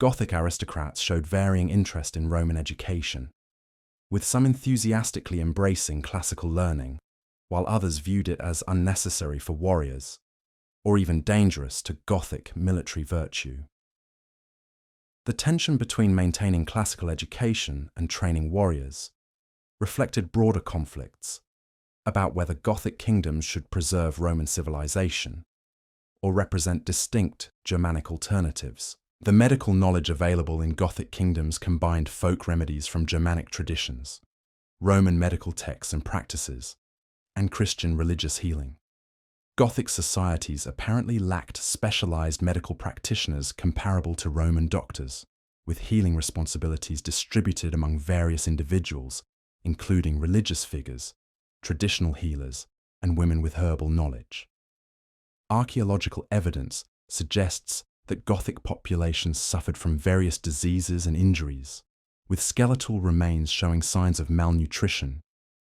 Speaker 1: Gothic aristocrats showed varying interest in Roman education, with some enthusiastically embracing classical learning, while others viewed it as unnecessary for warriors, or even dangerous to Gothic military virtue. The tension between maintaining classical education and training warriors reflected broader conflicts about whether Gothic kingdoms should preserve Roman civilization or represent distinct Germanic alternatives. The medical knowledge available in Gothic kingdoms combined folk remedies from Germanic traditions, Roman medical texts and practices, and Christian religious healing. Gothic societies apparently lacked specialized medical practitioners comparable to Roman doctors, with healing responsibilities distributed among various individuals, including religious figures, traditional healers, and women with herbal knowledge. Archaeological evidence suggests that Gothic populations suffered from various diseases and injuries, with skeletal remains showing signs of malnutrition,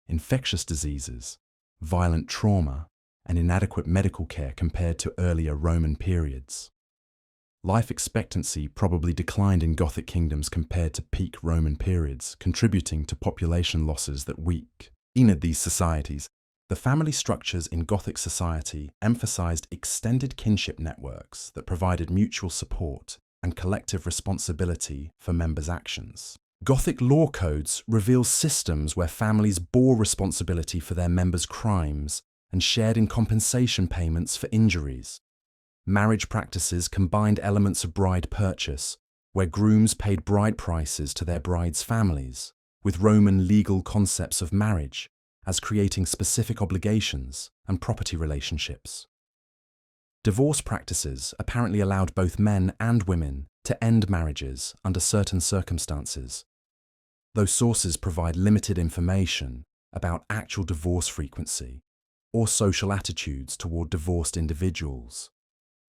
Speaker 1: infectious diseases, violent trauma, and inadequate medical care compared to earlier Roman periods. Life expectancy probably declined in Gothic kingdoms compared to peak Roman periods, contributing to population losses that weakened these societies. The family structures in Gothic society emphasized extended kinship networks that provided mutual support and collective responsibility for members' actions. Gothic law codes reveal systems where families bore responsibility for their members' crimes and shared in compensation payments for injuries. Marriage practices combined elements of bride purchase, where grooms paid bride prices to their brides' families, with Roman legal concepts of marriage as creating specific obligations and property relationships. Divorce practices apparently allowed both men and women to end marriages under certain circumstances, though sources provide limited information about actual divorce frequency or social attitudes toward divorced individuals.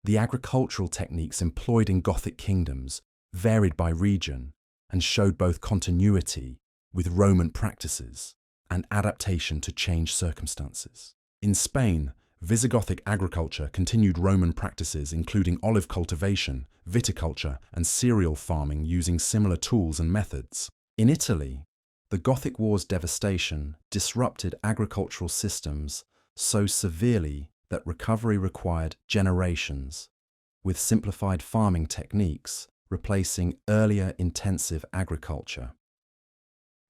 Speaker 1: The agricultural techniques employed in Gothic kingdoms varied by region and showed both continuity with Roman practices and adaptation to changed circumstances. In Spain, Visigothic agriculture continued Roman practices including olive cultivation, viticulture, and cereal farming using similar tools and methods. In Italy, the Gothic War's devastation disrupted agricultural systems so severely that recovery required generations, with simplified farming techniques replacing earlier intensive agriculture.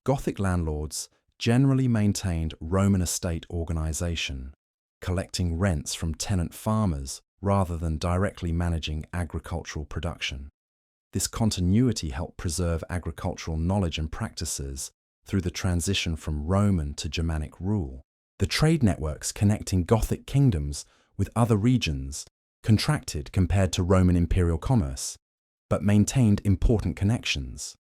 Speaker 1: Gothic landlords generally maintained Roman estate organization, collecting rents from tenant farmers rather than directly managing agricultural production. This continuity helped preserve agricultural knowledge and practices through the transition from Roman to Germanic rule. The trade networks connecting Gothic kingdoms with other regions contracted compared to Roman imperial commerce, but maintained important connections.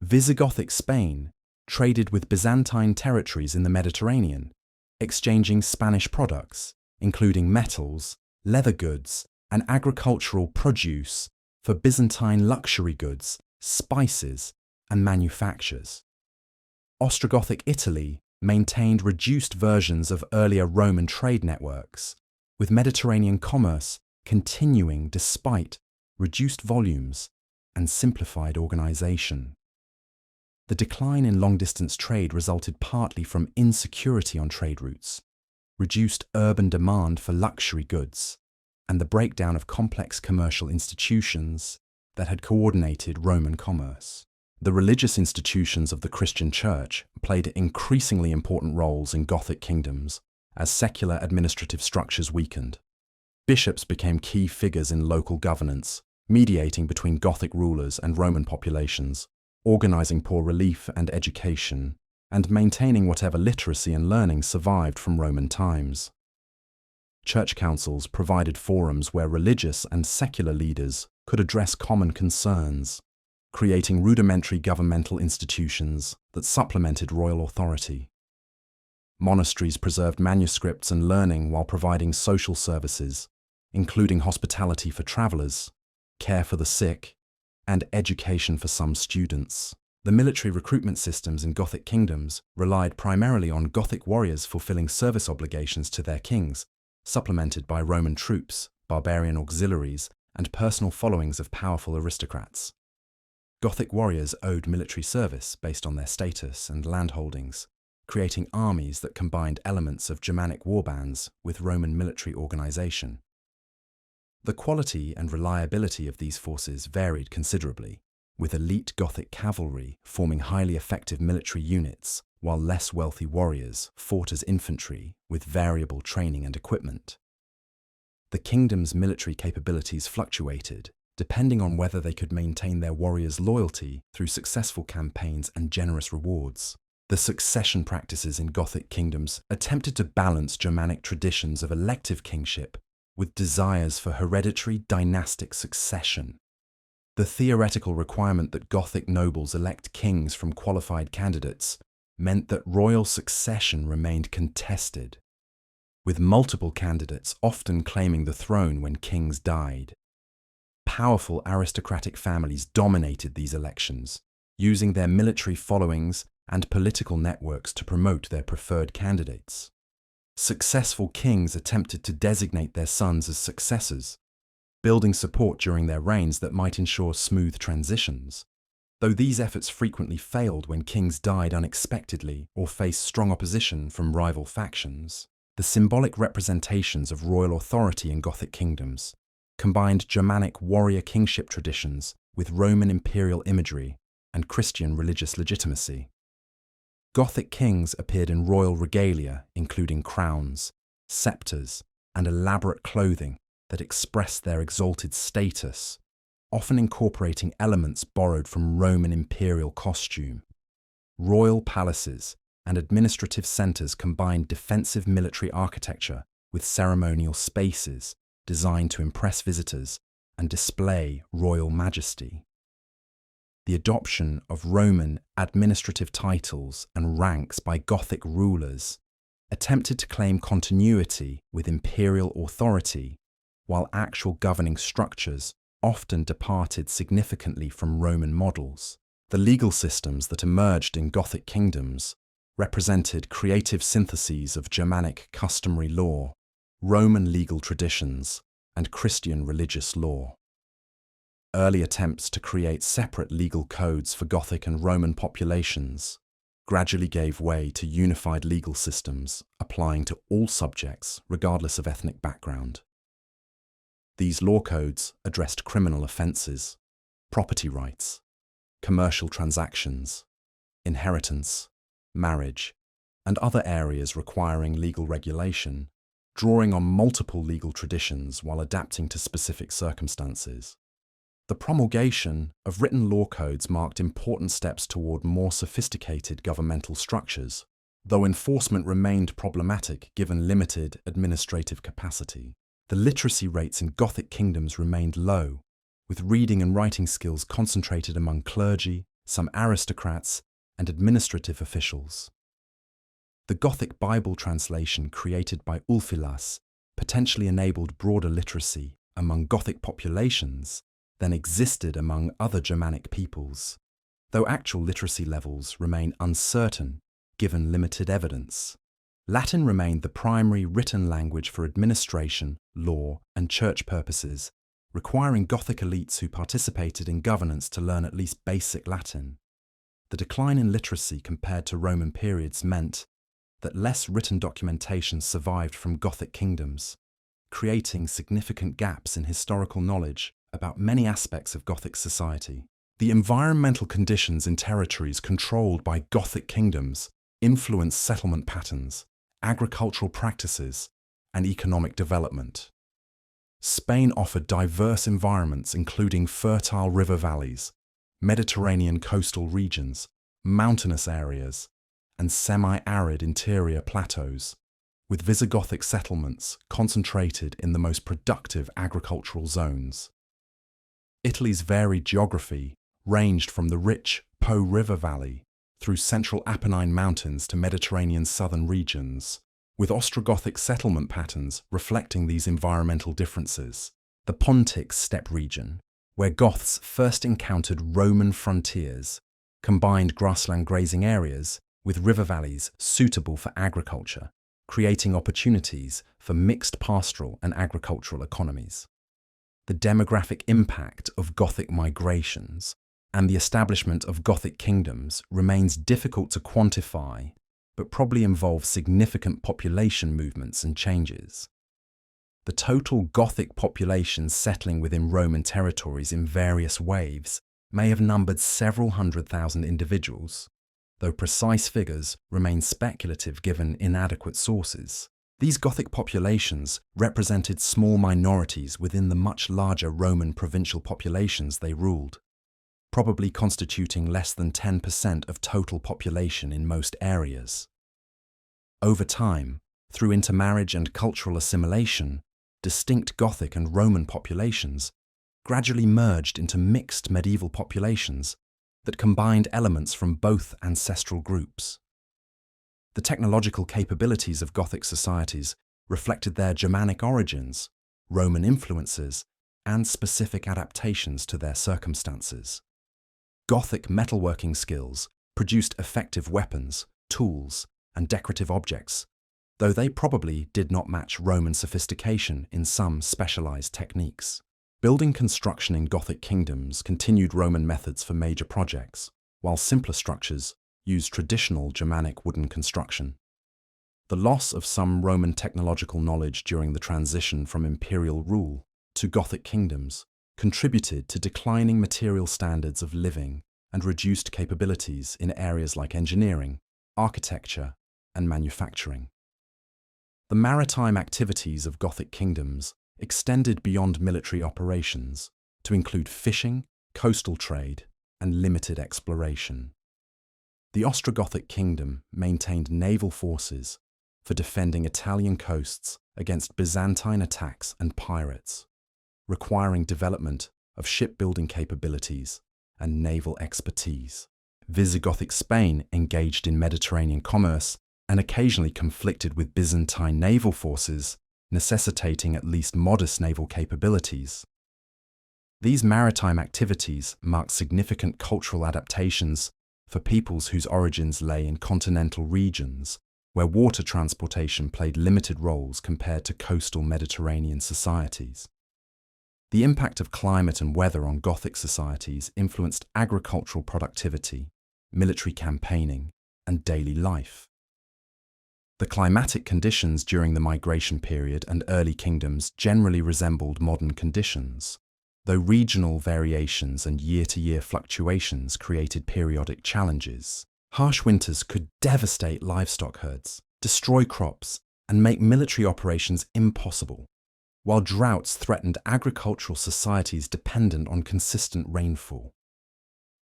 Speaker 1: Visigothic Spain traded with Byzantine territories in the Mediterranean, exchanging Spanish products, including metals, leather goods, and agricultural produce for Byzantine luxury goods, spices, and manufactures. Ostrogothic Italy maintained reduced versions of earlier Roman trade networks, with Mediterranean commerce continuing despite reduced volumes and simplified organization. The decline in long-distance trade resulted partly from insecurity on trade routes, reduced urban demand for luxury goods, and the breakdown of complex commercial institutions that had coordinated Roman commerce. The religious institutions of the Christian Church played increasingly important roles in Gothic kingdoms as secular administrative structures weakened. Bishops became key figures in local governance, mediating between Gothic rulers and Roman populations, organizing poor relief and education, and maintaining whatever literacy and learning survived from Roman times. Church councils provided forums where religious and secular leaders could address common concerns, creating rudimentary governmental institutions that supplemented royal authority. Monasteries preserved manuscripts and learning while providing social services, including hospitality for travelers, care for the sick, and education for some students. The military recruitment systems in Gothic kingdoms relied primarily on Gothic warriors fulfilling service obligations to their kings, supplemented by Roman troops, barbarian auxiliaries, and personal followings of powerful aristocrats. Gothic warriors owed military service based on their status and landholdings, creating armies that combined elements of Germanic warbands with Roman military organization. The quality and reliability of these forces varied considerably, with elite Gothic cavalry forming highly effective military units, while less wealthy warriors fought as infantry with variable training and equipment. The kingdom's military capabilities fluctuated, depending on whether they could maintain their warriors' loyalty through successful campaigns and generous rewards. The succession practices in Gothic kingdoms attempted to balance Germanic traditions of elective kingship with desires for hereditary dynastic succession. The theoretical requirement that Gothic nobles elect kings from qualified candidates meant that royal succession remained contested, with multiple candidates often claiming the throne when kings died. Powerful aristocratic families dominated these elections, using their military followings and political networks to promote their preferred candidates. Successful kings attempted to designate their sons as successors, building support during their reigns that might ensure smooth transitions. Though these efforts frequently failed when kings died unexpectedly or faced strong opposition from rival factions, the symbolic representations of royal authority in Gothic kingdoms combined Germanic warrior kingship traditions with Roman imperial imagery and Christian religious legitimacy. Gothic kings appeared in royal regalia, including crowns, scepters, and elaborate clothing that expressed their exalted status, often incorporating elements borrowed from Roman imperial costume. Royal palaces and administrative centers combined defensive military architecture with ceremonial spaces designed to impress visitors and display royal majesty. The adoption of Roman administrative titles and ranks by Gothic rulers attempted to claim continuity with imperial authority, while actual governing structures often departed significantly from Roman models. The legal systems that emerged in Gothic kingdoms represented creative syntheses of Germanic customary law, Roman legal traditions, and Christian religious law. Early attempts to create separate legal codes for Gothic and Roman populations gradually gave way to unified legal systems applying to all subjects regardless of ethnic background. These law codes addressed criminal offences, property rights, commercial transactions, inheritance, marriage, and other areas requiring legal regulation, drawing on multiple legal traditions while adapting to specific circumstances. The promulgation of written law codes marked important steps toward more sophisticated governmental structures, though enforcement remained problematic given limited administrative capacity. The literacy rates in Gothic kingdoms remained low, with reading and writing skills concentrated among clergy, some aristocrats, and administrative officials. The Gothic Bible translation created by Ulfilas potentially enabled broader literacy among Gothic populations than existed among other Germanic peoples, though actual literacy levels remain uncertain given limited evidence. Latin remained the primary written language for administration, law, and church purposes, requiring Gothic elites who participated in governance to learn at least basic Latin. The decline in literacy compared to Roman periods meant that less written documentation survived from Gothic kingdoms, creating significant gaps in historical knowledge about many aspects of Gothic society. The environmental conditions in territories controlled by Gothic kingdoms influenced settlement patterns, agricultural practices, and economic development. Spain offered diverse environments including fertile river valleys, Mediterranean coastal regions, mountainous areas, and semi-arid interior plateaus, with Visigothic settlements concentrated in the most productive agricultural zones. Italy's varied geography ranged from the rich Po River Valley through central Apennine Mountains to Mediterranean southern regions, with Ostrogothic settlement patterns reflecting these environmental differences. The Pontic steppe region, where Goths first encountered Roman frontiers, combined grassland grazing areas with river valleys suitable for agriculture, creating opportunities for mixed pastoral and agricultural economies. The demographic impact of Gothic migrations and the establishment of Gothic kingdoms remains difficult to quantify, but probably involves significant population movements and changes. The total Gothic population settling within Roman territories in various waves may have numbered several 100,000 individuals, though precise figures remain speculative given inadequate sources. These Gothic populations represented small minorities within the much larger Roman provincial populations they ruled, probably constituting less than 10% of total population in most areas. Over time, through intermarriage and cultural assimilation, distinct Gothic and Roman populations gradually merged into mixed medieval populations that combined elements from both ancestral groups. The technological capabilities of Gothic societies reflected their Germanic origins, Roman influences, and specific adaptations to their circumstances. Gothic metalworking skills produced effective weapons, tools, and decorative objects, though they probably did not match Roman sophistication in some specialized techniques. Building construction in Gothic kingdoms continued Roman methods for major projects, while simpler structures used traditional Germanic wooden construction. The loss of some Roman technological knowledge during the transition from imperial rule to Gothic kingdoms contributed to declining material standards of living and reduced capabilities in areas like engineering, architecture, and manufacturing. The maritime activities of Gothic kingdoms extended beyond military operations to include fishing, coastal trade, and limited exploration. The Ostrogothic kingdom maintained naval forces for defending Italian coasts against Byzantine attacks and pirates, requiring development of shipbuilding capabilities and naval expertise. Visigothic Spain engaged in Mediterranean commerce and occasionally conflicted with Byzantine naval forces, necessitating at least modest naval capabilities. These maritime activities marked significant cultural adaptations for peoples whose origins lay in continental regions, where water transportation played limited roles compared to coastal Mediterranean societies. The impact of climate and weather on Gothic societies influenced agricultural productivity, military campaigning, and daily life. The climatic conditions during the migration period and early kingdoms generally resembled modern conditions, though regional variations and year-to-year fluctuations created periodic challenges. Harsh winters could devastate livestock herds, destroy crops, and make military operations impossible, while droughts threatened agricultural societies dependent on consistent rainfall.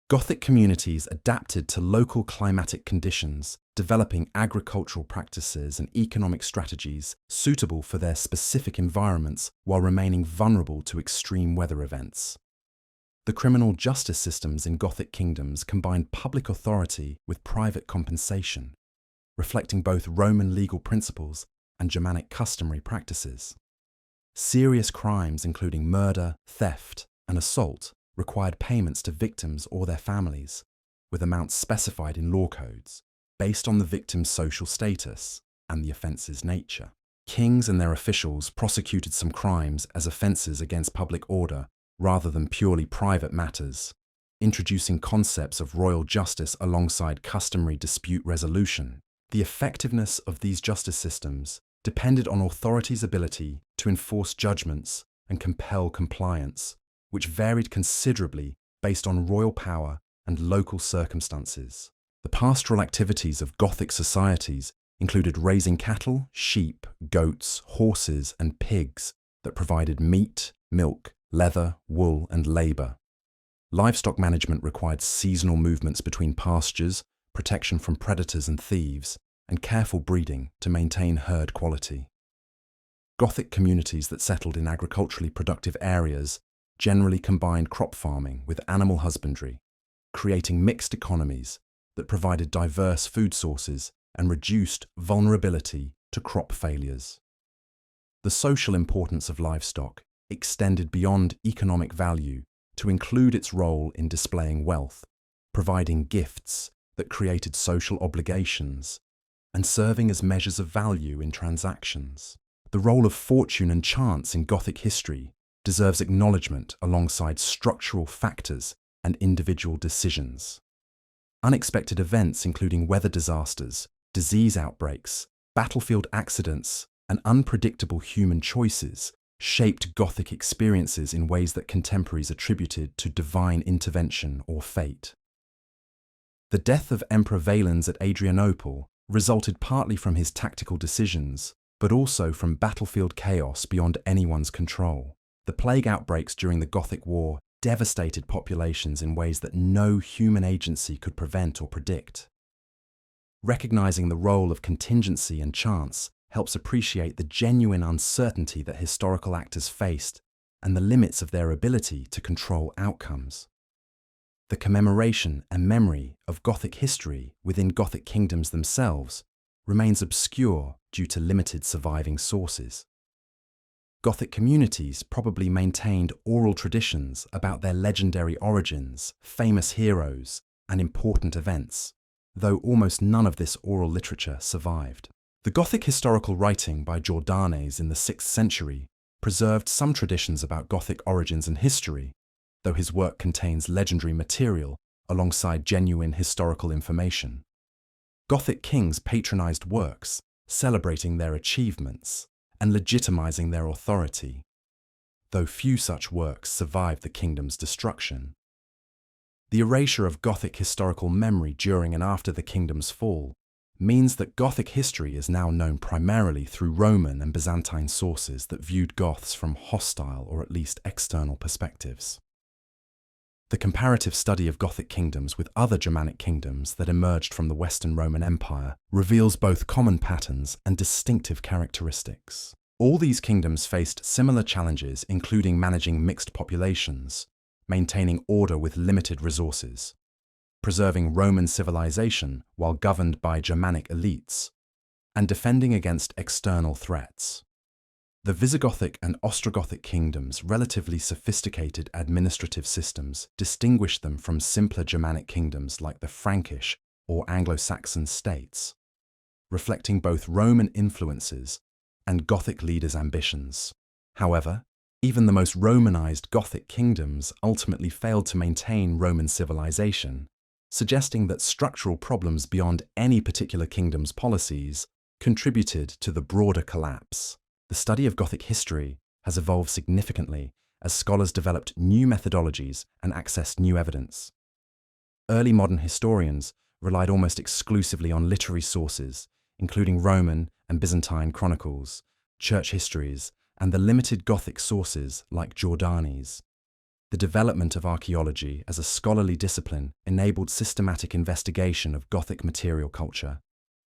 Speaker 1: Gothic communities adapted to local climatic conditions, developing agricultural practices and economic strategies suitable for their specific environments while remaining vulnerable to extreme weather events. The criminal justice systems in Gothic kingdoms combined public authority with private compensation, reflecting both Roman legal principles and Germanic customary practices. Serious crimes including murder, theft, and assault required payments to victims or their families, with amounts specified in law codes, based on the victim's social status and the offence's nature. Kings and their officials prosecuted some crimes as offences against public order rather than purely private matters, introducing concepts of royal justice alongside customary dispute resolution. The effectiveness of these justice systems depended on authorities' ability to enforce judgments and compel compliance, which varied considerably based on royal power and local circumstances. The pastoral activities of Gothic societies included raising cattle, sheep, goats, horses, and pigs that provided meat, milk, leather, wool, and labour. Livestock management required seasonal movements between pastures, protection from predators and thieves, and careful breeding to maintain herd quality. Gothic communities that settled in agriculturally productive areas generally combined crop farming with animal husbandry, creating mixed economies that provided diverse food sources and reduced vulnerability to crop failures. The social importance of livestock extended beyond economic value to include its role in displaying wealth, providing gifts that created social obligations, and serving as measures of value in transactions. The role of fortune and chance in Gothic history deserves acknowledgement alongside structural factors and individual decisions. Unexpected events including weather disasters, disease outbreaks, battlefield accidents, and unpredictable human choices shaped Gothic experiences in ways that contemporaries attributed to divine intervention or fate. The death of Emperor Valens at Adrianople resulted partly from his tactical decisions, but also from battlefield chaos beyond anyone's control. The plague outbreaks during the Gothic War devastated populations in ways that no human agency could prevent or predict. Recognizing the role of contingency and chance helps appreciate the genuine uncertainty that historical actors faced and the limits of their ability to control outcomes. The commemoration and memory of Gothic history within Gothic kingdoms themselves remains obscure due to limited surviving sources. Gothic communities probably maintained oral traditions about their legendary origins, famous heroes, and important events, though almost none of this oral literature survived. The Gothic historical writing by Jordanes in the 6th century preserved some traditions about Gothic origins and history, though his work contains legendary material alongside genuine historical information. Gothic kings patronized works, celebrating their achievements and legitimizing their authority, though few such works survived the kingdom's destruction. The erasure of Gothic historical memory during and after the kingdom's fall means that Gothic history is now known primarily through Roman and Byzantine sources that viewed Goths from hostile or at least external perspectives. The comparative study of Gothic kingdoms with other Germanic kingdoms that emerged from the Western Roman Empire reveals both common patterns and distinctive characteristics. All these kingdoms faced similar challenges, including managing mixed populations, maintaining order with limited resources, preserving Roman civilization while governed by Germanic elites, and defending against external threats. The Visigothic and Ostrogothic kingdoms' relatively sophisticated administrative systems distinguished them from simpler Germanic kingdoms like the Frankish or Anglo-Saxon states, reflecting both Roman influences and Gothic leaders' ambitions. However, even the most Romanized Gothic kingdoms ultimately failed to maintain Roman civilization, suggesting that structural problems beyond any particular kingdom's policies contributed to the broader collapse. The study of Gothic history has evolved significantly as scholars developed new methodologies and accessed new evidence. Early modern historians relied almost exclusively on literary sources, including Roman and Byzantine chronicles, church histories, and the limited Gothic sources like Jordanes. The development of archaeology as a scholarly discipline enabled systematic investigation of Gothic material culture,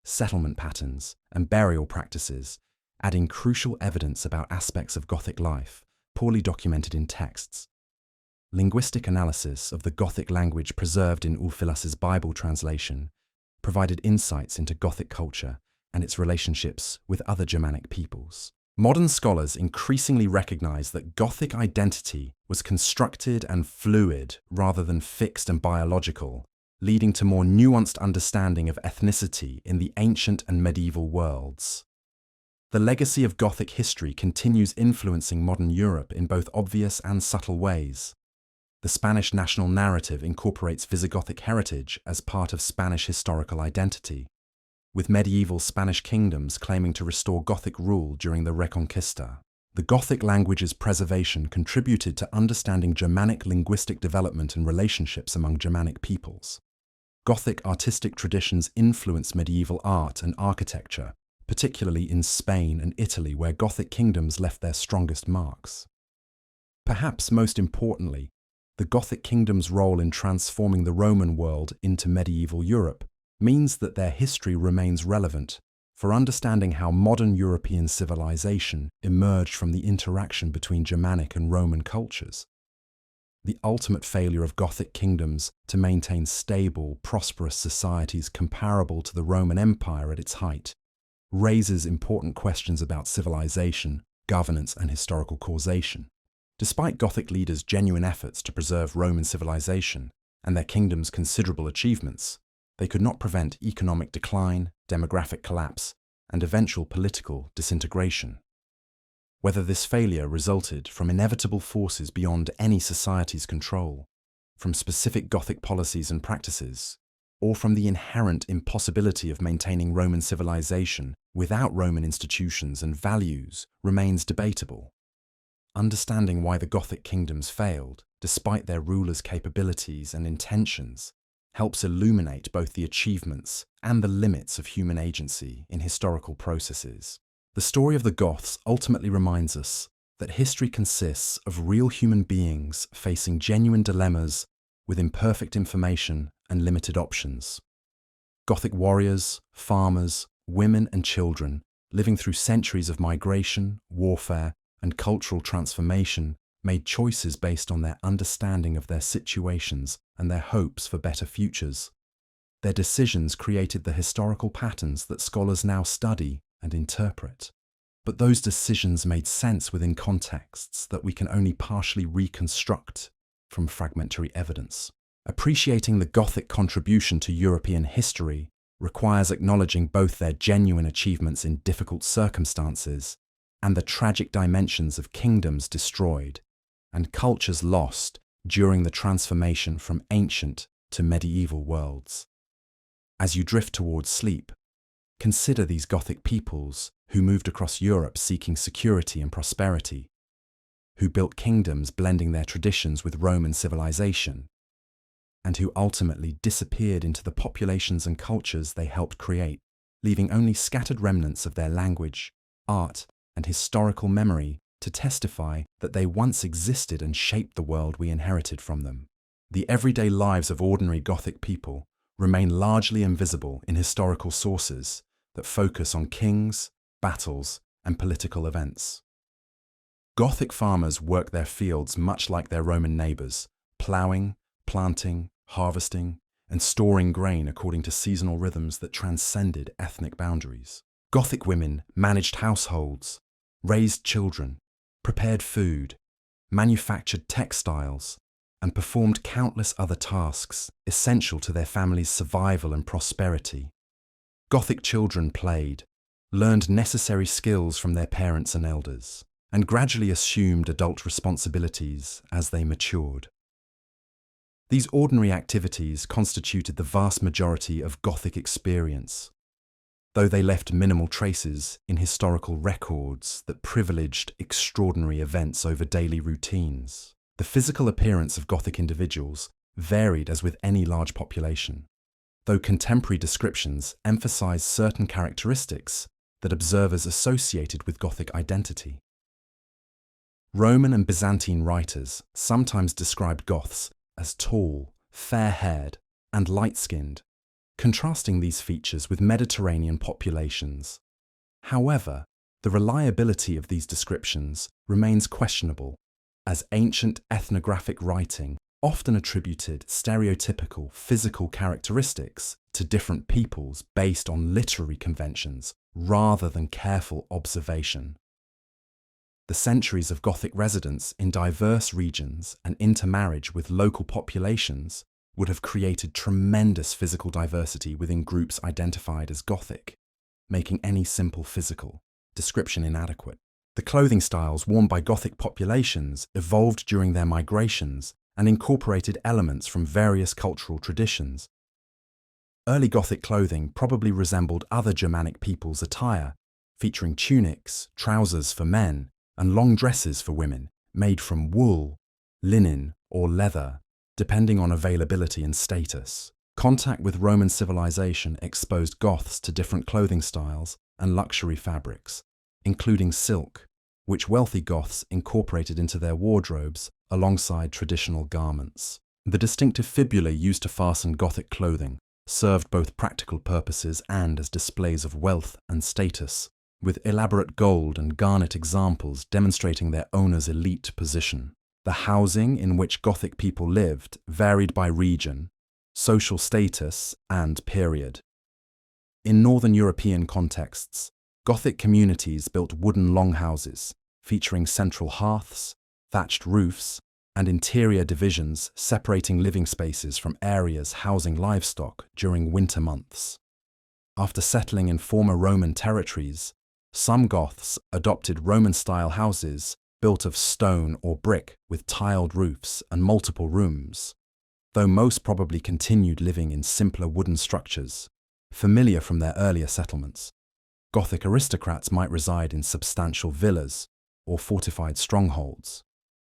Speaker 1: settlement patterns, and burial practices, adding crucial evidence about aspects of Gothic life poorly documented in texts. Linguistic analysis of the Gothic language preserved in Ulfilas's Bible translation provided insights into Gothic culture and its relationships with other Germanic peoples. Modern scholars increasingly recognize that Gothic identity was constructed and fluid rather than fixed and biological, leading to more nuanced understanding of ethnicity in the ancient and medieval worlds. The legacy of Gothic history continues influencing modern Europe in both obvious and subtle ways. The Spanish national narrative incorporates Visigothic heritage as part of Spanish historical identity, with medieval Spanish kingdoms claiming to restore Gothic rule during the Reconquista. The Gothic language's preservation contributed to understanding Germanic linguistic development and relationships among Germanic peoples. Gothic artistic traditions influenced medieval art and architecture, particularly in Spain and Italy, where Gothic kingdoms left their strongest marks. Perhaps most importantly, the Gothic kingdom's role in transforming the Roman world into medieval Europe means that their history remains relevant for understanding how modern European civilization emerged from the interaction between Germanic and Roman cultures. The ultimate failure of Gothic kingdoms to maintain stable, prosperous societies comparable to the Roman Empire at its height raises important questions about civilization, governance, and historical causation. Despite Gothic leaders' genuine efforts to preserve Roman civilization and their kingdom's considerable achievements, they could not prevent economic decline, demographic collapse, and eventual political disintegration. Whether this failure resulted from inevitable forces beyond any society's control, from specific Gothic policies and practices, or from the inherent impossibility of maintaining Roman civilization without Roman institutions and values, remains debatable. Understanding why the Gothic kingdoms failed, despite their rulers' capabilities and intentions, helps illuminate both the achievements and the limits of human agency in historical processes. The story of the Goths ultimately reminds us that history consists of real human beings facing genuine dilemmas with imperfect information and limited options. Gothic warriors, farmers, women and children living through centuries of migration, warfare, and cultural transformation made choices based on their understanding of their situations and their hopes for better futures. Their decisions created the historical patterns that scholars now study and interpret. But those decisions made sense within contexts that we can only partially reconstruct from fragmentary evidence. Appreciating the Gothic contribution to European history requires acknowledging both their genuine achievements in difficult circumstances and the tragic dimensions of kingdoms destroyed and cultures lost during the transformation from ancient to medieval worlds. As you drift towards sleep, consider these Gothic peoples who moved across Europe seeking security and prosperity, who built kingdoms blending their traditions with Roman civilization, and who ultimately disappeared into the populations and cultures they helped create, leaving only scattered remnants of their language, art, and historical memory to testify that they once existed and shaped the world we inherited from them. The everyday lives of ordinary Gothic people remain largely invisible in historical sources that focus on kings, battles, and political events. Gothic farmers worked their fields much like their Roman neighbours, ploughing, planting, harvesting, and storing grain according to seasonal rhythms that transcended ethnic boundaries. Gothic women managed households, raised children, prepared food, manufactured textiles, and performed countless other tasks essential to their family's survival and prosperity. Gothic children played, learned necessary skills from their parents and elders, and gradually assumed adult responsibilities as they matured. These ordinary activities constituted the vast majority of Gothic experience, though they left minimal traces in historical records that privileged extraordinary events over daily routines. The physical appearance of Gothic individuals varied as with any large population, though contemporary descriptions emphasize certain characteristics that observers associated with Gothic identity. Roman and Byzantine writers sometimes described Goths as tall, fair-haired, and light-skinned, contrasting these features with Mediterranean populations. However, the reliability of these descriptions remains questionable, as ancient ethnographic writing often attributed stereotypical physical characteristics to different peoples based on literary conventions rather than careful observation. The centuries of Gothic residence in diverse regions and intermarriage with local populations would have created tremendous physical diversity within groups identified as Gothic, making any simple physical description inadequate. The clothing styles worn by Gothic populations evolved during their migrations and incorporated elements from various cultural traditions. Early Gothic clothing probably resembled other Germanic peoples' attire, featuring tunics, trousers for men, and long dresses for women, made from wool, linen, or leather, depending on availability and status. Contact with Roman civilization exposed Goths to different clothing styles and luxury fabrics, including silk, which wealthy Goths incorporated into their wardrobes alongside traditional garments. The distinctive fibulae used to fasten Gothic clothing served both practical purposes and as displays of wealth and status, with elaborate gold and garnet examples demonstrating their owner's elite position. The housing in which Gothic people lived varied by region, social status, and period. In Northern European contexts, Gothic communities built wooden longhouses, featuring central hearths, thatched roofs, and interior divisions separating living spaces from areas housing livestock during winter months. After settling in former Roman territories, some Goths adopted Roman-style houses built of stone or brick with tiled roofs and multiple rooms, though most probably continued living in simpler wooden structures, familiar from their earlier settlements. Gothic aristocrats might reside in substantial villas or fortified strongholds,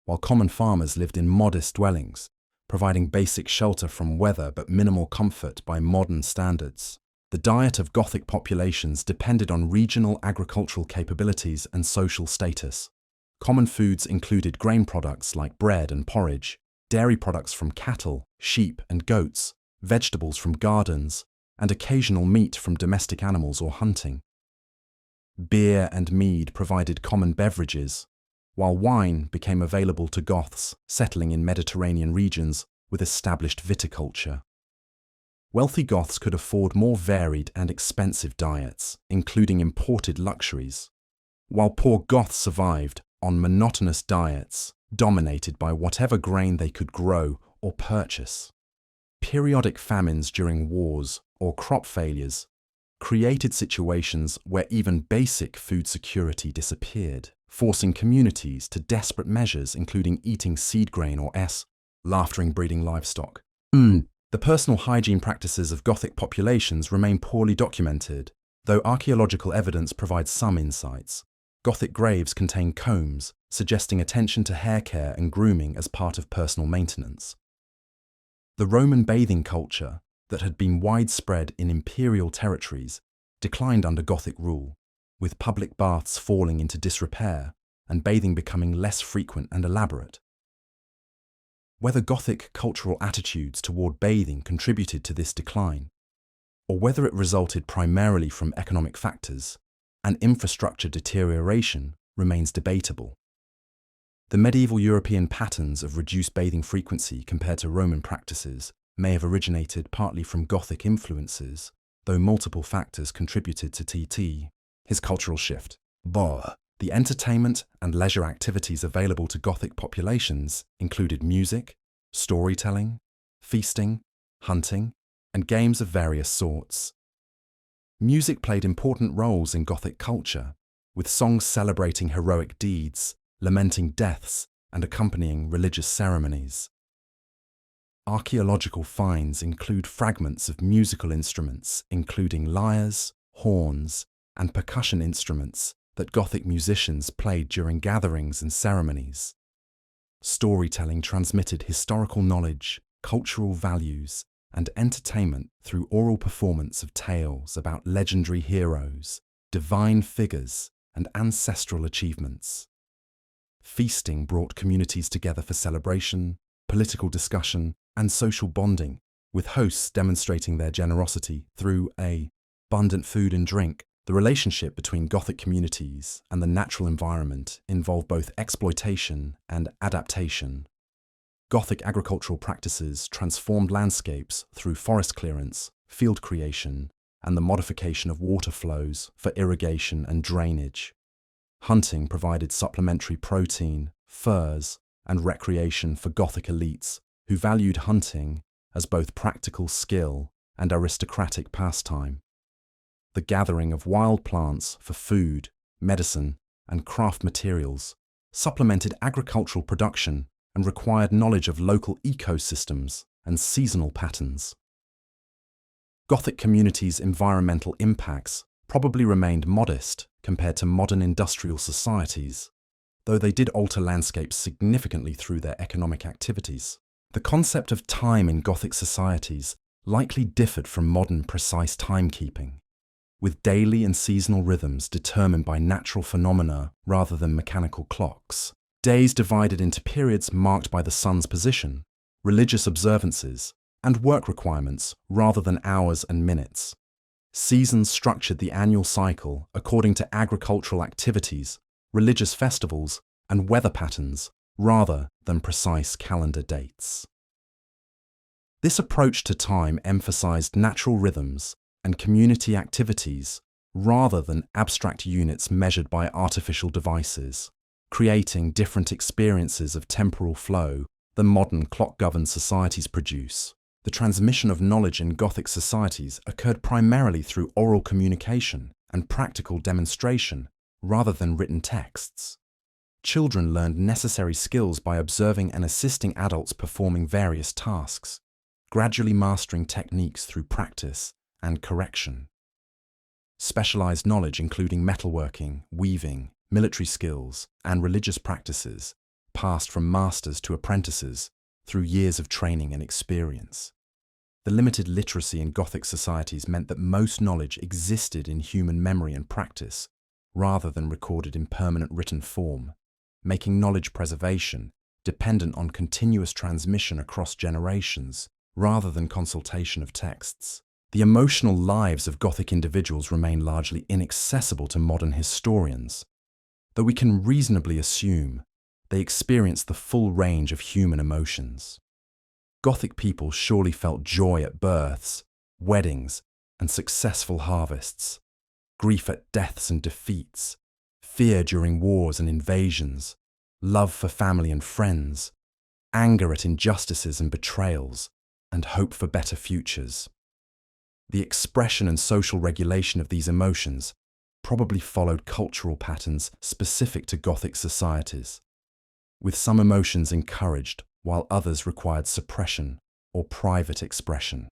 Speaker 1: while common farmers lived in modest dwellings, providing basic shelter from weather but minimal comfort by modern standards. The diet of Gothic populations depended on regional agricultural capabilities and social status. Common foods included grain products like bread and porridge, dairy products from cattle, sheep, and goats, vegetables from gardens, and occasional meat from domestic animals or hunting. Beer and mead provided common beverages, while wine became available to Goths settling in Mediterranean regions with established viticulture. Wealthy Goths could afford more varied and expensive diets, including imported luxuries, while poor Goths survived on monotonous diets dominated by whatever grain they could grow or purchase. Periodic famines during wars or crop failures created situations where even basic food security disappeared, forcing communities to desperate measures including eating seed grain or laftering breeding livestock. The personal hygiene practices of Gothic populations remain poorly documented, though archaeological evidence provides some insights. Gothic graves contain combs, suggesting attention to hair care and grooming as part of personal maintenance. The Roman bathing culture, that had been widespread in imperial territories, declined under Gothic rule, with public baths falling into disrepair and bathing becoming less frequent and elaborate. Whether Gothic cultural attitudes toward bathing contributed to this decline, or whether it resulted primarily from economic factors and infrastructure deterioration remains debatable. The medieval European patterns of reduced bathing frequency compared to Roman practices may have originated partly from Gothic influences, though multiple factors contributed to his cultural shift. The entertainment and leisure activities available to Gothic populations included music, storytelling, feasting, hunting, and games of various sorts. Music played important roles in Gothic culture, with songs celebrating heroic deeds, lamenting deaths, and accompanying religious ceremonies. Archaeological finds include fragments of musical instruments, including lyres, horns, and percussion instruments that Gothic musicians played during gatherings and ceremonies. Storytelling transmitted historical knowledge, cultural values, and entertainment through oral performance of tales about legendary heroes, divine figures, and ancestral achievements. Feasting brought communities together for celebration, political discussion, and social bonding, with hosts demonstrating their generosity through abundant food and drink. The relationship between Gothic communities and the natural environment involved both exploitation and adaptation. Gothic agricultural practices transformed landscapes through forest clearance, field creation, and the modification of water flows for irrigation and drainage. Hunting provided supplementary protein, furs, and recreation for Gothic elites who valued hunting as both practical skill and aristocratic pastime. The gathering of wild plants for food, medicine, and craft materials supplemented agricultural production and required knowledge of local ecosystems and seasonal patterns. Gothic communities' environmental impacts probably remained modest compared to modern industrial societies, though they did alter landscapes significantly through their economic activities. The concept of time in Gothic societies likely differed from modern precise timekeeping, with daily and seasonal rhythms determined by natural phenomena rather than mechanical clocks. Days divided into periods marked by the sun's position, religious observances, and work requirements rather than hours and minutes. Seasons structured the annual cycle according to agricultural activities, religious festivals, and weather patterns rather than precise calendar dates. This approach to time emphasized natural rhythms and community activities rather than abstract units measured by artificial devices, creating different experiences of temporal flow than modern clock-governed societies produce. The transmission of knowledge in Gothic societies occurred primarily through oral communication and practical demonstration rather than written texts. Children learned necessary skills by observing and assisting adults performing various tasks, gradually mastering techniques through practice and correction. Specialized knowledge including metalworking, weaving, military skills, and religious practices passed from masters to apprentices through years of training and experience. The limited literacy in Gothic societies meant that most knowledge existed in human memory and practice, rather than recorded in permanent written form, making knowledge preservation dependent on continuous transmission across generations, rather than consultation of texts. The emotional lives of Gothic individuals remain largely inaccessible to modern historians, though we can reasonably assume they experienced the full range of human emotions. Gothic people surely felt joy at births, weddings, and successful harvests, grief at deaths and defeats, fear during wars and invasions, love for family and friends, anger at injustices and betrayals, and hope for better futures. The expression and social regulation of these emotions probably followed cultural patterns specific to Gothic societies, with some emotions encouraged while others required suppression or private expression.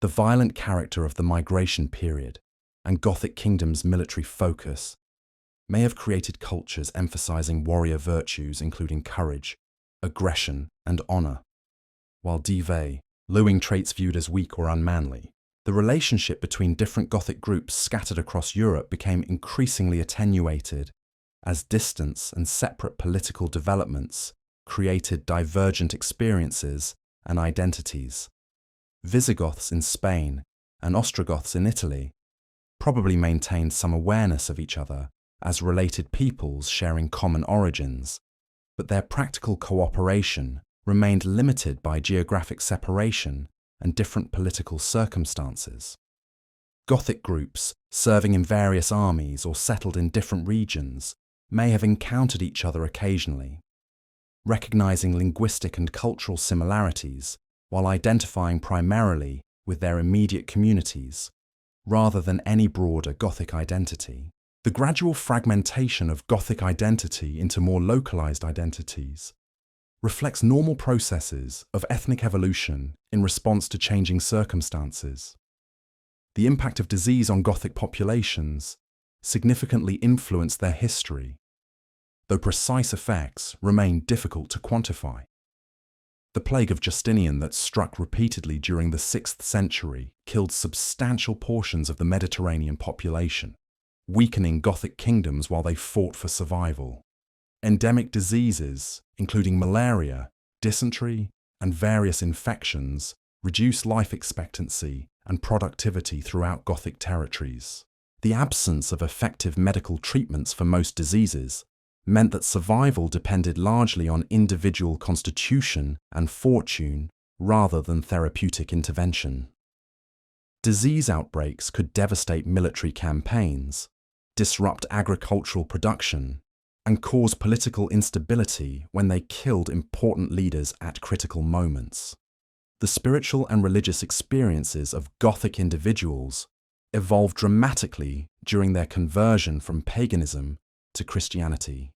Speaker 1: The violent character of the migration period and Gothic kingdom's military focus may have created cultures emphasizing warrior virtues including courage, aggression, and honor, while devaluing traits viewed as weak or unmanly. The relationship between different Gothic groups scattered across Europe became increasingly attenuated as distance and separate political developments created divergent experiences and identities. Visigoths in Spain and Ostrogoths in Italy probably maintained some awareness of each other as related peoples sharing common origins, but their practical cooperation remained limited by geographic separation and different political circumstances. Gothic groups serving in various armies or settled in different regions may have encountered each other occasionally, recognizing linguistic and cultural similarities while identifying primarily with their immediate communities, rather than any broader Gothic identity. The gradual fragmentation of Gothic identity into more localized identities reflects normal processes of ethnic evolution in response to changing circumstances. The impact of disease on Gothic populations significantly influenced their history, though precise effects remain difficult to quantify. The plague of Justinian that struck repeatedly during the 6th century killed substantial portions of the Mediterranean population, weakening Gothic kingdoms while they fought for survival. Endemic diseases, including malaria, dysentery, and various infections, reduced life expectancy and productivity throughout Gothic territories. The absence of effective medical treatments for most diseases meant that survival depended largely on individual constitution and fortune rather than therapeutic intervention. Disease outbreaks could devastate military campaigns, disrupt agricultural production, and cause political instability when they killed important leaders at critical moments. The spiritual and religious experiences of Gothic individuals evolved dramatically during their conversion from paganism to Christianity.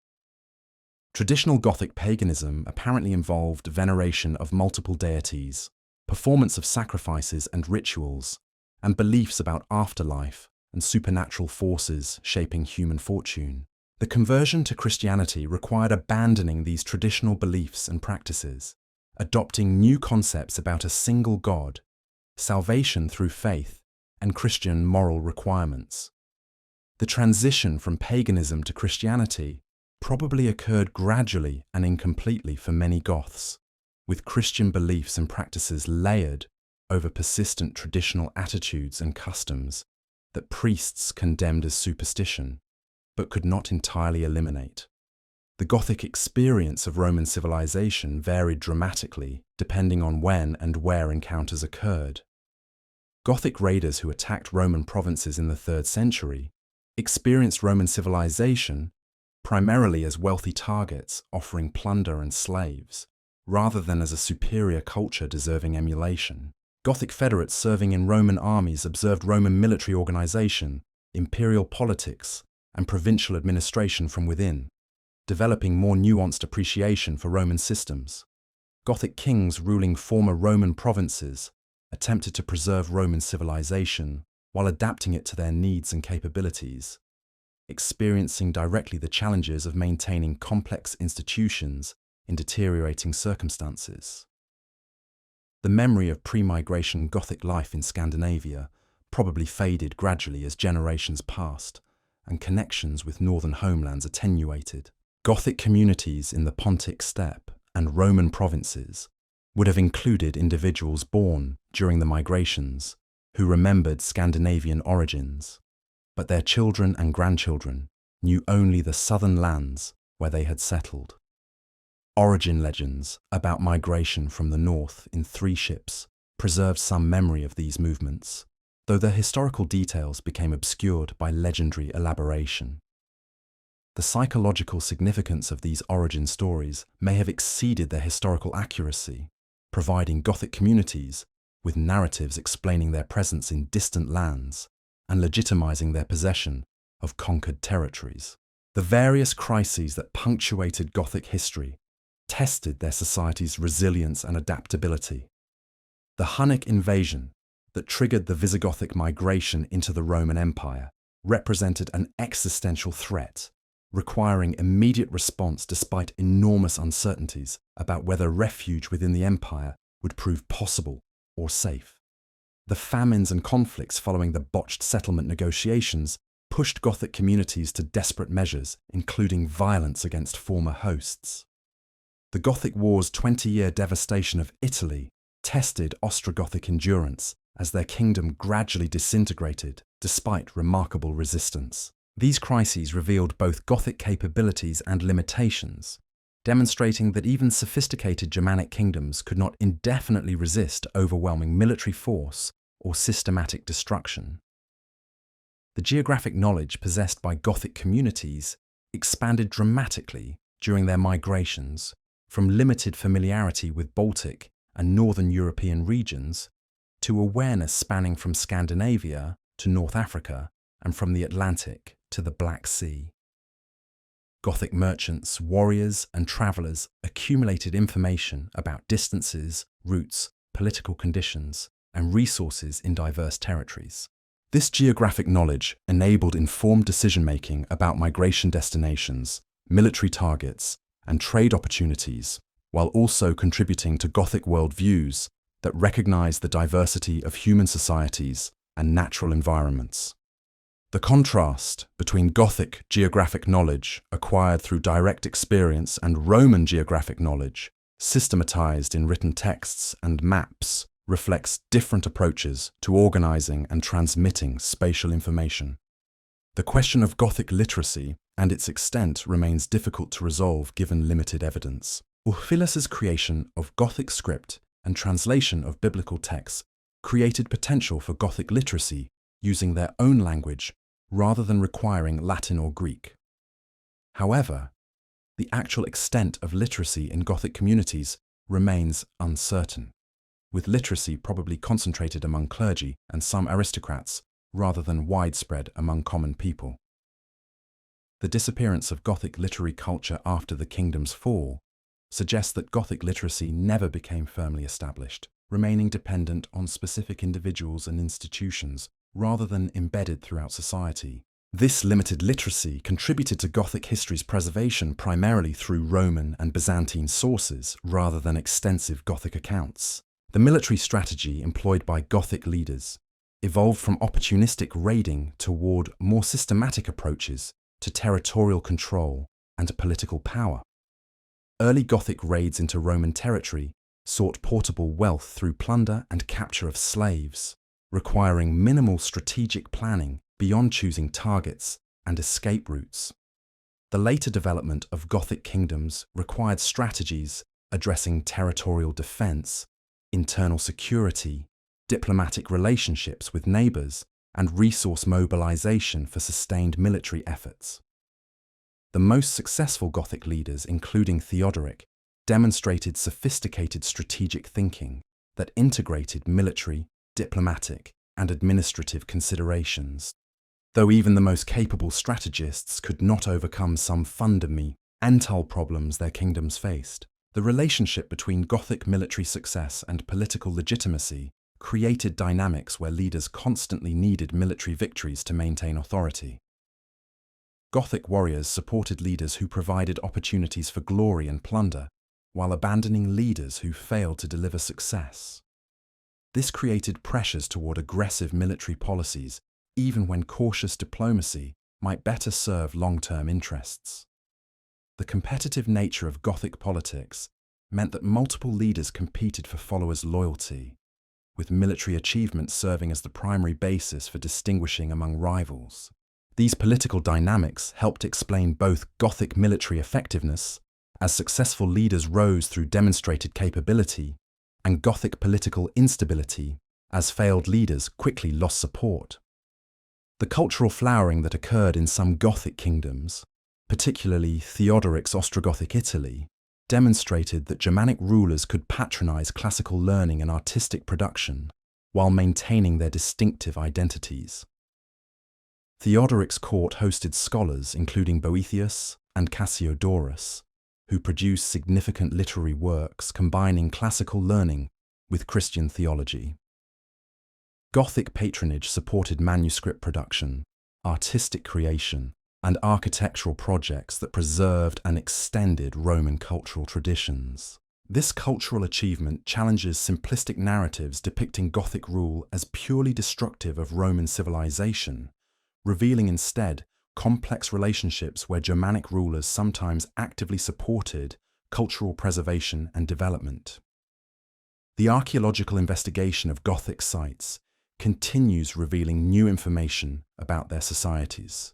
Speaker 1: Traditional Gothic paganism apparently involved veneration of multiple deities, performance of sacrifices and rituals, and beliefs about afterlife and supernatural forces shaping human fortune. The conversion to Christianity required abandoning these traditional beliefs and practices, adopting new concepts about a single God, salvation through faith, and Christian moral requirements. The transition from paganism to Christianity probably occurred gradually and incompletely for many Goths, with Christian beliefs and practices layered over persistent traditional attitudes and customs that priests condemned as superstition, but could not entirely eliminate. The Gothic experience of Roman civilization varied dramatically depending on when and where encounters occurred. Gothic raiders who attacked Roman provinces in the 3rd century experienced Roman civilization primarily as wealthy targets offering plunder and slaves, rather than as a superior culture deserving emulation. Gothic federates serving in Roman armies observed Roman military organization, imperial politics, and provincial administration from within, developing more nuanced appreciation for Roman systems. Gothic kings ruling former Roman provinces attempted to preserve Roman civilization while adapting it to their needs and capabilities, experiencing directly the challenges of maintaining complex institutions in deteriorating circumstances. The memory of pre-migration Gothic life in Scandinavia probably faded gradually as generations passed and connections with northern homelands attenuated. Gothic communities in the Pontic steppe and Roman provinces would have included individuals born during the migrations who remembered Scandinavian origins, but their children and grandchildren knew only the southern lands where they had settled. Origin legends about migration from the north in 3 ships preserved some memory of these movements, though their historical details became obscured by legendary elaboration. The psychological significance of these origin stories may have exceeded their historical accuracy, providing Gothic communities with narratives explaining their presence in distant lands and legitimizing their possession of conquered territories. The various crises that punctuated Gothic history tested their society's resilience and adaptability. The Hunnic invasion that triggered the Visigothic migration into the Roman Empire represented an existential threat, requiring immediate response despite enormous uncertainties about whether refuge within the empire would prove possible or safe. The famines and conflicts following the botched settlement negotiations pushed Gothic communities to desperate measures, including violence against former hosts. The Gothic War's 20-year devastation of Italy tested Ostrogothic endurance as their kingdom gradually disintegrated despite remarkable resistance. These crises revealed both Gothic capabilities and limitations, demonstrating that even sophisticated Germanic kingdoms could not indefinitely resist overwhelming military force or systematic destruction. The geographic knowledge possessed by Gothic communities expanded dramatically during their migrations, from limited familiarity with Baltic and Northern European regions to awareness spanning from Scandinavia to North Africa and from the Atlantic to the Black Sea. Gothic merchants, warriors, and travellers accumulated information about distances, routes, political conditions, and resources in diverse territories. This geographic knowledge enabled informed decision-making about migration destinations, military targets, and trade opportunities, while also contributing to Gothic worldviews that recognize the diversity of human societies and natural environments. The contrast between Gothic geographic knowledge acquired through direct experience and Roman geographic knowledge, systematized in written texts and maps, reflects different approaches to organizing and transmitting spatial information. The question of Gothic literacy and its extent remains difficult to resolve given limited evidence. Ulfilas' creation of Gothic script and translation of biblical texts created potential for Gothic literacy using their own language rather than requiring Latin or Greek. However, the actual extent of literacy in Gothic communities remains uncertain, with literacy probably concentrated among clergy and some aristocrats rather than widespread among common people. The disappearance of Gothic literary culture after the kingdom's fall suggests that Gothic literacy never became firmly established, remaining dependent on specific individuals and institutions rather than embedded throughout society. This limited literacy contributed to Gothic history's preservation primarily through Roman and Byzantine sources rather than extensive Gothic accounts. The military strategy employed by Gothic leaders evolved from opportunistic raiding toward more systematic approaches to territorial control and political power. Early Gothic raids into Roman territory sought portable wealth through plunder and capture of slaves, requiring minimal strategic planning beyond choosing targets and escape routes. The later development of Gothic kingdoms required strategies addressing territorial defense, internal security, diplomatic relationships with neighbors, and resource mobilization for sustained military efforts. The most successful Gothic leaders, including Theodoric, demonstrated sophisticated strategic thinking that integrated military, diplomatic, and administrative considerations. Though even the most capable strategists could not overcome some fundamental problems their kingdoms faced, the relationship between Gothic military success and political legitimacy created dynamics where leaders constantly needed military victories to maintain authority. Gothic warriors supported leaders who provided opportunities for glory and plunder, while abandoning leaders who failed to deliver success. This created pressures toward aggressive military policies, even when cautious diplomacy might better serve long-term interests. The competitive nature of Gothic politics meant that multiple leaders competed for followers' loyalty, with military achievements serving as the primary basis for distinguishing among rivals. These political dynamics helped explain both Gothic military effectiveness, as successful leaders rose through demonstrated capability, and Gothic political instability, as failed leaders quickly lost support. The cultural flowering that occurred in some Gothic kingdoms, particularly Theodoric's Ostrogothic Italy, demonstrated that Germanic rulers could patronize classical learning and artistic production while maintaining their distinctive identities. Theodoric's court hosted scholars including Boethius and Cassiodorus, who produced significant literary works combining classical learning with Christian theology. Gothic patronage supported manuscript production, artistic creation, and architectural projects that preserved and extended Roman cultural traditions. This cultural achievement challenges simplistic narratives depicting Gothic rule as purely destructive of Roman civilization, revealing instead complex relationships where Germanic rulers sometimes actively supported cultural preservation and development. The archaeological investigation of Gothic sites continues revealing new information about their societies.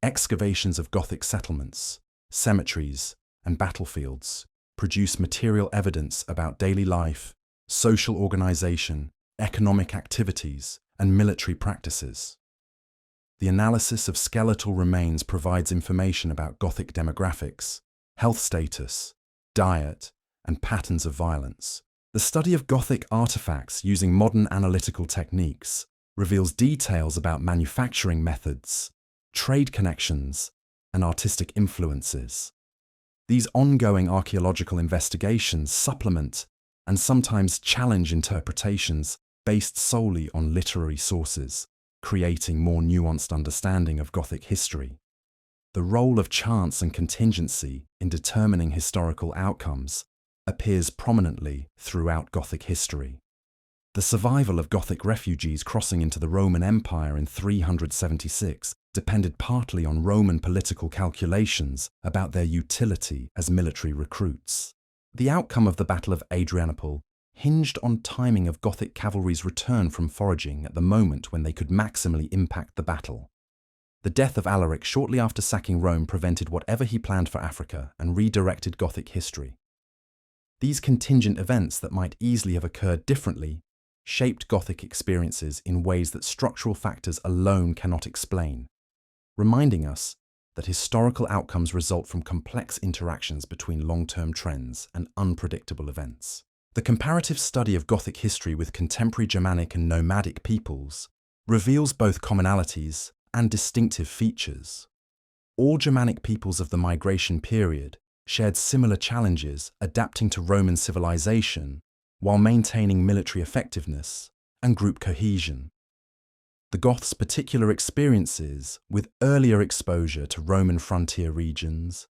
Speaker 1: Excavations of Gothic settlements, cemeteries, and battlefields produce material evidence about daily life, social organization, economic activities, and military practices. The analysis of skeletal remains provides information about Gothic demographics, health status, diet, and patterns of violence. The study of Gothic artifacts using modern analytical techniques reveals details about manufacturing methods, trade connections, and artistic influences. These ongoing archaeological investigations supplement and sometimes challenge interpretations based solely on literary sources, creating more nuanced understanding of Gothic history. The role of chance and contingency in determining historical outcomes appears prominently throughout Gothic history. The survival of Gothic refugees crossing into the Roman Empire in 376 depended partly on Roman political calculations about their utility as military recruits. The outcome of the Battle of Adrianople hinged on timing of Gothic cavalry's return from foraging at the moment when they could maximally impact the battle. The death of Alaric shortly after sacking Rome prevented whatever he planned for Africa and redirected Gothic history. These contingent events that might easily have occurred differently shaped Gothic experiences in ways that structural factors alone cannot explain, reminding us that historical outcomes result from complex interactions between long-term trends and unpredictable events. The comparative study of Gothic history with contemporary Germanic and nomadic peoples reveals both commonalities and distinctive features. All Germanic peoples of the migration period shared similar challenges adapting to Roman civilization while maintaining military effectiveness and group cohesion. The Goths' particular experiences with earlier exposure to Roman frontier regions,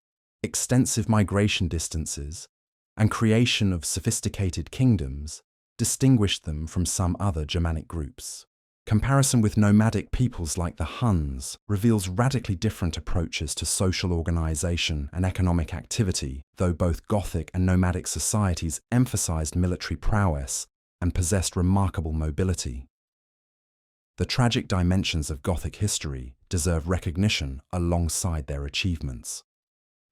Speaker 1: extensive migration distances, and creation of sophisticated kingdoms distinguished them from some other Germanic groups. Comparison with nomadic peoples like the Huns reveals radically different approaches to social organization and economic activity, though both Gothic and nomadic societies emphasized military prowess and possessed remarkable mobility. The tragic dimensions of Gothic history deserve recognition alongside their achievements.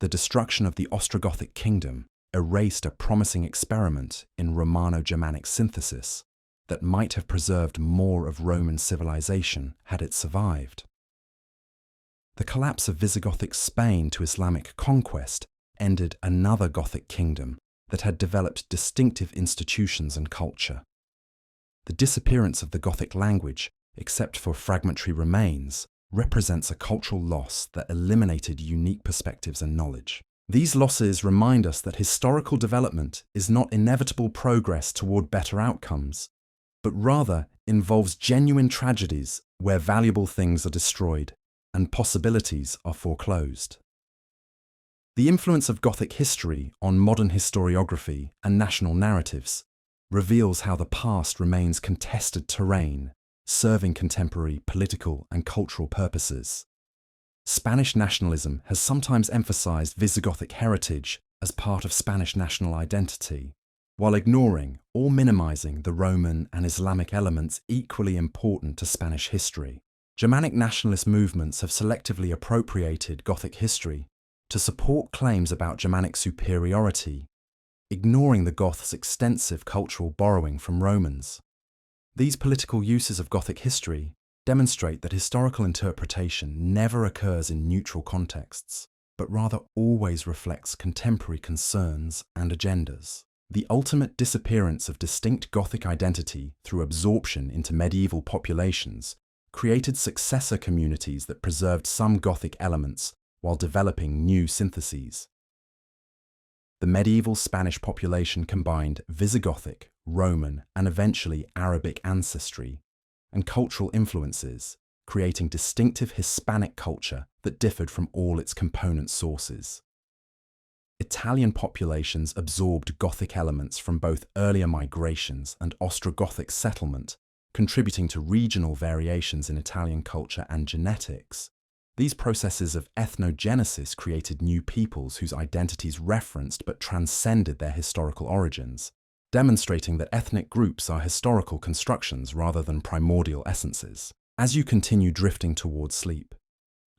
Speaker 1: The destruction of the Ostrogothic kingdom erased a promising experiment in Romano-Germanic synthesis that might have preserved more of Roman civilization had it survived. The collapse of Visigothic Spain to Islamic conquest ended another Gothic kingdom that had developed distinctive institutions and culture. The disappearance of the Gothic language, except for fragmentary remains, represents a cultural loss that eliminated unique perspectives and knowledge. These losses remind us that historical development is not inevitable progress toward better outcomes, but rather involves genuine tragedies where valuable things are destroyed and possibilities are foreclosed. The influence of Gothic history on modern historiography and national narratives reveals how the past remains contested terrain, serving contemporary political and cultural purposes. Spanish nationalism has sometimes emphasized Visigothic heritage as part of Spanish national identity, while ignoring or minimizing the Roman and Islamic elements equally important to Spanish history. Germanic nationalist movements have selectively appropriated Gothic history to support claims about Germanic superiority, ignoring the Goths' extensive cultural borrowing from Romans. These political uses of Gothic history demonstrate that historical interpretation never occurs in neutral contexts, but rather always reflects contemporary concerns and agendas. The ultimate disappearance of distinct Gothic identity through absorption into medieval populations created successor communities that preserved some Gothic elements while developing new syntheses. The medieval Spanish population combined Visigothic, Roman, and eventually Arabic ancestry and cultural influences, creating distinctive Hispanic culture that differed from all its component sources. Italian populations absorbed Gothic elements from both earlier migrations and Ostrogothic settlement, contributing to regional variations in Italian culture and genetics. These processes of ethnogenesis created new peoples whose identities referenced but transcended their historical origins, demonstrating that ethnic groups are historical constructions rather than primordial essences. As you continue drifting towards sleep,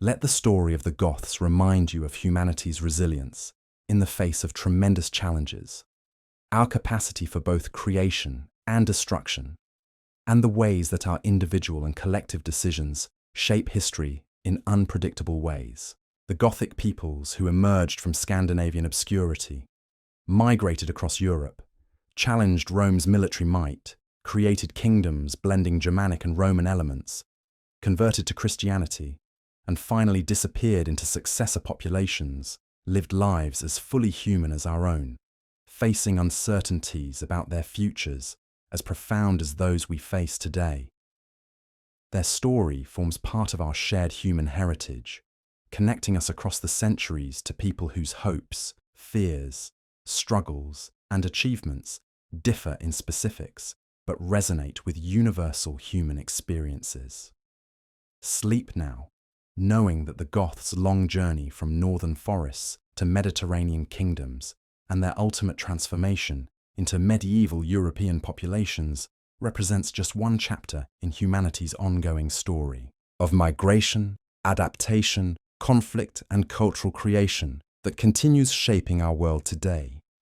Speaker 1: let the story of the Goths remind you of humanity's resilience in the face of tremendous challenges, our capacity for both creation and destruction, and the ways that our individual and collective decisions shape history in unpredictable ways. The Gothic peoples who emerged from Scandinavian obscurity, migrated across Europe, challenged Rome's military might, created kingdoms blending Germanic and Roman elements, converted to Christianity, and finally disappeared into successor populations, lived lives as fully human as our own, facing uncertainties about their futures as profound as those we face today. Their story forms part of our shared human heritage, connecting us across the centuries to people whose hopes, fears, struggles, and achievements differ in specifics, but resonate with universal human experiences. Sleep now, knowing that the Goths' long journey from northern forests to Mediterranean kingdoms and their ultimate transformation into medieval European populations represents just one chapter in humanity's ongoing story of migration, adaptation, conflict, and cultural creation that continues shaping our world today.